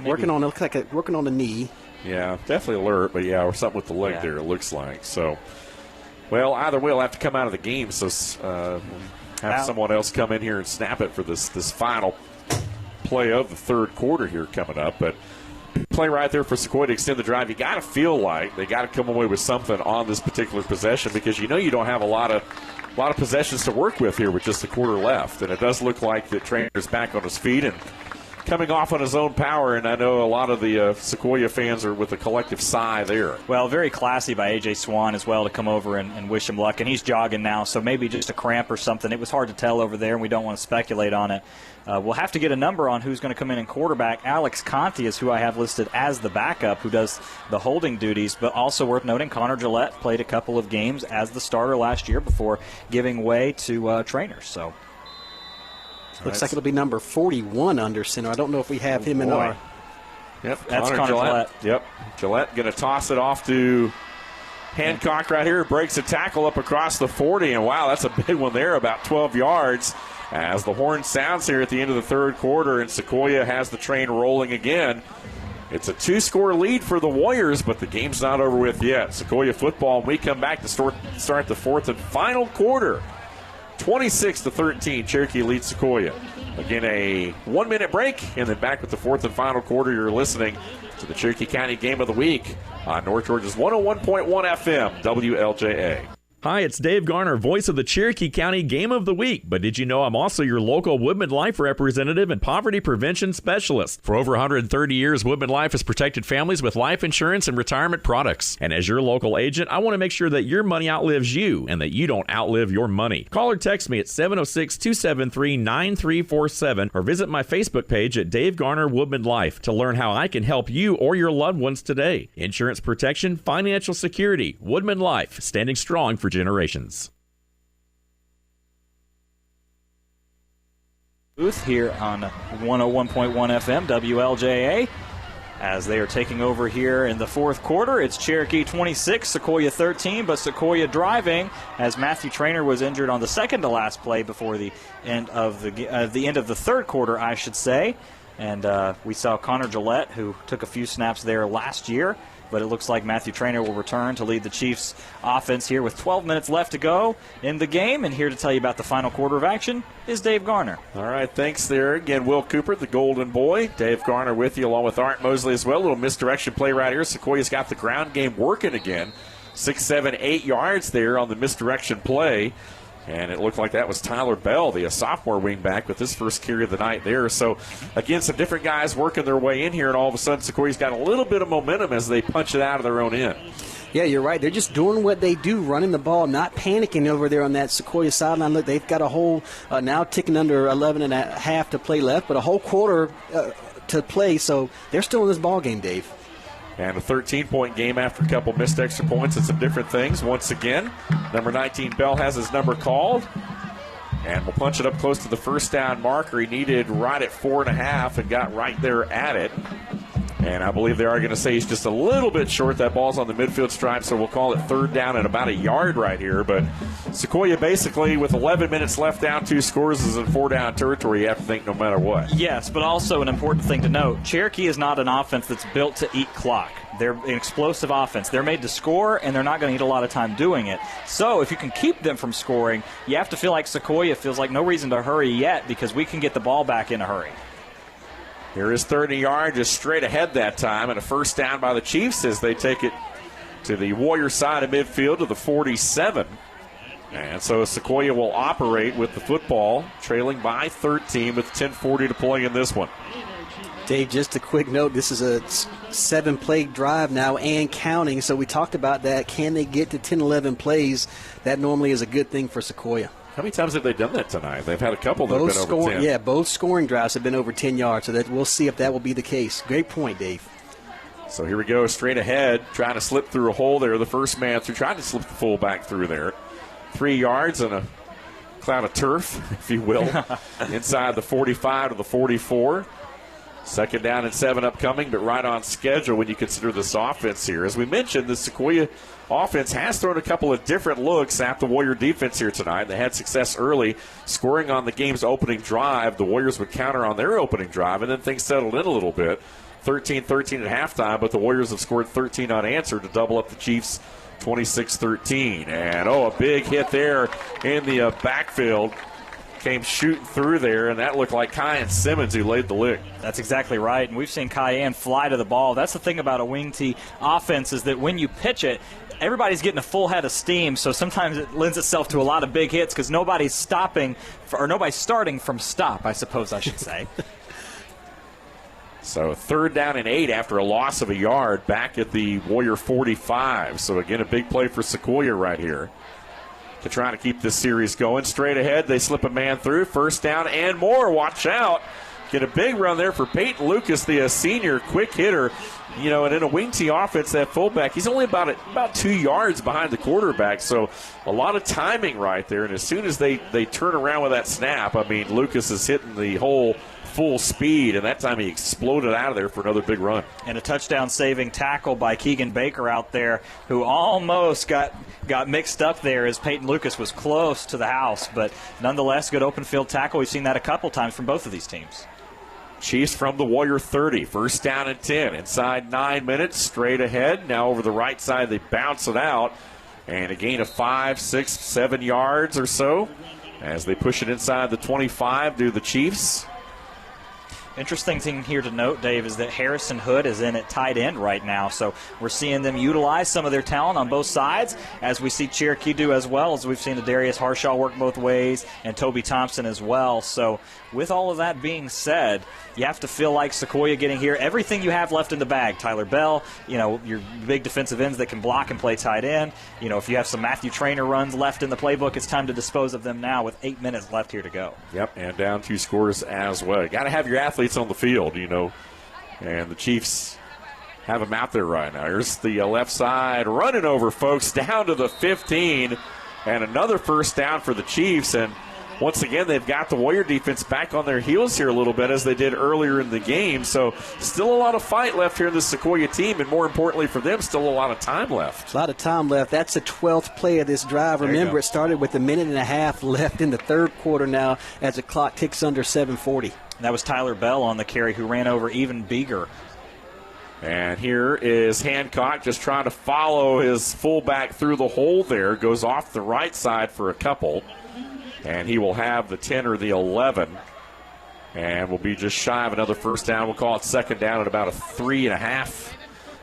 Working on the knee. Yeah, definitely alert, but or something with the leg there, it looks like. So, well, either way, he'll have to come out of the game. So have someone else come in here and snap it for this final play of the third quarter here coming up. But play right there for Sequoyah to extend the drive. You got to feel like they got to come away with something on this particular possession, because you don't have a lot of possessions to work with here with just a quarter left. And it does look like the Trainer's back on his feet and coming off on his own power, and I know a lot of the Sequoyah fans are with a collective sigh there. Well, very classy by A.J. Swan as well to come over and wish him luck, and he's jogging now, so maybe just a cramp or something. It was hard to tell over there, and we don't want to speculate on it. We'll have to get a number on who's going to come in and quarterback. Alex Conti is who I have listed as the backup, who does the holding duties, but also worth noting, Connor Gillette played a couple of games as the starter last year before giving way to Trainers, so... Looks like it'll be number 41 under center. I don't know if we have him in our... Yep, that's Connor Gillette. Yep, Gillette going to toss it off to Hancock right here. Breaks a tackle up across the 40, and wow, that's a big one there, about 12 yards. As the horn sounds here at the end of the third quarter, and Sequoyah has the train rolling again. It's a 2-score lead for the Warriors, but the game's not over with yet. Sequoyah football, and we come back to start the fourth and final quarter. 26-13, Cherokee leads Sequoyah. Again, a 1-minute break, and then back with the fourth and final quarter. You're listening to the Cherokee County Game of the Week on North Georgia's 101.1 FM, WLJA. Hi, it's Dave Garner, voice of the Cherokee County Game of the Week. But did you know I'm also your local Woodman Life representative and poverty prevention specialist? For over 130 years, Woodman Life has protected families with life insurance and retirement products. And as your local agent, I want to make sure that your money outlives you and that you don't outlive your money. Call or text me at 706-273-9347 or visit my Facebook page at Dave Garner Woodman Life to learn how I can help you or your loved ones today. Insurance protection, financial security, Woodman Life, standing strong for generations. Booth here on 101.1 FM WLJA as they are taking over here in the fourth quarter. It's Cherokee 26, Sequoyah 13, but Sequoyah driving as Matthew Trainer was injured on the second to last play before the end of the third quarter, I should say. And we saw Connor Gillette, who took a few snaps there last year, but it looks like Matthew Traynor will return to lead the Chiefs offense here with 12 minutes left to go in the game. And here to tell you about the final quarter of action is Dave Garner. All right, thanks there again, Will Cooper, the golden boy. Dave Garner with you, along with Art Mosley as well. A little misdirection play right here. Sequoiah's got the ground game working again. 6, 7, 8 yards there on the misdirection play. And it looked like that was Tyler Bell, the sophomore wingback, with his first carry of the night there. So, again, some different guys working their way in here, and all of a sudden Sequoiah's got a little bit of momentum as they punch it out of their own end. Yeah, you're right. They're just doing what they do, running the ball, not panicking over there on that Sequoyah sideline. Look, they've got a whole, now ticking under 11 and a half to play left, but a whole quarter to play, so they're still in this ball game, Dave. And a 13-point game after a couple missed extra points and some different things. Once again, number 19, Bell, has his number called. And we'll punch it up close to the first down marker. He needed right at 4.5 and got right there at it. And I believe they are going to say he's just a little bit short. That ball's on the midfield stripe, so we'll call it third down at about a yard right here. But Sequoyah basically, with 11 minutes left, down 2 scores, is in 4-down territory. You have to think no matter what. Yes, but also an important thing to note, Cherokee is not an offense that's built to eat clock. They're an explosive offense. They're made to score, and they're not going to need a lot of time doing it. So if you can keep them from scoring, you have to feel like Sequoyah feels like no reason to hurry yet, because we can get the ball back in a hurry. Here is 30 yards, just straight ahead that time, and a first down by the Chiefs as they take it to the Warrior side of midfield to the 47. And so Sequoyah will operate with the football, trailing by 13 with 10:40 to play in this one. Dave, just a quick note, this is a 7-play drive now and counting, so we talked about that. Can they get to 10, 11 plays? That normally is a good thing for Sequoyah. How many times have they done that tonight? They've had a couple that have been over 10. Yeah, both scoring drives have been over 10 yards, so that we'll see if that will be the case. Great point, Dave. So here we go, straight ahead, trying to slip through a hole there. The first man through, trying to slip the fullback through there. 3 yards and a cloud of turf, if you will, inside the 45 to the 44. Second down and 7 upcoming, but right on schedule when you consider this offense here. As we mentioned, the Sequoyah offense has thrown a couple of different looks at the Warrior defense here tonight. They had success early, scoring on the game's opening drive. The Warriors would counter on their opening drive, and then things settled in a little bit. 13-13 at halftime, but the Warriors have scored 13 unanswered to double up the Chiefs 26-13. And, a big hit there in the backfield. Came shooting through there, and that looked like Kyan Simmons who laid the lick. That's exactly right, and we've seen Kyan fly to the ball. That's the thing about a wing tee offense, is that when you pitch it, everybody's getting a full head of steam, so sometimes it lends itself to a lot of big hits because nobody's starting from stop, I suppose I should say. So 3rd down and 8 after a loss of a yard back at the Warrior 45. So again, a big play for Sequoyah right here to try to keep this series going. Straight ahead, they slip a man through. First down and more. Watch out. Get a big run there for Peyton Lucas, the senior quick hitter. And in a wing tee offense, that fullback, he's only about 2 yards behind the quarterback. So a lot of timing right there. And as soon as they turn around with that snap, Lucas is hitting the hole full speed, and that time he exploded out of there for another big run. And a touchdown-saving tackle by Keegan Baker out there, who almost got mixed up there as Peyton Lucas was close to the house. But nonetheless, good open field tackle. We've seen that a couple times from both of these teams. Chiefs from the Warrior 30. First down and 10. Inside 9 minutes, straight ahead. Now over the right side, they bounce it out. And a gain of 5, 6, 7 yards or so as they push it inside the 25 to the Chiefs. Interesting thing here to note, Dave, is that Harrison Hood is in at tight end right now. So we're seeing them utilize some of their talent on both sides, as we see Cherokee do, as well as we've seen Darius Harshaw work both ways and Toby Thompson as well. So with all of that being said, you have to feel like Sequoyah getting here. Everything you have left in the bag. Tyler Bell, your big defensive ends that can block and play tight end. If you have some Matthew Traynor runs left in the playbook, it's time to dispose of them now with 8 minutes left here to go. Yep, and down 2 scores as well. You got to have your athletes on the field, and the Chiefs have them out there right now. Here's the left side running over folks down to the 15, and another first down for the Chiefs. And once again, they've got the Warrior defense back on their heels here a little bit, as they did earlier in the game. So still a lot of fight left here in the Sequoyah team, and more importantly for them, still a lot of time left. A lot of time left. That's the 12th play of this drive. Remember, it started with a minute and a half left in the third quarter now as the clock ticks under 7:40. That was Tyler Bell on the carry, who ran over even Beeger. And here is Hancock just trying to follow his fullback through the hole there. Goes off the right side for a couple. And he will have the 10 or the 11. And will be just shy of another first down. We'll call it second down at about a 3.5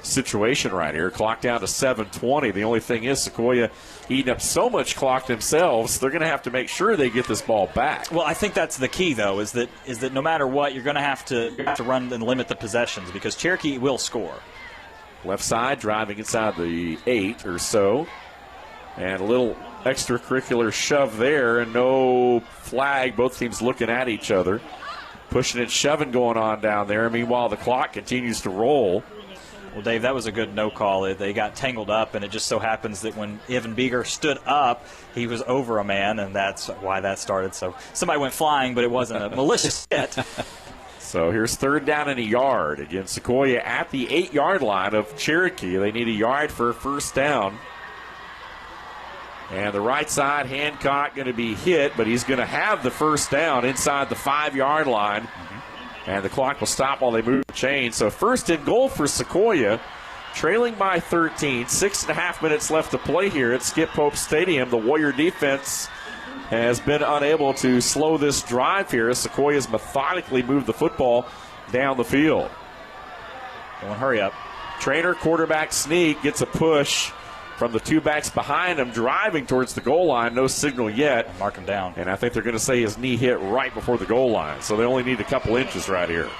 situation right here. Clock down to 7:20. The only thing is Sequoyah eating up so much clock themselves, they're going to have to make sure they get this ball back. Well, I think that's the key, though, is that no matter what, you're going to have to run and limit the possessions because Cherokee will score. Left side, driving inside the 8 or so. And a little extracurricular shove there and no flag. Both teams looking at each other. Pushing and shoving going on down there. Meanwhile, the clock continues to roll. Well, Dave, that was a good no call. They got tangled up, and it just so happens that when Evan Beeger stood up, he was over a man, and that's why that started. So somebody went flying, but it wasn't a malicious hit. So here's third down and a yard. Again, Sequoyah at the 8-yard line of Cherokee. They need a yard for a first down. And the right side, Hancock going to be hit, but he's going to have the first down inside the 5-yard line. And the clock will stop while they move the chain. So first and goal for Sequoyah, trailing by 13. 6.5 minutes left to play here at Skip Pope Stadium. The Warrior defense has been unable to slow this drive here as Sequoyah's methodically moved the football down the field. Don't hurry up. Trainer quarterback sneak gets a push from the two backs behind him, driving towards the goal line. No signal yet. Mark him down. And I think they're going to say his knee hit right before the goal line. So they only need a couple inches right here.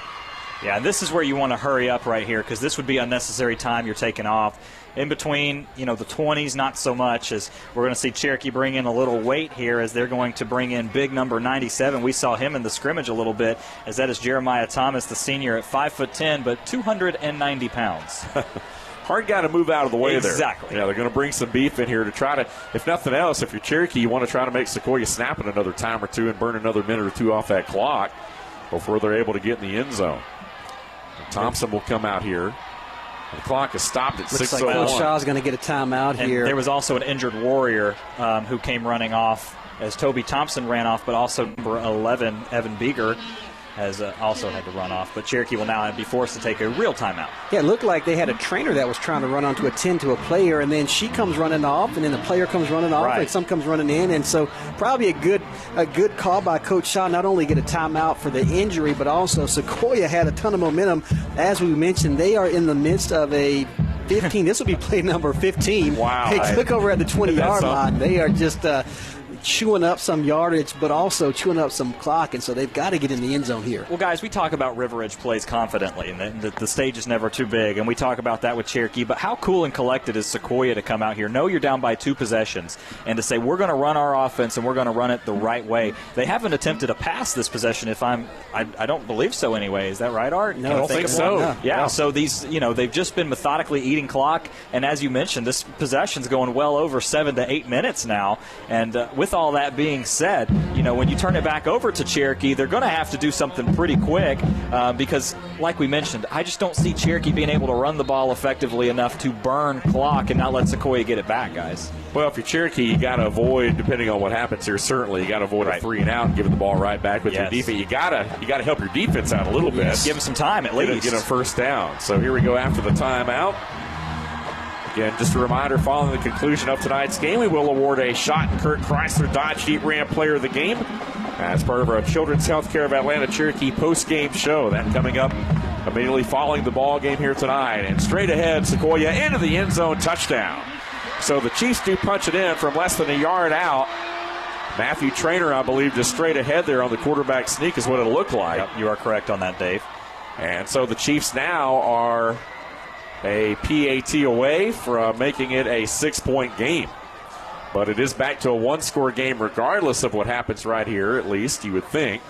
Yeah, and this is where you want to hurry up right here because this would be unnecessary time you're taking off. In between, the 20s, not so much, as we're going to see Cherokee bring in a little weight here as they're going to bring in big number 97. We saw him in the scrimmage a little bit, as that is Jeremiah Thomas, the senior, at 5'10", but 290 pounds. Hard guy to move out of the way there. Exactly. Yeah, they're going to bring some beef in here to try to, if nothing else, if you're Cherokee, you want to try to make Sequoyah snap it another time or two and burn another minute or two off that clock before they're able to get in the end zone. And Thompson will come out here. The clock is stopped at 6:01. Looks like Coach Shaw's going to get a timeout here. There was also an injured Warrior who came running off as Toby Thompson ran off, but also number 11, Evan Beeger, has also had to run off. But Cherokee will now be forced to take a real timeout. Yeah, it looked like they had a trainer that was trying to run onto a 10 to a player, and then she comes running off, and then the player comes running off, and some comes running in. And so probably a good call by Coach Shaw, not only get a timeout for the injury, but also Sequoyah had a ton of momentum. As we mentioned, they are in the midst of a 15. This will be play number 15. Wow. They took over at the 20-yard line. They are just chewing up some yardage, but also chewing up some clock, and so they've got to get in the end zone here. Well, guys, we talk about River Edge plays confidently, and the stage is never too big, and we talk about that with Cherokee, but how cool and collected is Sequoyah to come out here, know you're down by 2 possessions, and to say we're going to run our offense and we're going to run it the right way. They haven't attempted a pass this possession, I don't believe so anyway. Is that right, Art? No, I don't think so. No. Yeah, so these, they've just been methodically eating clock, and as you mentioned, this possession's going well over 7 to 8 minutes now, and with all that being said, when you turn it back over to Cherokee, they're going to have to do something pretty quick because, like we mentioned, I just don't see Cherokee being able to run the ball effectively enough to burn clock and not let Sequoyah get it back, guys. Well, if you're Cherokee, you got to avoid, depending on what happens here, certainly you got to avoid a 3 and out and giving the ball right back with your defense. You got to help your defense out a little bit. Give them some time at least. Get a first down. So here we go after the timeout. Again, just a reminder, following the conclusion of tonight's game, we will award a Schottenkirk Chrysler Dodge Jeep Ram Player of the Game as part of our Children's Healthcare of Atlanta Cherokee post-game show. That coming up immediately following the ball game here tonight. And straight ahead, Sequoyah into the end zone, touchdown. So the Chiefs do punch it in from less than a yard out. Matthew Trainer, I believe, just straight ahead there on the quarterback sneak is what it looked like. Yep, you are correct on that, Dave. And so the Chiefs now are a PAT away from making it a 6-point game. But it is back to a 1-score game regardless of what happens right here, at least, you would think.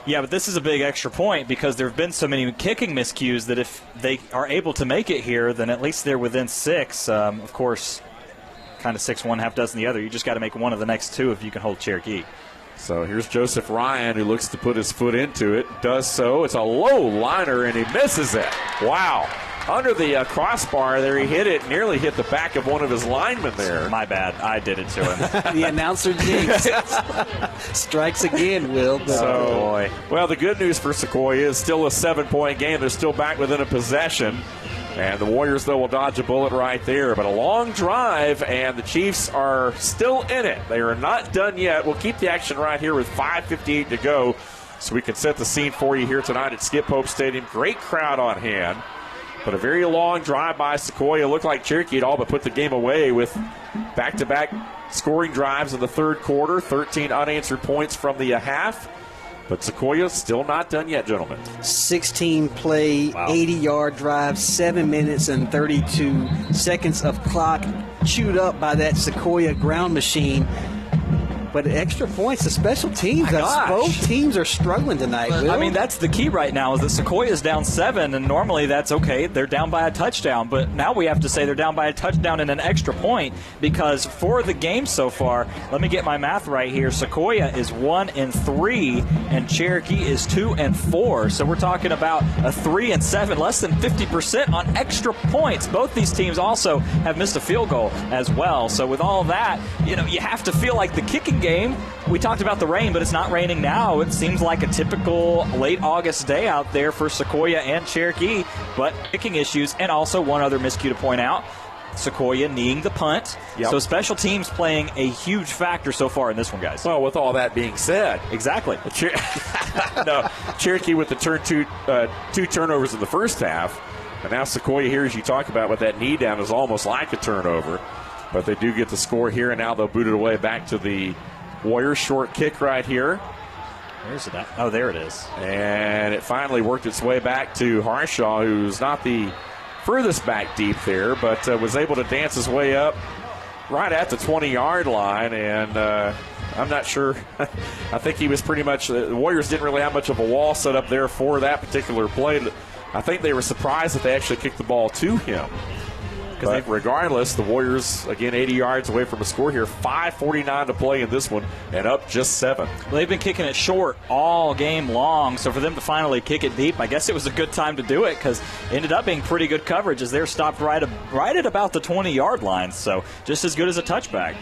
Yeah, but this is a big extra point because there have been so many kicking miscues that if they are able to make it here, then at least they're within 6. Of course, kind of 6 one, half dozen the other. You just got to make one of the next 2 if you can hold Cherokee. So here's Joseph Ryan, who looks to put his foot into it. Does so. It's a low liner, and he misses it. Wow. under the crossbar there. He hit it, nearly hit the back of one of his linemen there. My bad. I did it to him. The announcer jinx. Strikes again, Will. Boy. Well, the good news for Sequoyah is still a 7-point game. They're still back within a possession. And the Warriors, though, will dodge a bullet right there. But a long drive, and the Chiefs are still in it. They are not done yet. We'll keep the action right here with 5:58 to go, so we can set the scene for you here tonight at Skip Pope Stadium. Great crowd on hand. But a very long drive by Sequoyah. Looked like Cherokee had all but put the game away with back-to-back scoring drives in the third quarter. 13 unanswered points from the half. But Sequoyah's still not done yet, gentlemen. 16-play, 80-yard drive, 7 minutes and 32 seconds of clock chewed up by that Sequoyah ground machine. But extra points, the special teams, both teams are struggling tonight. I mean, that's the key right now is that Sequoiah's down 7, and normally that's okay. They're down by a touchdown, but now we have to say they're down by a touchdown and an extra point because for the game so far, let me get my math right here, Sequoyah is 1-3, and Cherokee is 2-4. So we're talking about a 3-7, less than 50% on extra points. Both these teams also have missed a field goal as well. So with all that, you have to feel like the kicking game. We talked about the rain, but it's not raining now. It seems like a typical late August day out there for Sequoyah and Cherokee, but kicking issues, and also one other miscue to point out, Sequoyah kneeing the punt. So special teams playing a huge factor so far in this one, guys. Well, with all that being said. Exactly. Cherokee with the two turnovers in the first half, and now Sequoyah here, as you talk about, with that knee down, is almost like a turnover. But they do get the score here, and now they'll boot it away back to the Warriors. Short kick right here. Where's it at? Oh, there it is. And it finally worked its way back to Harshaw, who's not the furthest back deep there, but was able to dance his way up right at the 20-yard line. And I'm not sure. I think he was pretty much, the Warriors didn't really have much of a wall set up there for that particular play. I think they were surprised that they actually kicked the ball to him. But regardless, the Warriors, again, 80 yards away from a score here. 5:49 to play in this one, and up just 7. Well, they've been kicking it short all game long, so for them to finally kick it deep, I guess it was a good time to do it because it ended up being pretty good coverage as they're stopped right at about the 20-yard line, so just as good as a touchback.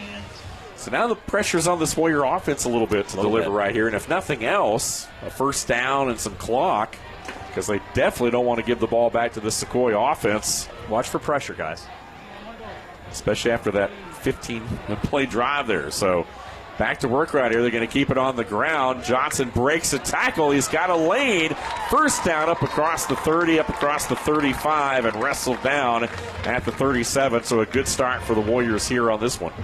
So now the pressure's on this Warrior offense a little bit to deliver right here, and if nothing else, a first down and some clock, because they definitely don't want to give the ball back to the Sequoyah offense. Watch for pressure, guys. Especially after that 15-play drive there. So back to work right here. They're going to keep it on the ground. Johnson breaks a tackle. He's got a lane. First down up across the 30, up across the 35, and wrestled down at the 37. So a good start for the Warriors here on this one.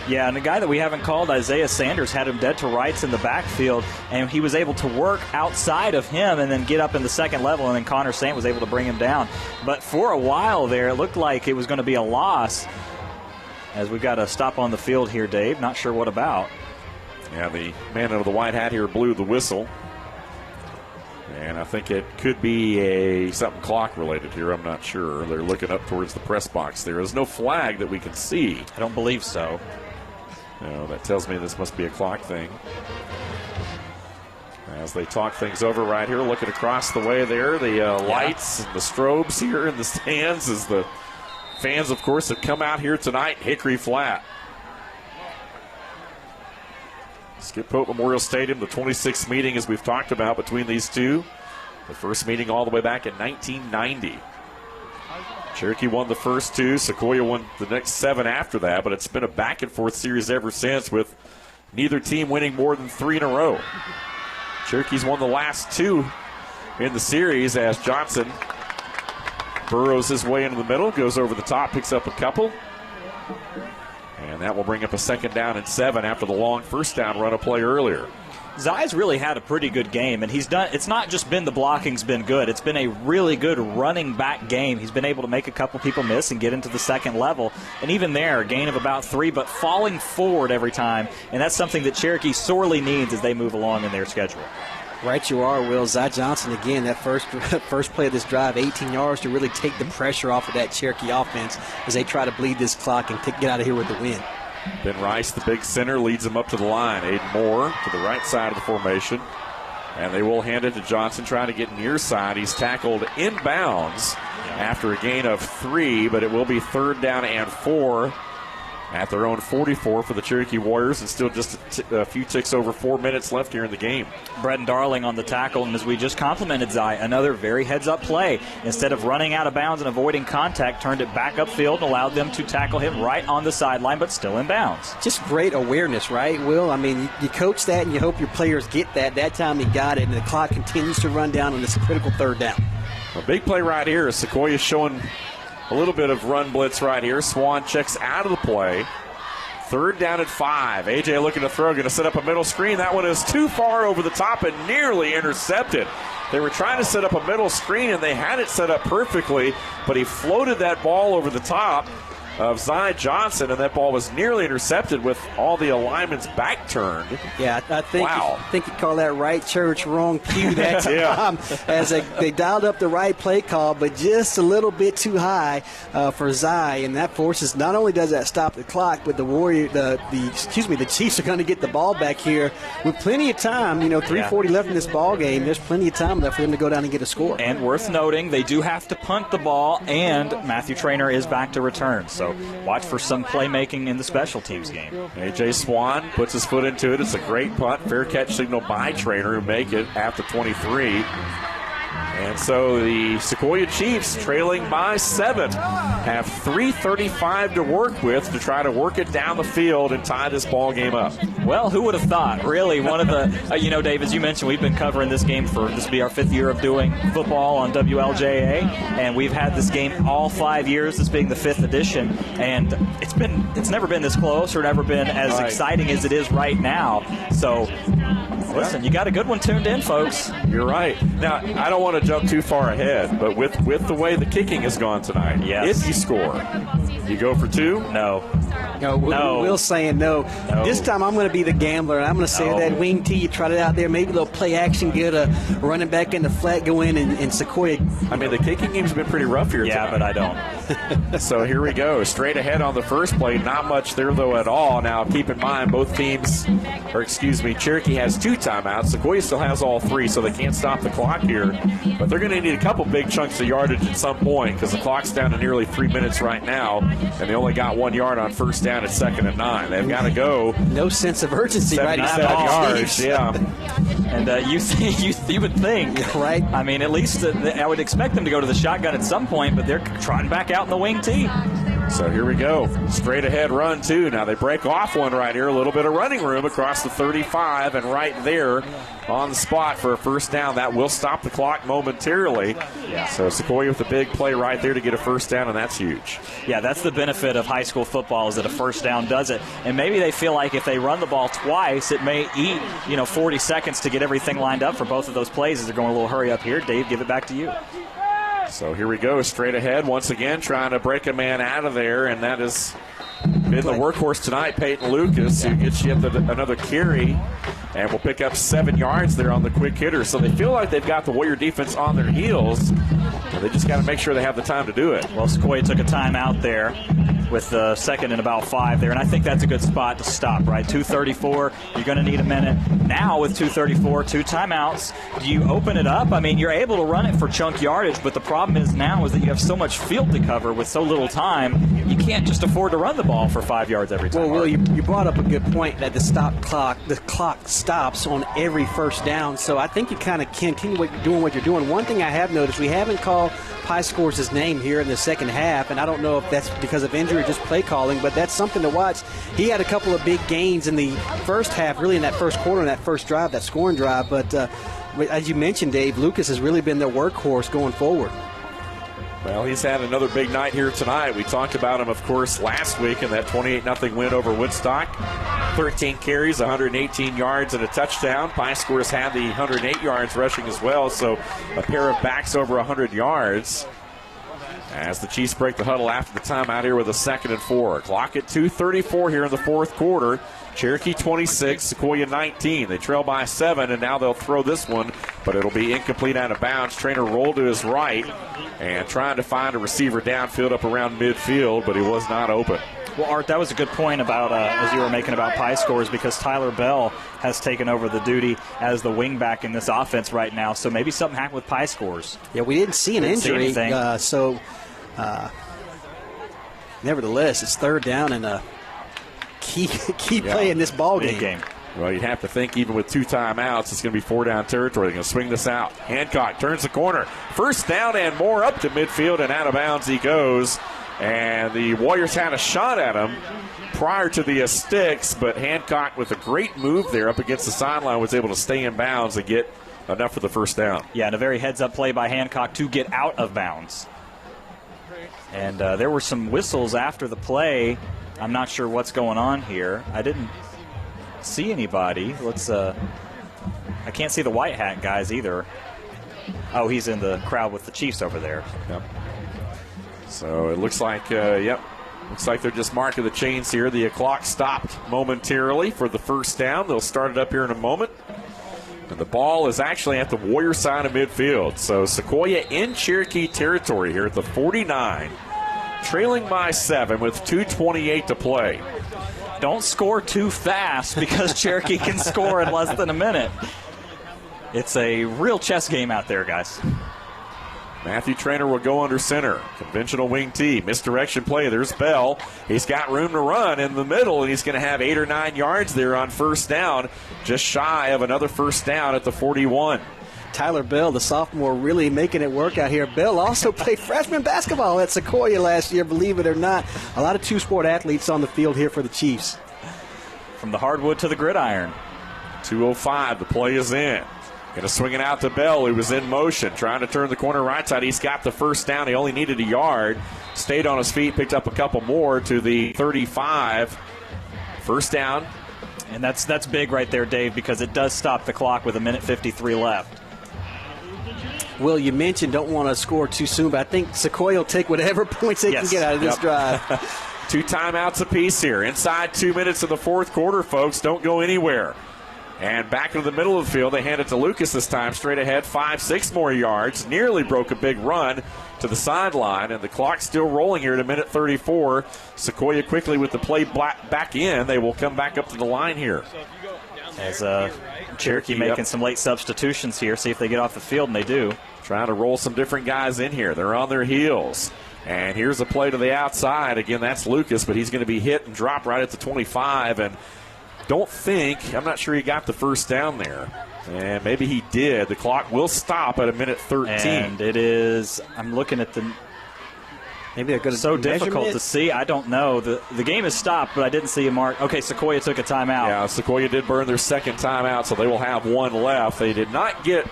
Yeah, and the guy that we haven't called, Isaiah Sanders, had him dead to rights in the backfield, and he was able to work outside of him and then get up in the second level, and then Connor Sant was able to bring him down. But for a while there, it looked like it was going to be a loss, as we've got a stop on the field here, Dave. Not sure what about. Yeah, the man under the white hat here blew the whistle. And I think it could be something clock-related here. I'm not sure. They're looking up towards the press box there. There's no flag that we can see. I don't believe so. No, that tells me this must be a clock thing. As they talk things over right here, looking across the way there, the lights and the strobes here in the stands as the fans, of course, have come out here tonight, Hickory Flat. Skip Pope Memorial Stadium, the 26th meeting, as we've talked about, between these two. The first meeting all the way back in 1990. Cherokee won the first 2. Sequoyah won the next 7 after that, but it's been a back-and-forth series ever since, with neither team winning more than 3 in a row. Cherokee's won the last 2 in the series as Johnson burrows his way into the middle, goes over the top, picks up a couple. And that will bring up a second down and 7 after the long first down run of play earlier. Zai's really had a pretty good game, and it's not just been the blocking's been good. It's been a really good running back game. He's been able to make a couple people miss and get into the second level. And even there, a gain of about 3, but falling forward every time. And that's something that Cherokee sorely needs as they move along in their schedule. Right you are, Will. Zai Johnson, again, that first play of this drive, 18 yards to really take the pressure off of that Cherokee offense as they try to bleed this clock and get out of here with the win. Ben Rice, the big center, leads him up to the line. Aiden Moore to the right side of the formation. And they will hand it to Johnson, trying to get near side. He's tackled inbounds after a gain of 3, but it will be 3rd down and 4 at their own 44 for the Cherokee Warriors, and still just a few ticks over 4 minutes left here in the game. Bretton Darling on the tackle, and as we just complimented Zai, another very heads-up play. Instead of running out of bounds and avoiding contact, turned it back upfield and allowed them to tackle him right on the sideline, but still in bounds. Just great awareness, right, Will? I mean, you coach that and you hope your players get that. That time he got it, and the clock continues to run down on this critical 3rd down. A big play right here. Sequoyah showing a little bit of run blitz right here. Swan checks out of the play. 3rd down at 5. AJ looking to throw, going to set up a middle screen. That one is too far over the top and nearly intercepted. They were trying to set up a middle screen, and they had it set up perfectly, but he floated that ball over the top of Zai Johnson, and that ball was nearly intercepted with all the alignments back turned. Yeah, I think you call that right church, wrong pew that time. Yeah. As they dialed up the right play call, but just a little bit too high for Zai, and that forces, not only does that stop the clock, but the Chiefs are going to get the ball back here with plenty of time. 3:40 left in this ball game. There's plenty of time left for them to go down and get a score. And worth noting, they do have to punt the ball, and Matthew Traynor is back to return. So watch for some playmaking in the special teams game. A.J. Swan puts his foot into it. It's a great punt. Fair catch signal by Traynor, who make it after 23. And so the Sequoyah Chiefs, trailing by 7, have 3:35 to work with to try to work it down the field and tie this ball game up. Well, who would have thought? Really, one of the, Dave, as you mentioned, we've been covering this game this will be our 5th year of doing football on WLJA, and we've had this game all 5 years, this being the 5th edition, and it's never been this close or never been as exciting as it is right now. So, listen, you got a good one tuned in, folks. You're right. Now, I don't want to jump too far ahead, but with the way the kicking has gone tonight, if you score, you go for 2? No. Will's saying no. This time I'm going to be the gambler, and I'm going to say that wing T, you trot it out there, maybe a little play action, get a running back in the flat, go in, and Sequoyah. I mean, the kicking game's been pretty rough here tonight. But I don't. So here we go. Straight ahead on the first play. Not much there, though, at all. Now, keep in mind, Cherokee has 2 timeouts. Sequoyah still has all 3, so they can't stop the clock here. But they're going to need a couple big chunks of yardage at some point, because the clock's down to nearly 3 minutes right now, and they only got 1 yard on first down at 2nd and 9. They've got to go. No sense of urgency right now. 77 yards, yeah. And you would think, right? I mean, at least I would expect them to go to the shotgun at some point, but they're trotting back out in the wing T. So here we go. Straight ahead run, too. Now they break off one right here. A little bit of running room across the 35, and right there on the spot for a first down. That will stop the clock momentarily. Yeah. So Sequoyah with a big play right there to get a first down, and that's huge. Yeah, that's the benefit of high school football, is that a first down does it. And maybe they feel like if they run the ball twice, it may eat 40 seconds to get everything lined up for both of those plays as they're going a little hurry up here. Dave, give it back to you. So here we go, straight ahead once again, trying to break a man out of there, and that has been the workhorse tonight, Peyton Lucas, who gets you another carry and will pick up 7 yards there on the quick hitter. So they feel like they've got the Warrior defense on their heels. They just got to make sure they have the time to do it. Well, Sequoyah took a timeout there with the 2nd and about 5 there, and I think that's a good spot to stop, right? 2:34, you're going to need a minute. Now with 2:34, 2 timeouts, do you open it up? I mean, you're able to run it for chunk yardage, but the problem is that you have so much field to cover with so little time, you can't just afford to run the ball for 5 yards every time. Well, Will, you brought up a good point that the clock stops on every first down, so I think you kind of continue doing what you're doing. One thing I have noticed, we haven't called Pie Scores' name here in the second half, and I don't know if that's because of injury or just play calling, but that's something to watch. He had a couple of big gains in the first half, really in that first quarter, in that first drive, that scoring drive, but as you mentioned, Dave, Lucas has really been their workhorse going forward. Well, he's had another big night here tonight. We talked about him, of course, last week in that 28-0 win over Woodstock. 13 carries, 118 yards, and a touchdown. Pie Scores had the 108 yards rushing as well, so a pair of backs over 100 yards. As the Chiefs break the huddle after the timeout here with a 2nd and 4. Clock at 2:34 here in the fourth quarter. Cherokee 26, Sequoyah 19. They trail by 7, and now they'll throw this one, but it'll be incomplete out of bounds. Traynor rolled to his right and trying to find a receiver downfield up around midfield, but he was not open. Well, Art, that was a good point about as you were making about Pie scores, because Tyler Bell has taken over the duty as the wingback in this offense right now. So maybe something happened with Pie scores. Yeah, we didn't see an injury. Nevertheless, it's third down and a key play in this ball game. Well, you'd have to think even with 2 timeouts, it's going to be 4-down territory. They're going to swing this out. Hancock turns the corner. First down and more, up to midfield, and out of bounds he goes. And the Warriors had a shot at him prior to the sticks, but Hancock, with a great move there up against the sideline, was able to stay in bounds and get enough for the first down. Yeah, and a very heads-up play by Hancock to get out of bounds. And there were some whistles after the play. I'm not sure what's going on here. I didn't see anybody. I can't see the white hat guys either. Oh, he's in the crowd with the Chiefs over there. Yep. So it looks like, looks like they're just marking the chains here. The clock stopped momentarily for the first down. They'll start it up here in a moment. And the ball is actually at the Warrior side of midfield. So Sequoyah in Cherokee territory here at the 49, trailing by 7 with 2:28 to play. Don't score too fast, because Cherokee can score in less than a minute. It's a real chess game out there, guys. Matthew Traynor will go under center. Conventional wing T. Misdirection play. There's Bell. He's got room to run in the middle, and he's going to have 8 or 9 yards there on first down. Just shy of another first down at the 41. Tyler Bell, the sophomore, really making it work out here. Bell also played freshman basketball at Sequoyah last year, believe it or not. A lot of two-sport athletes on the field here for the Chiefs. From the hardwood to the gridiron. 2:05, the play is in. Going to swing it out to Bell, who was in motion, trying to turn the corner right side. He's got the first down. He only needed a yard. Stayed on his feet, picked up a couple more to the 35. First down. And that's big right there, Dave, because it does stop the clock with 1:53 left. Will, you mentioned don't want to score too soon, but I think Sequoyah will take whatever points they can get out of this drive. 2 timeouts apiece here. Inside 2 minutes of the fourth quarter, folks. Don't go anywhere. And back into the middle of the field, they hand it to Lucas this time. Straight ahead, 5-6 more yards. Nearly broke a big run to the sideline, and the clock's still rolling here at 1:34. Sequoyah quickly with the play back in. They will come back up to the line here. As Cherokee making some late substitutions here. See if they get off the field, and they do. Trying to roll some different guys in here. They're on their heels. And here's a play to the outside. Again, that's Lucas, but he's going to be hit and drop right at the 25. And I'm not sure he got the first down there. And maybe he did. The clock will stop at 1:13. And it is, I'm looking at the, maybe they're going to so difficult to see. I don't know. The game is stopped, but I didn't see a mark. Okay, Sequoyah took a timeout. Yeah, Sequoyah did burn their second timeout, so they will have one left. They did not get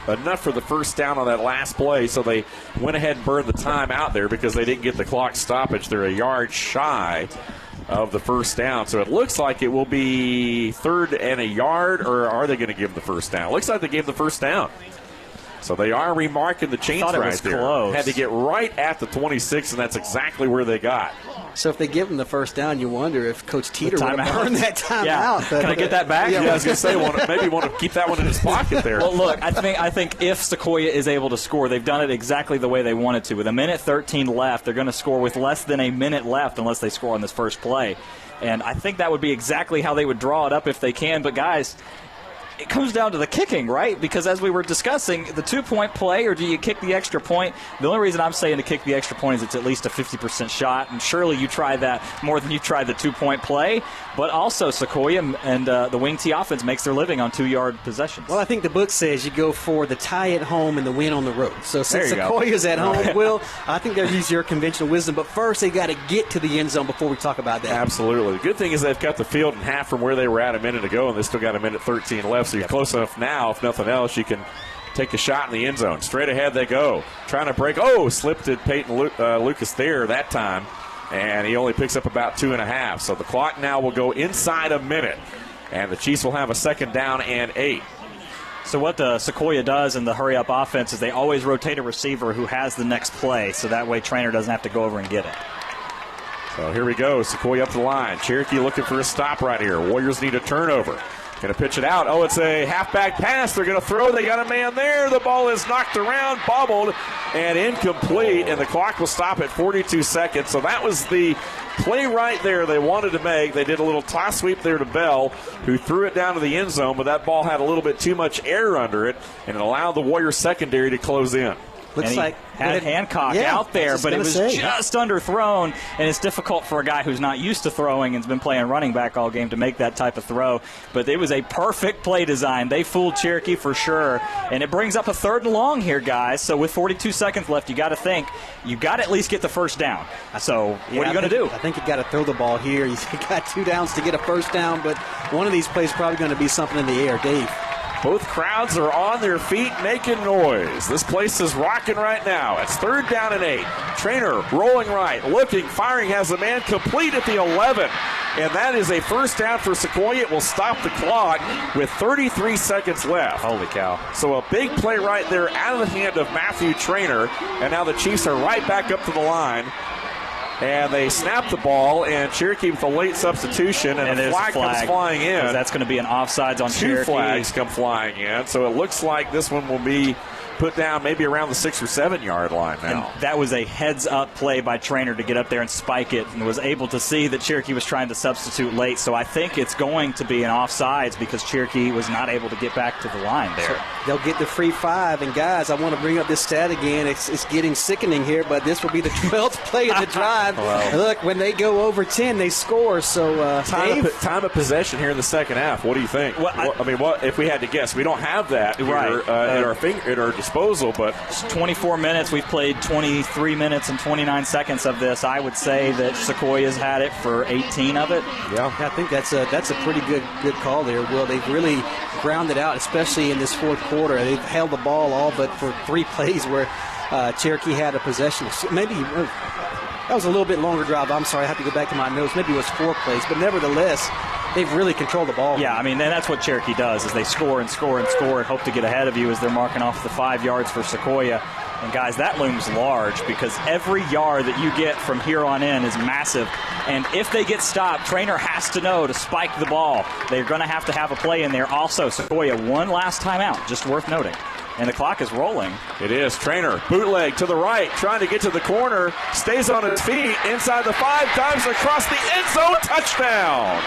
enough for the first down on that last play, so they went ahead and burned the timeout there because they didn't get the clock stoppage. They're a yard shy of the first down. So it looks like it will be 3rd and a yard, or are they going to give them the first down? It looks like they gave the first down. So they are remarking the chains right there. Close. Had to get right at the 26, and that's exactly where they got. So if they give them the first down, you wonder if Coach Teeter would have burned that time out. Can I get that back? Yeah, I was going to say, maybe want to keep that one in his pocket there. Well, look, I think if Sequoyah is able to score, they've done it exactly the way they wanted to. With 1:13 left, they're going to score with less than a minute left unless they score on this first play. And I think that would be exactly how they would draw it up if they can. But, guys, it comes down to the kicking, right? Because as we were discussing, the 2-point play, or do you kick the extra point? The only reason I'm saying to kick the extra point is it's at least a 50% shot, and surely you try that more than you tried the 2-point play. But also Sequoyah and the wing T offense makes their living on 2-yard possessions. Well, I think the book says you go for the tie at home and the win on the road. So since Sequoyah's at home, Will, I think they'll use your conventional wisdom. But first, they got to get to the end zone before we talk about that. Absolutely. The good thing is they've cut the field in half from where they were at a minute ago, and they still got 1:13 left. So you're close enough now, if nothing else, you can take a shot in the end zone. Straight ahead they go. Trying to break. Slipped at Peyton Lucas there that time, and he only picks up about 2.5. So the clock now will go inside a minute, and the Chiefs will have a 2nd down and 8. So what Sequoyah does in the hurry-up offense is they always rotate a receiver who has the next play, so that way Traynor doesn't have to go over and get it. So here we go. Sequoyah up the line. Cherokee looking for a stop right here. Warriors need a turnover. Going to pitch it out. It's a halfback pass. They're going to throw. They got a man there. The ball is knocked around, bobbled, and incomplete, and the clock will stop at 42 seconds. So that was the play right there they wanted to make. They did a little toss sweep there to Bell, who threw it down to the end zone, but that ball had a little bit too much air under it, and it allowed the Warriors secondary to close in. Looks like had Hancock out there, but it was just underthrown, and it's difficult for a guy who's not used to throwing and's been playing running back all game to make that type of throw. But it was a perfect play design. They fooled Cherokee for sure, and it brings up a 3rd and long here, guys. So with 42 seconds left, you got to think you got to at least get the first down. So what are you going to do? I think you got to throw the ball here. You got 2 downs to get a first down, but one of these plays is probably going to be something in the air, Dave. Both crowds are on their feet making noise. This place is rocking right now. It's 3rd down and 8. Trainer rolling right, looking, firing, has a man complete at the 11. And that is a first down for Sequoyah. It will stop the clock with 33 seconds left. Holy cow. So a big play right there out of the hand of Matthew Trainer. And now the Chiefs are right back up to the line. And they snap the ball, and Cherokee with a late substitution, and a flag comes flying in. That's going to be an offsides on Cherokee. 2 flags come flying in, so it looks like this one will be put down maybe around the 6 or 7 yard line now. And that was a heads-up play by Trainer to get up there and spike it, and was able to see that Cherokee was trying to substitute late. So I think it's going to be an offsides because Cherokee was not able to get back to the line there. So they'll get the free 5. And, guys, I want to bring up this stat again. It's getting sickening here, but this will be the 12th play of the drive. Well, look, when they go over 10, they score. So, time of possession here in the second half. What do you think? What if we had to guess? We don't have that here, at our disposal, but it's 24 minutes. We've played 23 minutes and 29 seconds of this. I would say that Sequoiah's had it for 18 of it. Yeah, I think that's a pretty good call there, Will. They've really grounded out, especially in this 4th quarter. They've held the ball all but for 3 plays where Cherokee had a possession. Maybe that was a little bit longer drive. I'm sorry, I have to go back to my notes. Maybe it was 4 plays, but nevertheless, they've really controlled the ball. Yeah, I mean, and that's what Cherokee does, is they score and score and score and hope to get ahead of you as they're marking off the 5 yards for Sequoyah. And, guys, that looms large because every yard that you get from here on in is massive. And if they get stopped, Trainer has to know to spike the ball. They're going to have a play in there. Also, Sequoyah one last timeout, just worth noting. And the clock is rolling. It is. Trainer, bootleg to the right, trying to get to the corner, stays on his feet, inside the 5, dives across the end zone, touchdown!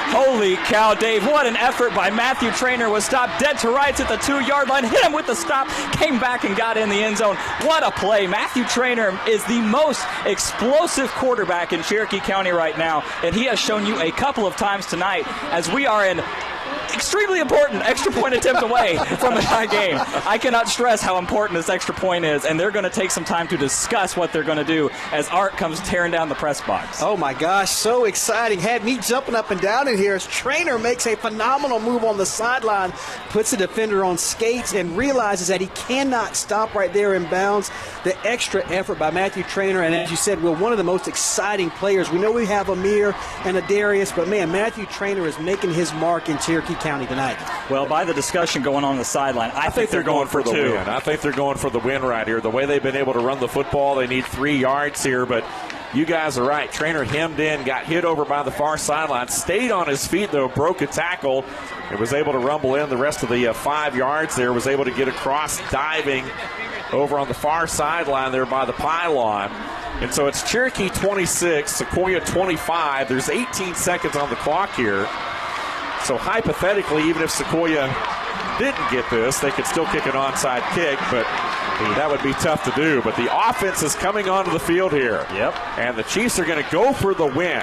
Holy cow, Dave, what an effort by Matthew Trainer. Was stopped dead to rights at the 2-yard line, hit him with the stop, came back and got in the end zone. What a play. Matthew Trainer is the most explosive quarterback in Cherokee County right now, and he has shown you a couple of times tonight as we are in extremely important extra point attempt away from a tie game. I cannot stress how important this extra point is, and they're going to take some time to discuss what they're going to do as Art comes tearing down the press box. Oh my gosh, so exciting. Had me jumping up and down in here as Trainer makes a phenomenal move on the sideline, puts the defender on skates, and realizes that he cannot stop right there in bounds. The extra effort by Matthew Trainer, and as you said, Will, one of the most exciting players. We know we have Amir and Darius, but man, Matthew Trainer is making his mark in Cherokee County tonight. Well, by the discussion going on the sideline, I think they're going for 2. Win. I think they're going for the win right here. The way they've been able to run the football, they need 3 yards here, but you guys are right. Trainer hemmed in, got hit over by the far sideline, stayed on his feet, though, broke a tackle, and was able to rumble in the rest of the 5 yards there, was able to get across, diving over on the far sideline there by the pylon. And so it's Cherokee 26, Sequoyah 25. There's 18 seconds on the clock here. So hypothetically, even if Sequoyah didn't get this, they could still kick an onside kick, but that would be tough to do. But the offense is coming onto the field here. Yep. And the Chiefs are going to go for the win.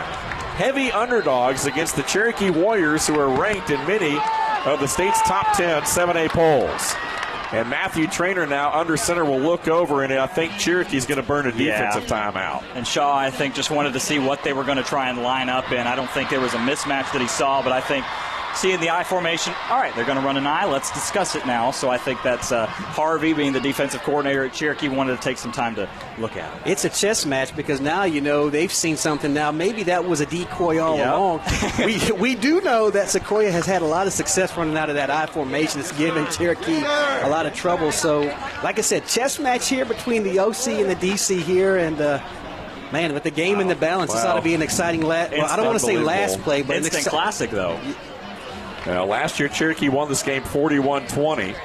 Heavy underdogs against the Cherokee Warriors, who are ranked in many of the state's top 10 7A polls. And Matthew Trainer now under center will look over, and I think Cherokee's going to burn a defensive timeout. And Shaw, I think, just wanted to see what they were going to try and line up in. I don't think there was a mismatch that he saw, but I think seeing the I formation, all right, they're going to run an I. Let's discuss it now. So I think that's Harvey, being the defensive coordinator at Cherokee, wanted to take some time to look at it. It's a chess match because now, you know, they've seen something now. Maybe that was a decoy all along. we do know that Sequoyah has had a lot of success running out of that I formation. It's given Cherokee a lot of trouble. So, like I said, chess match here between the OC and the DC here. And, man, with the game in the balance, this ought to be an exciting I don't want to say last play, but instant classic, though. Last year, Cherokee won this game 41-20.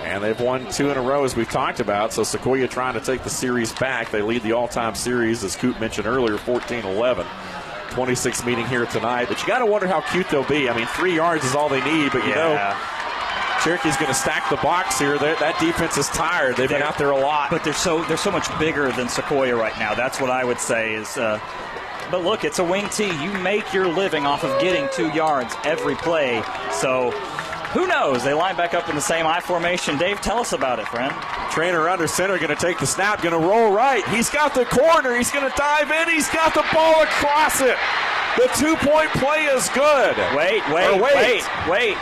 And they've won 2 in a row, as we've talked about. So Sequoyah trying to take the series back. They lead the all-time series, as Coop mentioned earlier, 14-11. 26 meeting here tonight. But you got to wonder how cute they'll be. I mean, 3 yards is all they need. But, you know, Cherokee's going to stack the box here. That defense is tired. They've been out there a lot. But they're so much bigger than Sequoyah right now. That's what I would say is but look, it's a wing tee. You make your living off of getting 2 yards every play. So who knows? They line back up in the same I formation. Dave, tell us about it, friend. Trainer under center, going to take the snap, going to roll right. He's got the corner. He's going to dive in. He's got the ball across it. The 2-point play is good. Wait.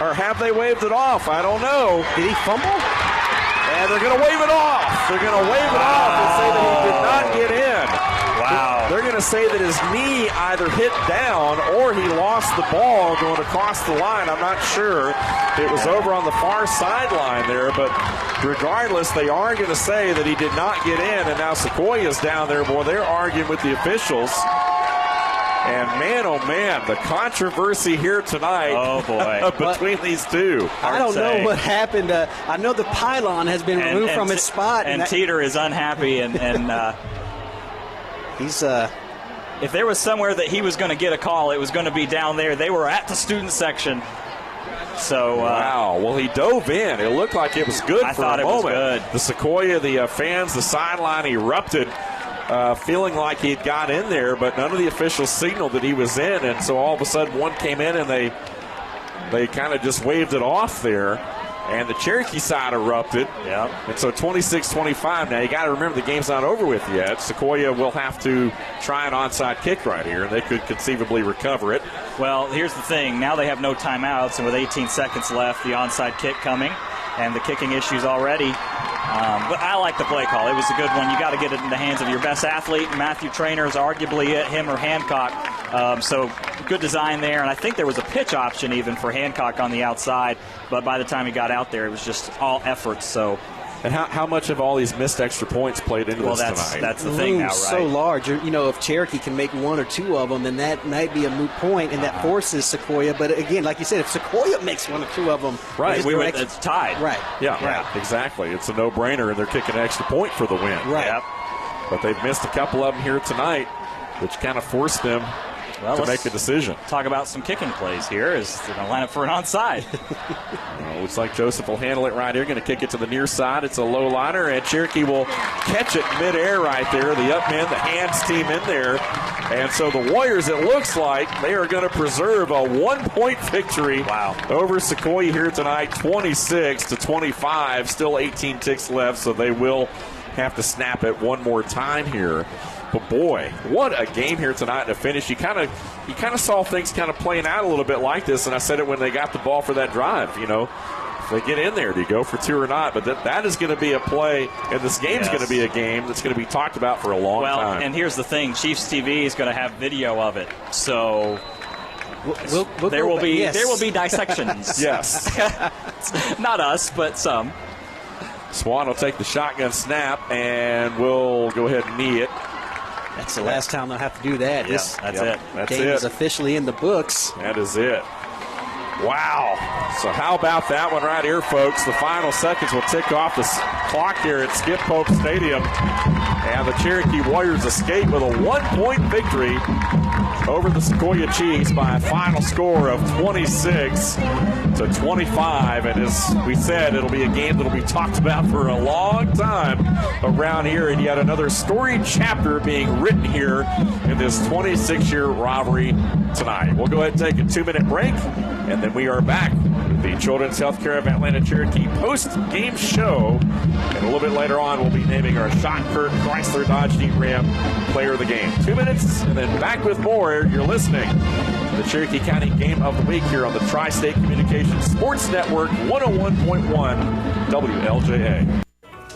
Or have they waved it off? I don't know. Did he fumble? And they're going to wave it off. They're going to wave it off and say that he did not get in. Wow. They're going to say that his knee either hit down or he lost the ball going across the line. I'm not sure. It was over on the far sideline there, but regardless, they are going to say that he did not get in, and now Sequoyah's down there. Boy, they're arguing with the officials. And man, oh man, the controversy here tonight. Oh boy, between these two. I don't know what happened. I know the pylon has been removed from its spot, and Teeter is unhappy. And he's. If there was somewhere that he was going to get a call, it was going to be down there. They were at the student section. So wow. Well, he dove in. It looked like it was good for a moment. It was good. The Sequoyah, the fans, the sideline erupted. Feeling like he had got in there, but none of the officials signaled that he was in, and so all of a sudden one came in and they kind of just waved it off there, and the Cherokee side erupted. Yep. And so 26-25. Now you got to remember the game's not over with yet. Sequoyah will have to try an onside kick right here, and they could conceivably recover it. Well, here's the thing. Now they have no timeouts, and with 18 seconds left, the onside kick coming, and the kicking issues already. But I like the play call. It was a good one. You got to get it in the hands of your best athlete. Matthew Trainer is arguably it, him or Hancock. So good design there. And I think there was a pitch option even for Hancock on the outside. But by the time he got out there, it was just all effort. So. And how much of all these missed extra points played into this tonight? That's the thing now, right? So large. You know, if Cherokee can make 1 or 2 of them, then that might be a moot point, and that forces Sequoyah. But again, like you said, if Sequoyah makes 1 or 2 of them, right, it's tied. Right. Yeah, right. Exactly. It's a no-brainer, and they're kicking an extra point for the win. Right. Yep. But they've missed a couple of them here tonight, which kind of forced them to make a decision. Talk about some kicking plays here. Is they're going to line up for an onside. Looks like Joseph will handle it right here. Going to kick it to the near side. It's a low liner, and Cherokee will catch it midair right there. The up men, the hands team in there. And so the Warriors, it looks like they are going to preserve a 1-point victory over Sequoyah here tonight, 26-25. Still 18 ticks left, so they will have to snap it one more time here. But boy, what a game here tonight to finish. You kind of saw things kind of playing out a little bit like this, and I said it when they got the ball for that drive. You know, if they get in there, do you go for 2 or not? But that is going to be a play, and this game's going to be a game that's going to be talked about for a long time. Well, and here's the thing: Chiefs TV is going to have video of it, so there will be dissections. Yes, not us, but some. Swan will take the shotgun snap, and we'll go ahead and knee it. That's the last time they'll have to do that. Yeah, that's it. That's game is officially in the books. That is it. Wow. So how about that one right here, folks? The final seconds will tick off the clock here at Skip Pope Stadium. And the Cherokee Warriors escape with a 1-point victory over the Sequoyah Chiefs by a final score of 26-25. And as we said, it'll be a game that'll be talked about for a long time around here. And yet another storied chapter being written here in this 26-year rivalry tonight. We'll go ahead and take a 2-minute break, and then we are back with the Children's Healthcare of Atlanta Cherokee post-game show. And a little bit later on, we'll be naming our Shottkirk Chrysler Dodge Jeep Ram player of the game. 2 minutes, and then back with more. You're listening to the Cherokee County Game of the Week here on the Tri-State Communications Sports Network, 101.1 WLJA.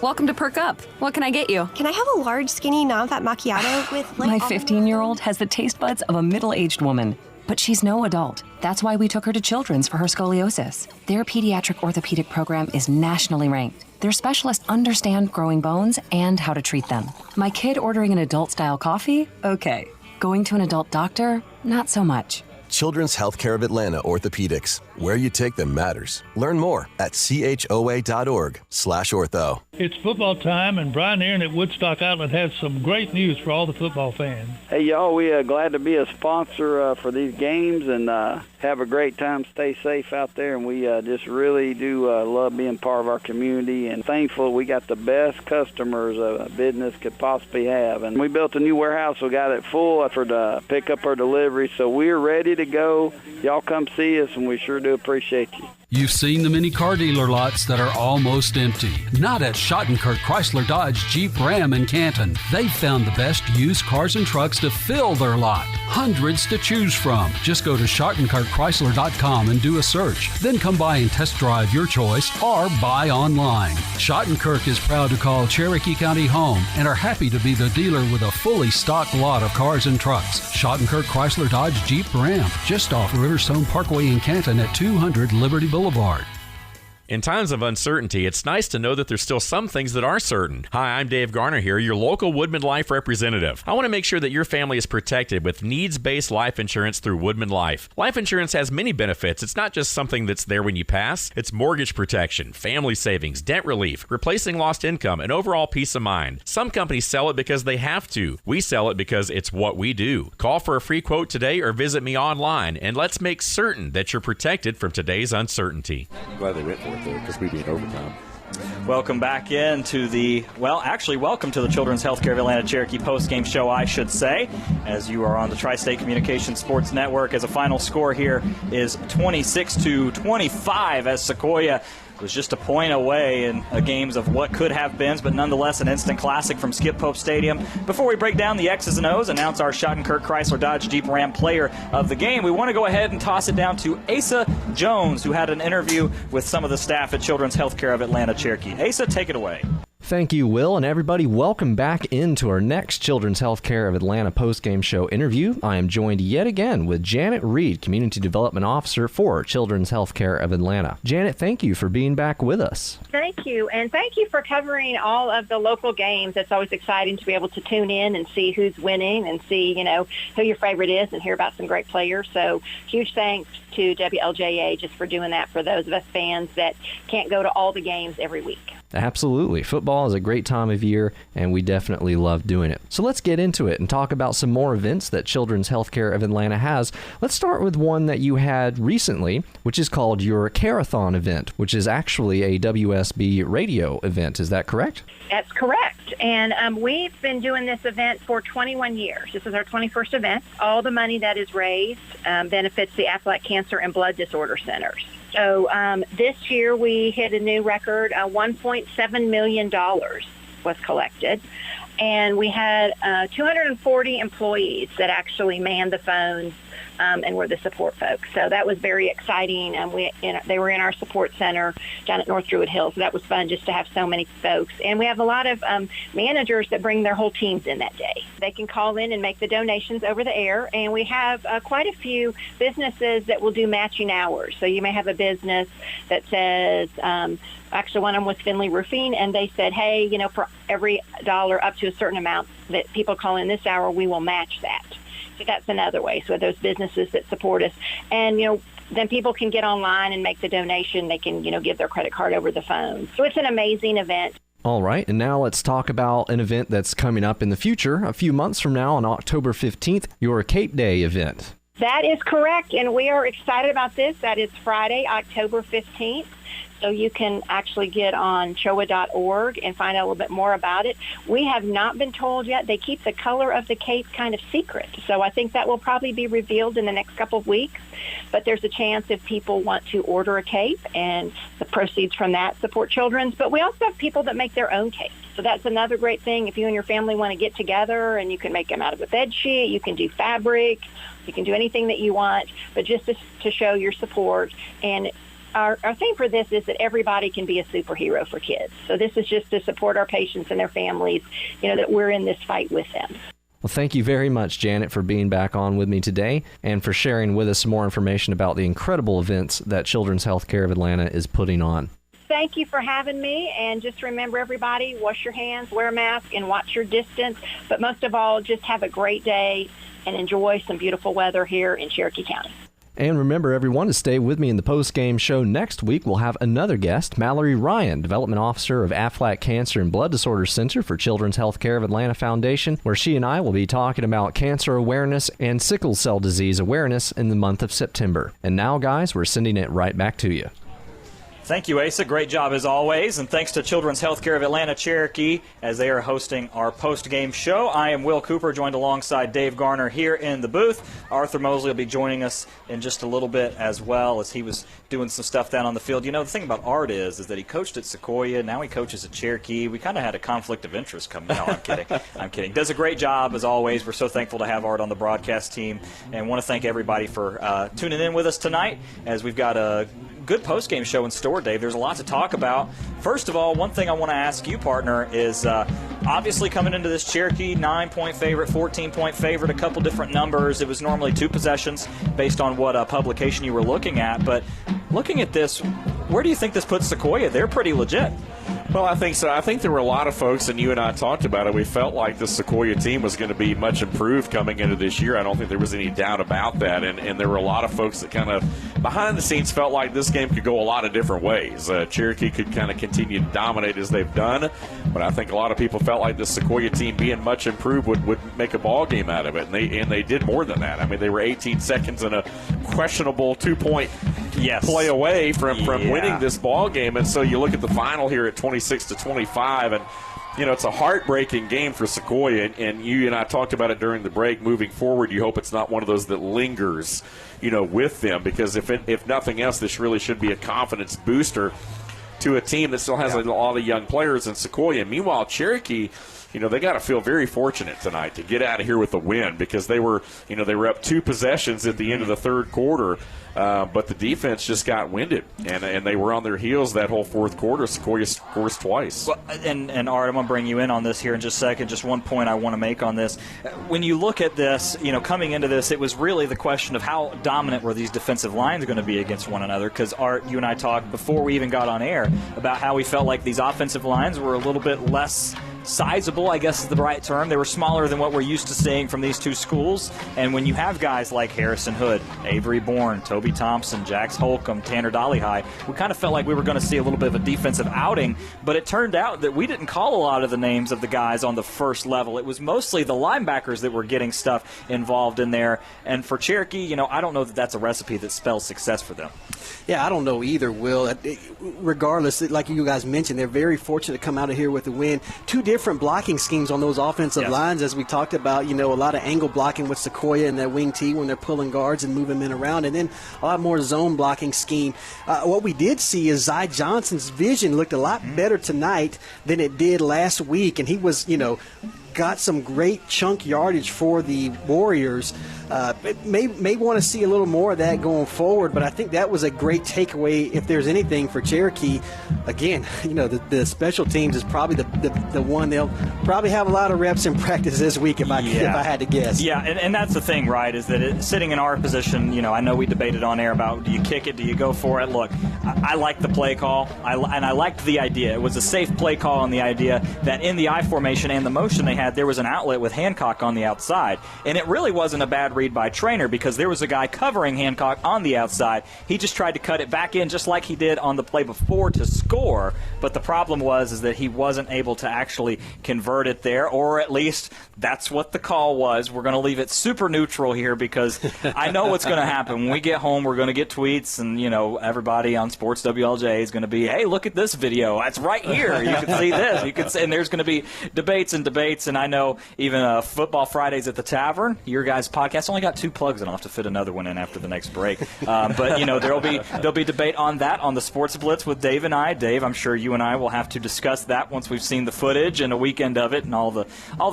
Welcome to Perk Up. What can I get you? Can I have a large, skinny, non-fat macchiato with My 15-year-old has the taste buds of a middle-aged woman. But she's no adult. That's why we took her to Children's for her scoliosis. Their pediatric orthopedic program is nationally ranked. Their specialists understand growing bones and how to treat them. My kid ordering an adult-style coffee? Okay. Going to an adult doctor? Not so much. Children's Healthcare of Atlanta Orthopedics. Where you take them matters. Learn more at choa.org/ortho. It's football time, and Brian Aaron at Woodstock Outlet has some great news for all the football fans. Hey, y'all, we are glad to be a sponsor for these games, and have a great time. Stay safe out there, and we just really do love being part of our community, and thankful we got the best customers a business could possibly have. And we built a new warehouse. We got it full for the pickup or delivery, so we're ready to go. Y'all come see us, and we sure do appreciate you. You've seen the many car dealer lots that are almost empty. Not at Schottenkirk Chrysler Dodge Jeep Ram in Canton. They've found the best used cars and trucks to fill their lot. Hundreds to choose from. Just go to SchottenkirkChrysler.com and do a search. Then come by and test drive your choice or buy online. Schottenkirk is proud to call Cherokee County home and are happy to be the dealer with a fully stocked lot of cars and trucks. Schottenkirk Chrysler Dodge Jeep Ram, just off Riverstone Parkway in Canton at 200 Liberty Boulevard. In times of uncertainty, it's nice to know that there's still some things that are certain. Hi, I'm Dave Garner here, your local Woodman Life representative. I want to make sure that your family is protected with needs-based life insurance through Woodman Life. Life insurance has many benefits. It's not just something that's there when you pass. It's mortgage protection, family savings, debt relief, replacing lost income, and overall peace of mind. Some companies sell it because they have to. We sell it because it's what we do. Call for a free quote today or visit me online, and let's make certain that you're protected from today's uncertainty. I'm glad they went for it, though, because we'd be in overtime. Welcome back into welcome to the Children's Healthcare of Atlanta Cherokee postgame show, I should say, as you are on the Tri-State Communications Sports Network. As a final score here is 26-25 as Sequoyah was just a point away in games of what could have been, but nonetheless an instant classic from Skip Pope Stadium. Before we break down the X's and O's, announce our Schottenkirk Chrysler Dodge Jeep Ram player of the game, we want to go ahead and toss it down to Asa Jones, who had an interview with some of the staff at Children's Healthcare of Atlanta Cherokee. Asa, take it away. Thank you, Will, and everybody, welcome back into our next Children's Healthcare of Atlanta postgame show interview. I am joined yet again with Janet Reed, Community Development Officer for Children's Healthcare of Atlanta. Janet, thank you for being back with us. Thank you, and thank you for covering all of the local games. It's always exciting to be able to tune in and see who's winning and see, who your favorite is and hear about some great players. So huge thanks to WLJA just for doing that for those of us fans that can't go to all the games every week. Absolutely. Football is a great time of year, and we definitely love doing it. So let's get into it and talk about some more events that Children's Healthcare of Atlanta has. Let's start with one that you had recently, which is called your Care-a-thon event, which is actually a WSB radio event. Is that correct? That's correct. And we've been doing this event for 21 years. This is our 21st event. All the money that is raised benefits the Aflac Cancer and Blood Disorder Centers. So this year we hit a new record. $1.7 million was collected. And we had 240 employees that actually manned the phones and were the support folks. So that was very exciting. They were in our support center down at North Druid Hills. So that was fun just to have so many folks. And we have a lot of managers that bring their whole teams in that day. They can call in and make the donations over the air. And we have quite a few businesses that will do matching hours. So you may have a business that says, actually one of them was Finley Roofing, and they said, hey, for every dollar up to a certain amount that people call in this hour, we will match that. So that's another way. So those businesses that support us. And, then people can get online and make the donation. They can, give their credit card over the phone. So it's an amazing event. All right, and now let's talk about an event that's coming up in the future, a few months from now on October 15th, your Cape Day event. That is correct, and we are excited about this. That is Friday, October 15th. So you can actually get on choa.org and find out a little bit more about it. We have not been told yet. They keep the color of the cape kind of secret. So I think that will probably be revealed in the next couple of weeks. But there's a chance if people want to order a cape and the proceeds from that support children's. But we also have people that make their own capes. So that's another great thing. If you and your family want to get together and you can make them out of a bed sheet, you can do fabric, you can do anything that you want, but just to show your support. And our thing for this is that everybody can be a superhero for kids. So this is just to support our patients and their families, that we're in this fight with them. Well, thank you very much, Janet, for being back on with me today and for sharing with us some more information about the incredible events that Children's Healthcare of Atlanta is putting on. thank you for having me. And just remember, everybody, wash your hands, wear a mask, and watch your distance. But most of all, just have a great day and enjoy some beautiful weather here in Cherokee County. And remember, everyone, to stay with me in the post-game show next week. We'll have another guest, Mallory Ryan, Development Officer of Aflac Cancer and Blood Disorders Center for Children's Healthcare of Atlanta Foundation, where she and I will be talking about cancer awareness and sickle cell disease awareness in the month of September. And now, guys, we're sending it right back to you. Thank you, Asa. Great job as always. And thanks to Children's Healthcare of Atlanta Cherokee as they are hosting our post-game show. I am Will Cooper, joined alongside Dave Garner here in the booth. Arthur Mosley will be joining us in just a little bit as well, as he was doing some stuff down on the field. You know, the thing about Art is that he coached at Sequoyah. Now he coaches at Cherokee. We kind of had a conflict of interest coming. No, I'm kidding. I'm kidding. Does a great job as always. We're so thankful to have Art on the broadcast team, and want to thank everybody for tuning in with us tonight as we've got a good post-game show in store, Dave. There's a lot to talk about. First of all, one thing I want to ask you, partner, is obviously coming into this Cherokee 9-point favorite, 14-point favorite, a couple different numbers. It was normally 2 possessions based on what publication you were looking at. But looking at this, where do you think this puts Sequoyah? They're pretty legit. Well, I think so. I think there were a lot of folks, and you and I talked about it, we felt like the Sequoyah team was going to be much improved coming into this year. I don't think there was any doubt about that. And there were a lot of folks that kind of behind the scenes felt like this game could go a lot of different ways. Cherokee could kind of continue to dominate as they've done, but I think a lot of people felt like the Sequoyah team being much improved would make a ball game out of it, and they did more than that. I mean, they were 18 seconds and a questionable 2-point play away from winning this ball game. And so you look at the final here at 26-25, and you know, it's a heartbreaking game for Sequoyah, and you and I talked about it during the break. Moving forward, you hope it's not one of those that lingers, you know, with them, because if nothing else, this really should be a confidence booster to a team that still has a lot of young players in Sequoyah. Meanwhile, Cherokee, you know, they got to feel very fortunate tonight to get out of here with a win, because they were up 2 possessions at the end of the third quarter. But the defense just got winded, and they were on their heels that whole fourth quarter. Sequoyah scores twice. Well, and Art, I'm going to bring you in on this here in just a second. Just one point I want to make on this. When you look at this, you know, coming into this, it was really the question of how dominant were these defensive lines going to be against one another, because Art, you and I talked before we even got on air about how we felt like these offensive lines were a little bit less sizable, I guess is the right term. They were smaller than what we're used to seeing from these two schools. And when you have guys like Harrison Hood, Avery Bourne, Toby Thompson, Jax Holcomb, Tanner Dollyhigh, we kind of felt like we were going to see a little bit of a defensive outing. But it turned out that we didn't call a lot of the names of the guys on the first level. It was mostly the linebackers that were getting stuff involved in there. And for Cherokee, you know, I don't know that that's a recipe that spells success for them. Yeah, I don't know either, Will. Regardless, like you guys mentioned, they're very fortunate to come out of here with a win. 2 different blocking schemes on those offensive lines, as we talked about. You know, a lot of angle blocking with Sequoyah and that wing T when they're pulling guards and moving men around, and then a lot more zone blocking scheme. What we did see is Zy Johnson's vision looked a lot better tonight than it did last week, and he was, you know, got some great chunk yardage for the Warriors. May want to see a little more of that going forward, but I think that was a great takeaway if there's anything for Cherokee. Again, you know, the special teams is probably the one they'll probably have a lot of reps in practice this week if I had to guess. Yeah, and that's the thing, right, is that sitting in our position, you know, I know we debated on air about do you kick it, do you go for it. Look, I liked the play call, and I liked the idea. It was a safe play call, and the idea that in the I formation and the motion they had, there was an outlet with Hancock on the outside. And it really wasn't a bad read by Trainer, because there was a guy covering Hancock on the outside. He just tried to cut it back in just like he did on the play before to score. But the problem was that he wasn't able to actually convert it there, or at least that's what the call was. We're going to leave it super neutral here, because I know what's going to happen. When we get home, we're going to get tweets, and, you know, everybody on Sports WLJA is going to be, hey, look at this video. That's right here. You can see this. You can see, and there's going to be debates, and I know even Football Fridays at the Tavern, your guys' podcast, only got 2 plugs, and I'll have to fit another one in after the next break. But, you know, there'll be debate on that on the Sports Blitz with Dave and I. Dave, I'm sure you and I will have to discuss that once we've seen the footage and a weekend of it and all the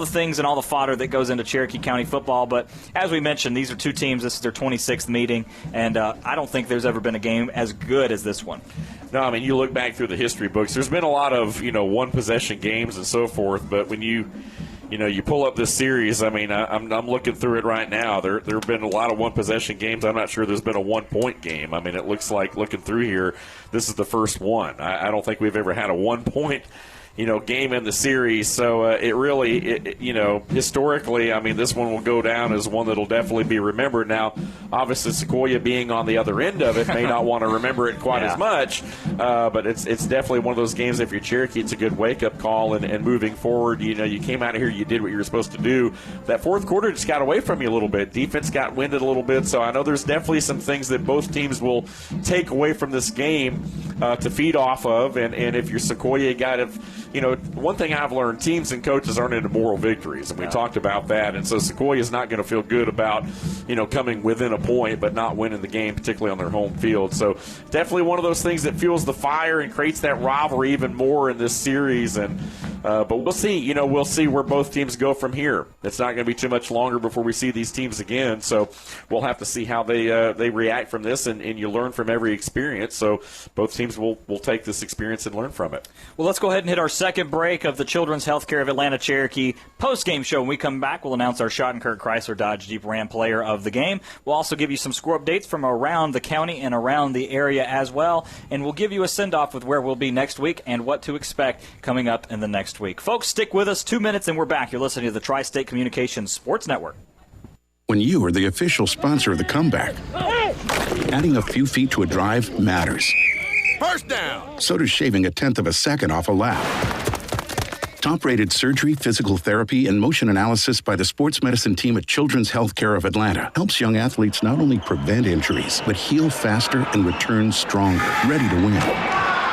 things and all the fodder that goes into Cherokee County football. But as we mentioned, these are 2 teams. This is their 26th meeting, and I don't think there's ever been a game as good as this one. No, I mean, you look back through the history books, there's been a lot of, you know, one-possession games and so forth, but when you you pull up this series. I mean, I'm looking through it right now. There have been a lot of one-possession games. I'm not sure there's been a one-point game. I mean, it looks like, looking through here, this is the first one. I don't think we've ever had a one-point game in the series. So it really, historically, I mean, this one will go down as one that'll definitely be remembered. Now, obviously, Sequoyah being on the other end of it may not want to remember it quite as much, but it's definitely one of those games. If you're Cherokee, it's a good wake-up call, and moving forward, you came out of here, you did what you were supposed to do. That fourth quarter just got away from you a little bit. Defense got winded a little bit, so I know there's definitely some things that both teams will take away from this game to feed off of, and if you're Sequoyah, you got to, one thing I've learned, teams and coaches aren't into moral victories, and we talked about that. And so Sequoyah is not going to feel good about, coming within a point but not winning the game, particularly on their home field. So definitely one of those things that fuels the fire and creates that rivalry even more in this series. And but we'll see. We'll see where both teams go from here. It's not going to be too much longer before we see these teams again. So we'll have to see how they react from this, and you learn from every experience. So both teams will take this experience and learn from it. Well, let's go ahead and hit our second break of the Children's Healthcare of Atlanta Cherokee post-game show. When we come back, we'll announce our Schottenkirk Chrysler Dodge Jeep Ram player of the game. We'll also give you some score updates from around the county and around the area as well, and we'll give you a send-off with where we'll be next week and what to expect coming up in the next week. Folks, stick with us. 2 minutes and we're back. You're listening to the Tri-State Communications Sports Network. When you are the official sponsor of the comeback, adding a few feet to a drive matters. First down. So does shaving a tenth of a second off a lap. Top-rated surgery, physical therapy, and motion analysis by the sports medicine team at Children's Healthcare of Atlanta helps young athletes not only prevent injuries, but heal faster and return stronger, ready to win.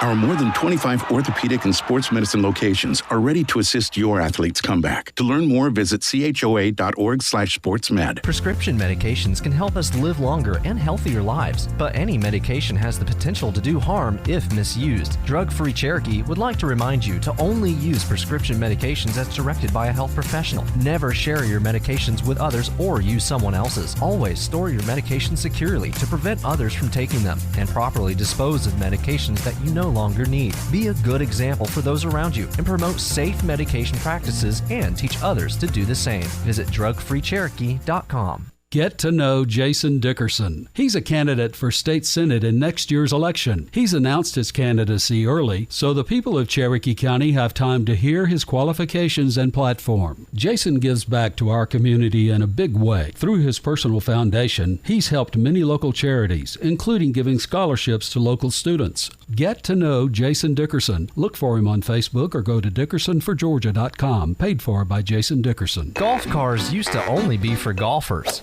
Our more than 25 orthopedic and sports medicine locations are ready to assist your athlete's comeback. To learn more, visit choa.org/sportsmed. Prescription medications can help us live longer and healthier lives, but any medication has the potential to do harm if misused. Drug-Free Cherokee would like to remind you to only use prescription medications as directed by a health professional. Never share your medications with others or use someone else's. Always store your medications securely to prevent others from taking them, and properly dispose of medications that you no longer need. Be a good example for those around you and promote safe medication practices and teach others to do the same. Visit drugfreecherokee.com. Get to know Jason Dickerson. He's a candidate for state senate in next year's election. He's announced his candidacy early, so the people of Cherokee County have time to hear his qualifications and platform. Jason gives back to our community in a big way. Through his personal foundation, he's helped many local charities, including giving scholarships to local students. Get to know Jason Dickerson. Look for him on Facebook or go to dickersonforgeorgia.com. Paid for by Jason Dickerson. Golf cars used to only be for golfers.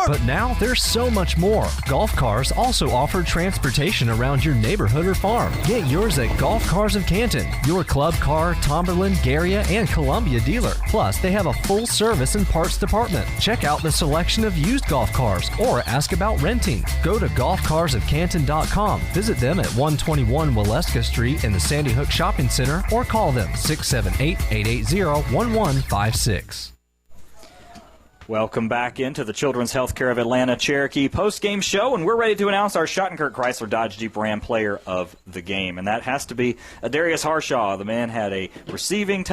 But now there's so much more. Golf Cars also offer transportation around your neighborhood or farm. Get yours at Golf Cars of Canton, your Club Car, Tomberlin, Garia, and Columbia dealer. Plus, they have a full service and parts department. Check out the selection of used golf cars or ask about renting. Go to golfcarsofcanton.com. Visit them at 121 Waleska Street in the Sandy Hook Shopping Center or call them 678-880-1156. Welcome back into the Children's Healthcare of Atlanta Cherokee post-game show, and we're ready to announce our Schottenkirk Chrysler Dodge Jeep Ram player of the game, and that has to be Adarius Harshaw. The man had a rushing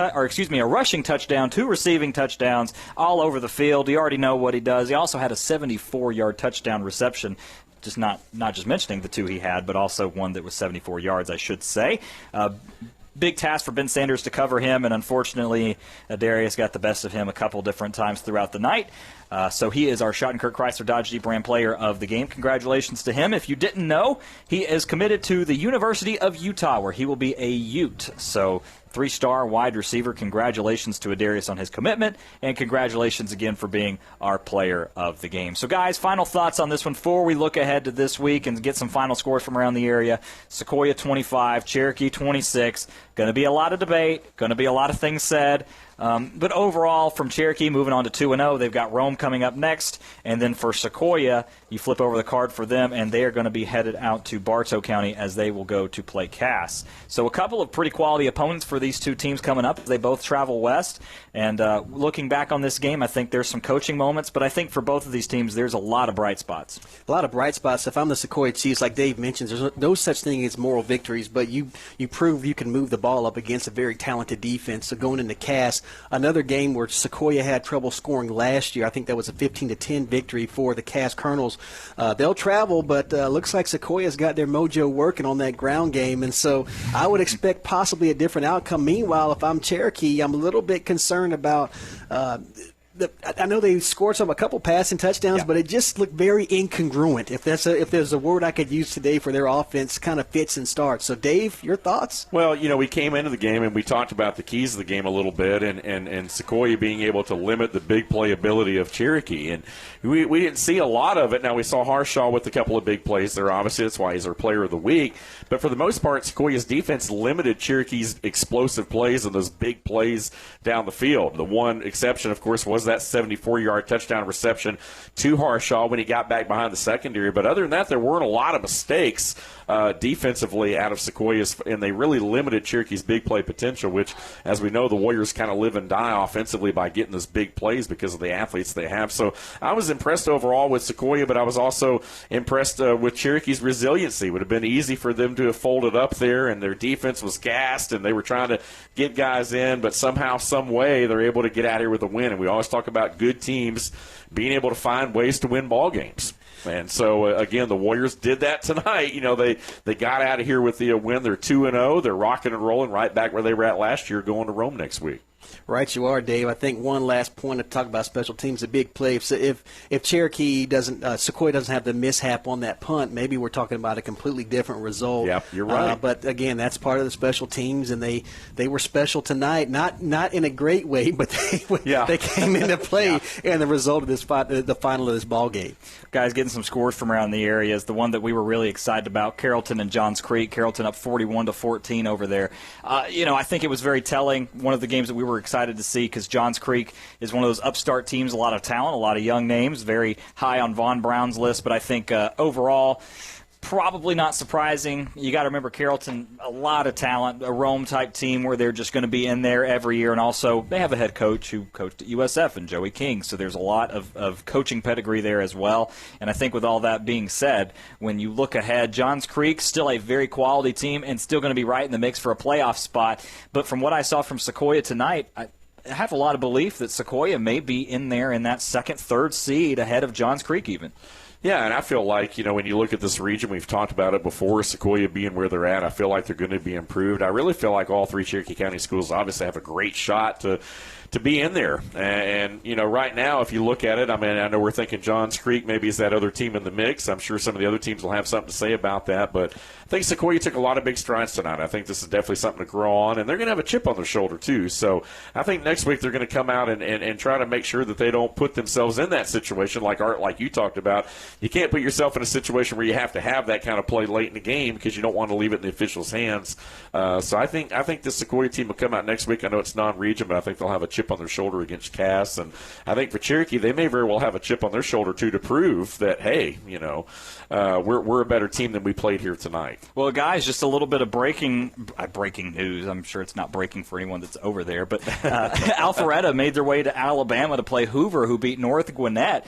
touchdown, 2 receiving touchdowns all over the field. You already know what he does. He also had a 74-yard touchdown reception. Just not just mentioning the 2 he had, but also one that was 74 yards, I should say. Big task for Ben Sanders to cover him, and unfortunately, Darius got the best of him a couple different times throughout the night. So he is our Schottenkirk Chrysler Dodge Jeep Ram player of the game. Congratulations to him. If you didn't know, he is committed to the University of Utah, where he will be a Ute. So 3-star wide receiver. Congratulations to Adarius on his commitment, and congratulations again for being our player of the game. So, guys, final thoughts on this one before we look ahead to this week and get some final scores from around the area. Sequoyah 25, Cherokee 26. Going to be a lot of debate, going to be a lot of things said. But overall, from Cherokee moving on to 2-0, they've got Rome coming up next. And then for Sequoyah, you flip over the card for them, and they are going to be headed out to Bartow County as they will go to play Cass. So a couple of pretty quality opponents for these two teams coming up. They both travel west. And looking back on this game, I think there's some coaching moments. But I think for both of these teams, there's a lot of bright spots. A lot of bright spots. If I'm the Sequoyah Chiefs, like Dave mentions, there's no such thing as moral victories. But you prove you can move the ball up against a very talented defense. So going into Cass, another game where Sequoyah had trouble scoring last year. I think that was a 15-10 victory for the Cass Colonels. They'll travel, but looks like Sequoyah's got their mojo working on that ground game, and so I would expect possibly a different outcome. Meanwhile, if I'm Cherokee, I'm a little bit concerned about I know they scored a couple passing touchdowns, but it just looked very incongruent. If there's a word I could use today for their offense, kind of fits and starts. So, Dave, your thoughts? Well, we came into the game and we talked about the keys of the game a little bit, and Sequoyah being able to limit the big playability of Cherokee, and we didn't see a lot of it. Now we saw Harshaw with a couple of big plays there. Obviously, that's why he's our Player of the Week. But for the most part, Sequoyah's defense limited Cherokee's explosive plays and those big plays down the field. The one exception, of course, was that 74-yard touchdown reception to Harshaw when he got back behind the secondary. But other than that, there weren't a lot of mistakes defensively out of Sequoyah's, and they really limited Cherokee's big play potential, which, as we know, the Warriors kind of live and die offensively by getting those big plays because of the athletes they have. So I was impressed overall with Sequoyah, but I was also impressed with Cherokee's resiliency. It would have been easy for them to have folded up there, and their defense was gassed, and they were trying to get guys in, but somehow, some way, they're able to get out here with a win. And we always talk about good teams being able to find ways to win ball games. And so, again, the Warriors did that tonight. They got out of here with the win. They're 2-0. They're rocking and rolling right back where they were at last year, going to Rome next week. Right, you are, Dave. I think one last point to talk about special teams, a big play. So if Cherokee Sequoyah doesn't have the mishap on that punt, maybe we're talking about a completely different result. Yeah, you're right. But again, that's part of the special teams, and they were special tonight. Not in a great way, but they came into play in the result of the final of this ball game. Guys, getting some scores from around the area is the one that we were really excited about. Carrollton and Johns Creek. Carrollton up 41-14 over there. I think it was very telling. One of the games that we were excited to see, because Johns Creek is one of those upstart teams, a lot of talent, a lot of young names, very high on Von Brown's list. But I think overall, probably not surprising. You got to remember Carrollton, a lot of talent, a Rome-type team where they're just going to be in there every year. And also, they have a head coach who coached at USF, and Joey King. So there's a lot of coaching pedigree there as well. And I think with all that being said, when you look ahead, Johns Creek, still a very quality team and still going to be right in the mix for a playoff spot. But from what I saw from Sequoyah tonight, I have a lot of belief that Sequoyah may be in there in that second, third seed ahead of Johns Creek even. Yeah, and I feel like, when you look at this region, we've talked about it before, Sequoyah being where they're at, I feel like they're going to be improved. I really feel like all three Cherokee County schools obviously have a great shot to be in there. And, right now, if you look at it, I know we're thinking Johns Creek maybe is that other team in the mix. I'm sure some of the other teams will have something to say about that. But I think Sequoyah took a lot of big strides tonight. I think this is definitely something to grow on. And they're going to have a chip on their shoulder, too. So I think next week they're going to come out and try to make sure that they don't put themselves in that situation like Art, like you talked about. You can't put yourself in a situation where you have to have that kind of play late in the game because you don't want to leave it in the officials' hands. So I think the Sequoyah team will come out next week. I know it's non-region, but I think they'll have a chip on their shoulder against Cass. And I think for Cherokee, they may very well have a chip on their shoulder, too, to prove that, hey, we're a better team than we played here tonight. Well, guys, just a little bit of breaking news. I'm sure it's not breaking for anyone that's over there. But Alpharetta made their way to Alabama to play Hoover, who beat North Gwinnett.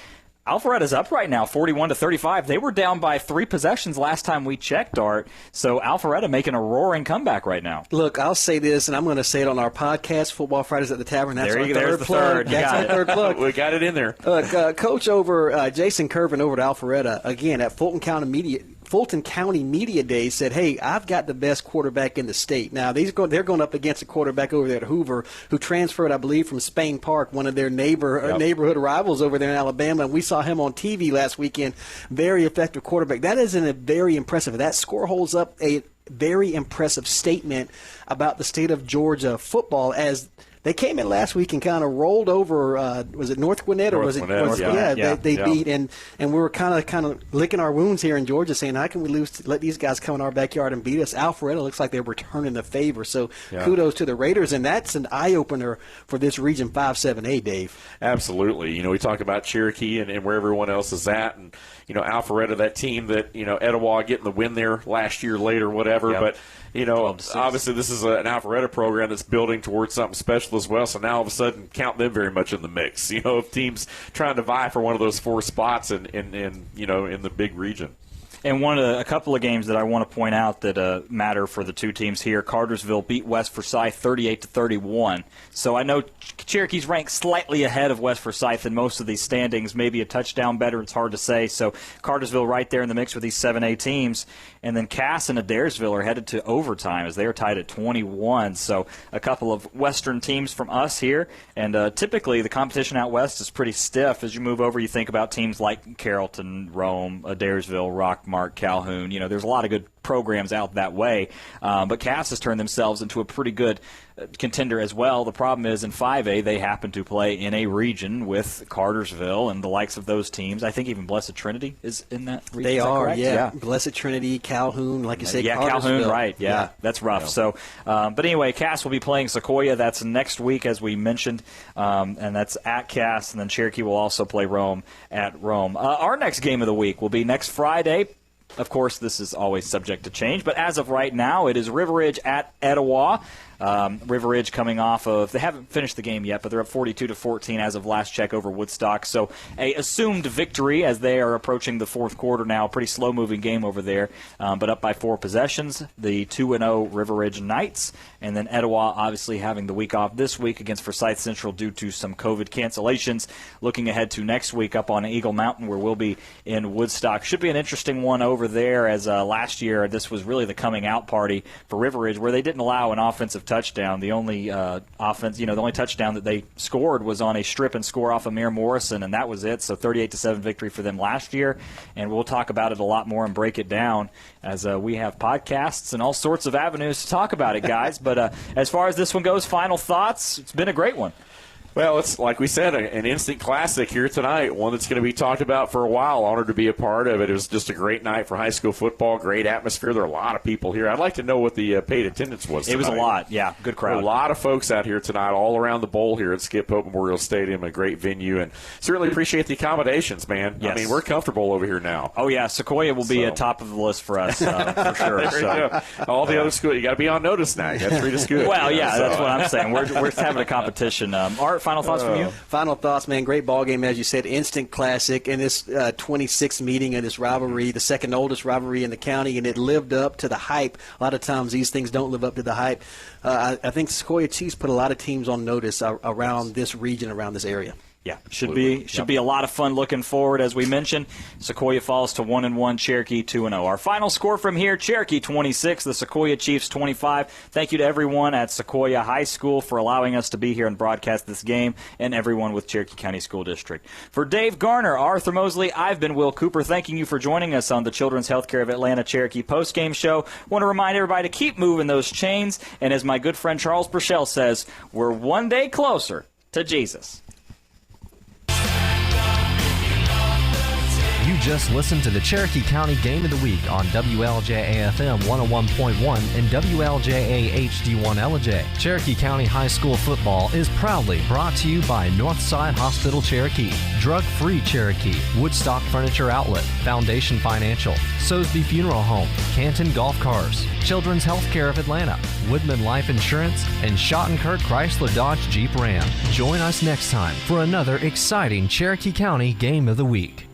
Alpharetta's up right now, 41-35. They were down by 3 possessions last time we checked, Art. So Alpharetta making a roaring comeback right now. Look, I'll say this, and I'm going to say it on our podcast, Football Fridays at the Tavern. That's there's our the third. That's our third plug. We got it in there. Look, Coach over Jason Curvin over to Alpharetta, again, at Fulton County Media Day said, hey, I've got the best quarterback in the state. Now, they're going up against a quarterback over there at Hoover who transferred, I believe, from Spain Park, one of their neighborhood rivals over there in Alabama. And we saw him on TV last weekend. Very effective quarterback. That is a very impressive. That score holds up a very impressive statement about the state of Georgia football as they came in last week and kind of rolled over. Was it North Gwinnett or was it? They beat and we were kind of licking our wounds here in Georgia, saying how can we let these guys come in our backyard and beat us? Alpharetta looks like they're returning the favor. So kudos to the Raiders, and that's an eye opener for this Region 5-7A, Dave. Absolutely. We talk about Cherokee and where everyone else is at, and Alpharetta, that team that Etowah getting the win there last year, later, whatever, but. Obviously this is an Alpharetta program that's building towards something special as well, so now all of a sudden count them very much in the mix. If teams trying to vie for one of those 4 spots in the big region. And a couple of games that I want to point out that matter for the two teams here. Cartersville beat West Forsyth 38-31. So I know Cherokee's ranked slightly ahead of West Forsyth in most of these standings, maybe a touchdown better. It's hard to say. So Cartersville right there in the mix with these 7A teams. And then Cass and Adairsville are headed to overtime as they are tied at 21. So a couple of Western teams from us here. And typically the competition out west is pretty stiff. As you move over, you think about teams like Carrollton, Rome, Adairsville, Rockmart, Calhoun. There's a lot of good programs out that way. But Cass has turned themselves into a pretty good contender as well. The problem is in 5A, they happen to play in a region with Cartersville and the likes of those teams. I think even Blessed Trinity is in that region. They are, correct? yeah. Blessed Trinity, Calhoun, like you say, yeah, Calhoun, right. Yeah, that's rough. Yeah. So, but anyway, Cass will be playing Sequoyah. That's next week, as we mentioned, and that's at Cass. And then Cherokee will also play Rome at Rome. Our next game of the week will be next Friday. Of course, this is always subject to change, but as of right now, it is River Ridge at Etowah. River Ridge coming off of, they haven't finished the game yet, but they're up 42-14 as of last check over Woodstock. So a assumed victory as they are approaching the fourth quarter now. Pretty slow-moving game over there, but up by 4 possessions. The 2-0 River Ridge Knights, and then Etowah obviously having the week off this week against Forsyth Central due to some COVID cancellations. Looking ahead to next week up on Eagle Mountain where we'll be in Woodstock. Should be an interesting one over there as last year this was really the coming out party for River Ridge where they didn't allow an offensive touchdown. The only the only touchdown that they scored was on a strip and score off Amir Morrison, and that was it. So 38-7 victory for them last year, and we'll talk about it a lot more and break it down as we have podcasts and all sorts of avenues to talk about it, guys. But as far as this one goes, final thoughts. It's been a great one. Well, it's like we said, an instant classic here tonight, one that's going to be talked about for a while. Honored to be a part of it. It was just a great night for high school football, great atmosphere. There are a lot of people here. I'd like to know what the paid attendance was tonight. It was a lot, yeah, good crowd. A lot of folks out here tonight, all around the bowl here at Skip Pope Memorial Stadium, a great venue, and certainly appreciate the accommodations, man. Yes. I mean, we're comfortable over here now. Oh, yeah, Sequoyah will be at top of the list for us, for sure. So. All the other schools, you got to be on notice now. You got to treat us good. Well, yeah, that's what I'm saying. We're having a competition. Art, final thoughts from you? Final thoughts, man. Great ball game, as you said. Instant classic in this 26th meeting of this rivalry, the second oldest rivalry in the county, and it lived up to the hype. A lot of times these things don't live up to the hype. I think Sequoyah Chiefs put a lot of teams on notice around this region, around this area. Yeah, should be a lot of fun looking forward. As we mentioned, Sequoyah falls to 1-1, Cherokee 2-0. Our final score from here, Cherokee 26, the Sequoyah Chiefs 25. Thank you to everyone at Sequoyah High School for allowing us to be here and broadcast this game, and everyone with Cherokee County School District. For Dave Garner, Arthur Mosley, I've been Will Cooper. Thanking you for joining us on the Children's Healthcare of Atlanta Cherokee postgame show. Want to remind everybody to keep moving those chains, and as my good friend Charles Burchell says, we're one day closer to Jesus. You just listened to the Cherokee County Game of the Week on WLJA FM 101.1 and WLJA HD1 LJ. Cherokee County High School football is proudly brought to you by Northside Hospital Cherokee, Drug-Free Cherokee, Woodstock Furniture Outlet, Foundation Financial, Sosby Funeral Home, Canton Golf Cars, Children's Healthcare of Atlanta, Woodman Life Insurance, and Schottenkirk Chrysler Dodge Jeep Ram. Join us next time for another exciting Cherokee County Game of the Week.